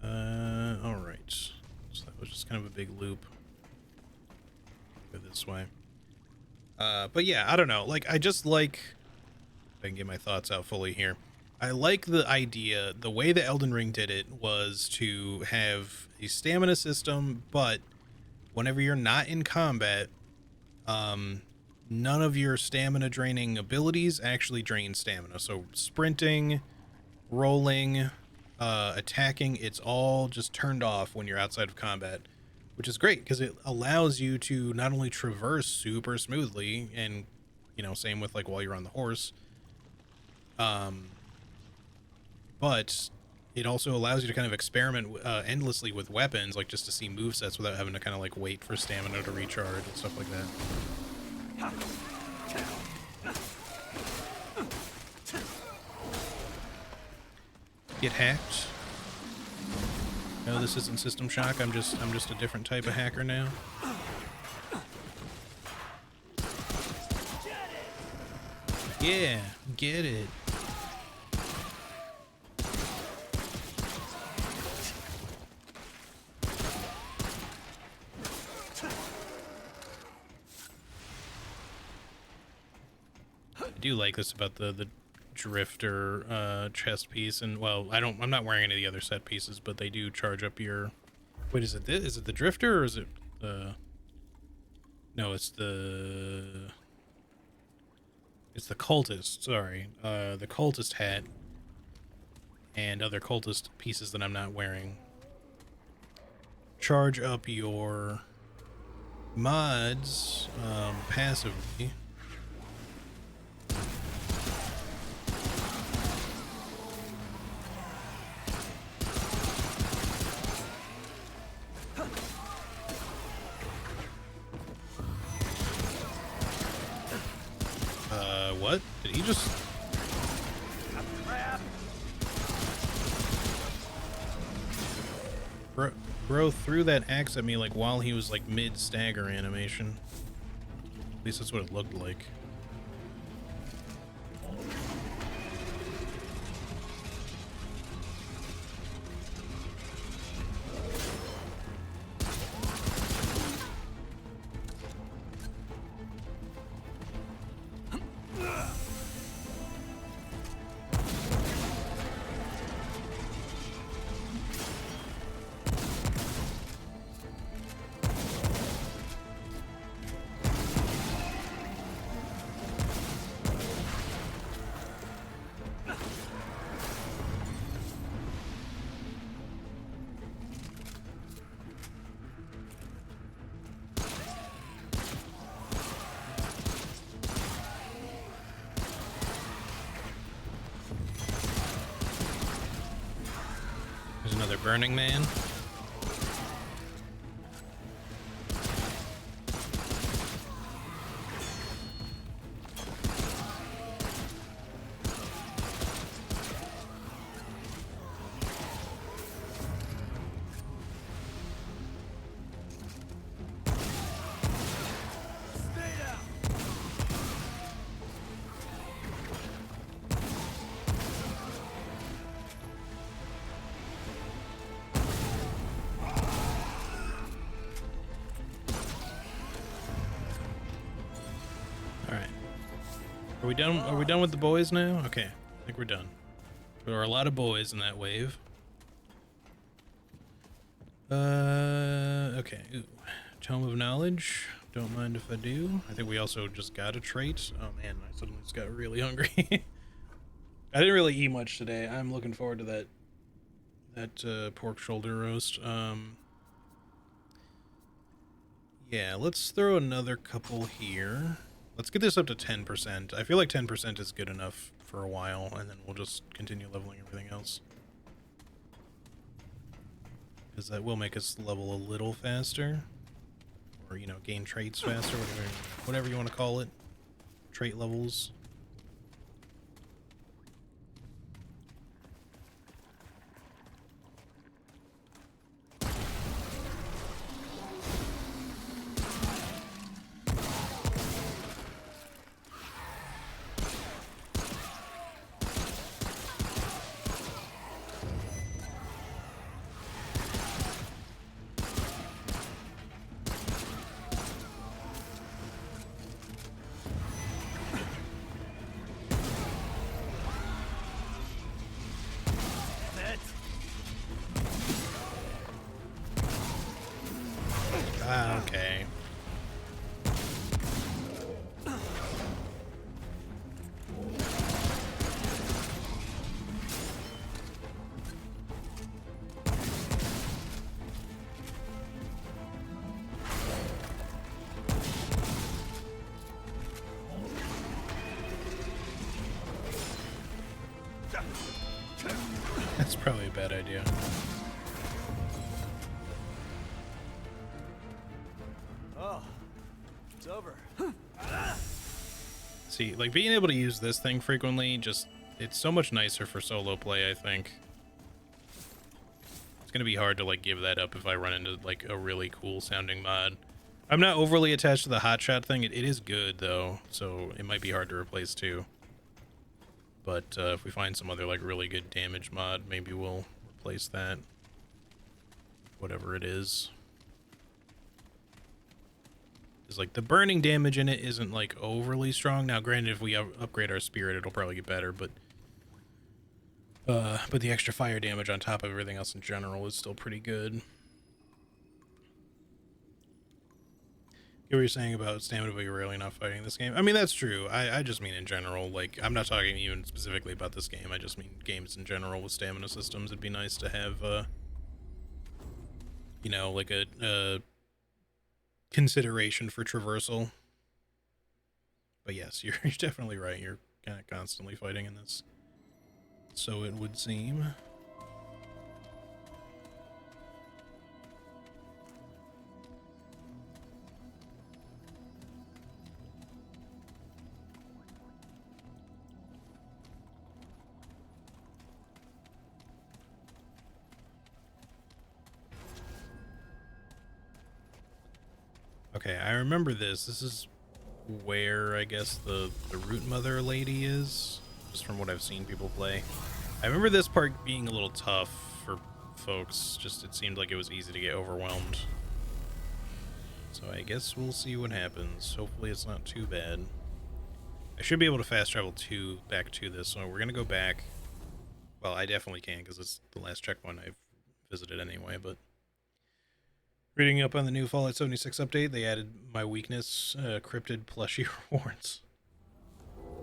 All right. So that was just kind of a big loop. Go this way. But yeah, I don't know. Like, I just like... If I can get my thoughts out fully here. I like the idea, the way that Elden Ring did it was to have a stamina system, but whenever you're not in combat, none of your stamina draining abilities actually drain stamina. So sprinting, rolling, attacking, it's all just turned off when you're outside of combat, which is great because it allows you to not only traverse super smoothly and, you know, same with like while you're on the horse, but it also allows you to kind of experiment endlessly with weapons, like just to see movesets without having to kind of like wait for stamina to recharge and stuff like that. get hacked. No, this isn't System Shock. I'm just a different type of hacker now. Yeah, get it. I do like this about the drifter chest piece, and well, I'm not wearing any of the other set pieces, but they do charge up your. Wait, is it the drifter or is it the? No, it's the cultist. Sorry, the cultist hat and other cultist pieces that I'm not wearing charge up your mods passively. What? Did he just... Bro threw that axe at me like while he was like mid-stagger animation. At least that's what it looked like. There's another Burning Man. Are we done? Are we done with the boys now? Okay, I think we're done. There are a lot of boys in that wave. Okay. Ooh. Tome of Knowledge. Don't mind if I do. I think we also just got a trait. Oh man, I suddenly just got really hungry. I didn't really eat much today. I'm looking forward to that pork shoulder roast. Yeah, let's throw another couple here. Let's get this up to 10%. I feel like 10% is good enough for a while, and then we'll just continue leveling everything else. Because that will make us level a little faster. Or, you know, gain traits faster, whatever you want to call it. Trait levels. Ah, okay. That's probably a bad idea. Oh, it's over. See, like being able to use this thing frequently, it's so much nicer for solo play, I think. It's gonna be hard to like give that up if I run into like a really cool sounding mod. I'm not overly attached to the hotshot thing. It is good though, so it might be hard to replace too. But if we find some other like really good damage mod, maybe we'll replace that. Whatever it is. Because like the burning damage in it isn't like overly strong. Now granted, if we upgrade our spirit, it'll probably get better, but the extra fire damage on top of everything else in general is still pretty good. What were you saying about stamina, but you're really not fighting this game? I mean, that's true. I just mean in general. Like, I'm not talking even specifically about this game. I just mean games in general with stamina systems. It'd be nice to have, you know, like a consideration for traversal. But yes, you're definitely right. You're kind of constantly fighting in this. So it would seem. Okay, I remember this. This is where I guess the root mother lady is, just from what I've seen people play. I remember this part being a little tough for folks. Just it seemed like it was easy to get overwhelmed. So I guess we'll see what happens. Hopefully it's not too bad. I should be able to fast travel back to this, so we're gonna go back. Well, I definitely can because it's the last checkpoint I've visited anyway, but reading up on the new Fallout 76 update, they added my weakness, cryptid plushie rewards.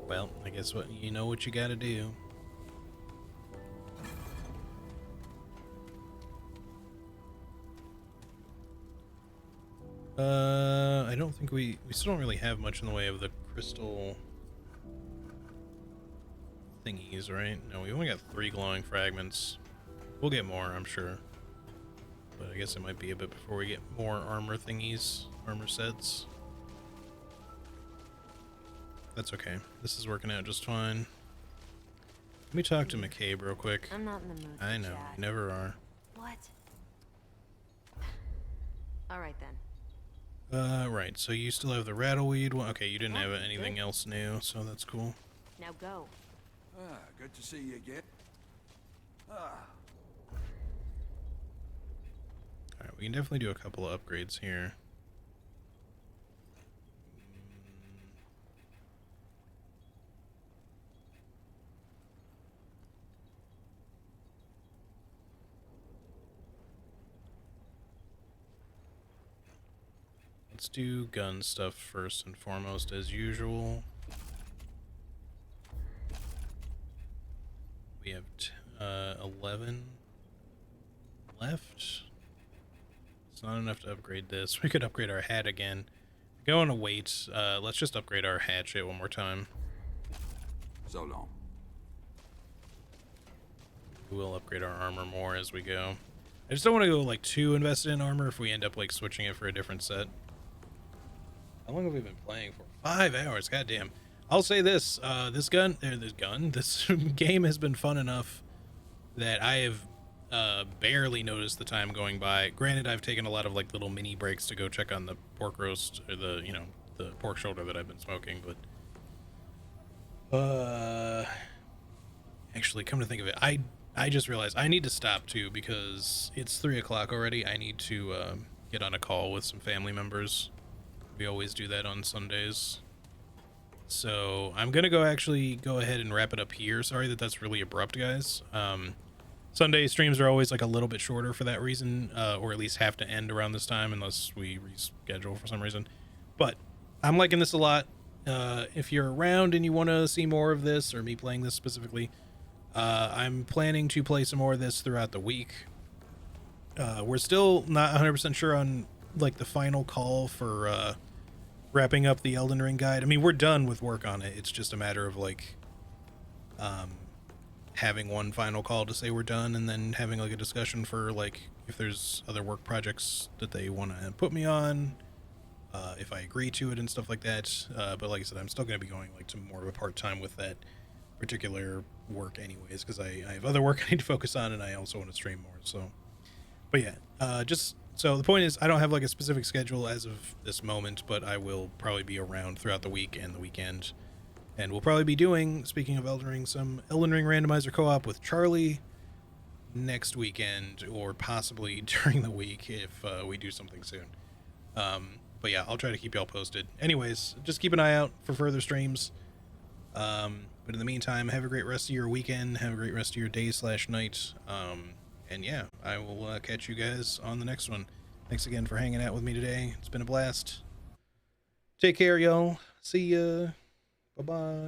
Well, I guess what you know what you gotta do. I don't think we still don't really have much in the way of the crystal thingies, right? No, we only got 3 glowing fragments. We'll get more, I'm sure. But I guess it might be a bit before we get more armor thingies, armor sets. That's okay. This is working out just fine. Let me talk to McCabe real quick. I'm not in the mood for I know, chat. you never are. What? All right then. Right, so you still have the rattleweed one. Okay, you didn't Yeah, have anything good. else new, so that's cool. Now go. Ah, good to see you again. Ah, Alright, we can definitely do a couple of upgrades here. Let's do gun stuff first and foremost, as usual. We have 11 left. It's not enough to upgrade this. We could upgrade our hat again. Go on a wait. Let's just upgrade our hatchet one more time. so long. We'll upgrade our armor more as we go. I just don't want to go like too invested in armor if we end up like switching it for a different set. How long have we been playing for? 5 hours. Goddamn. I'll say this: this game has been fun enough that I have barely noticed the time going by. Granted, I've taken a lot of like little mini breaks to go check on the pork roast or the pork shoulder that I've been smoking, but actually, come to think of it, I just realized I need to stop too because it's 3 o'clock already. I need to get on a call with some family members. We always do that on Sundays. So I'm gonna go ahead and wrap it up here. Sorry that that's really abrupt, guys. Sunday streams are always like a little bit shorter for that reason, or at least have to end around this time unless we reschedule for some reason. But I'm liking this a lot. If you're around and you want to see more of this, or me playing this specifically, I'm planning to play some more of this throughout the week. We're still not 100% sure on like the final call for wrapping up the Elden Ring guide. I mean, we're done with work on it. It's just a matter of like having one final call to say we're done, and then having like a discussion for like if there's other work projects that they want to put me on, if I agree to it and stuff like that. But like I said, I'm still going to be going like to more of a part-time with that particular work anyways, because I have other work I need to focus on, and I also want to stream more. So But yeah, just so the point is, I don't have like a specific schedule as of this moment, but I will probably be around throughout the week and the weekend. And we'll probably be doing, speaking of Elden Ring, some Elden Ring randomizer co-op with Charlie next weekend, or possibly during the week if we do something soon. But yeah, I'll try to keep y'all posted. Anyways, just keep an eye out for further streams. But in the meantime, have a great rest of your weekend. Have a great rest of your day/night. And yeah, I will catch you guys on the next one. Thanks again for hanging out with me today. It's been a blast. Take care, y'all. See ya. Bye-bye.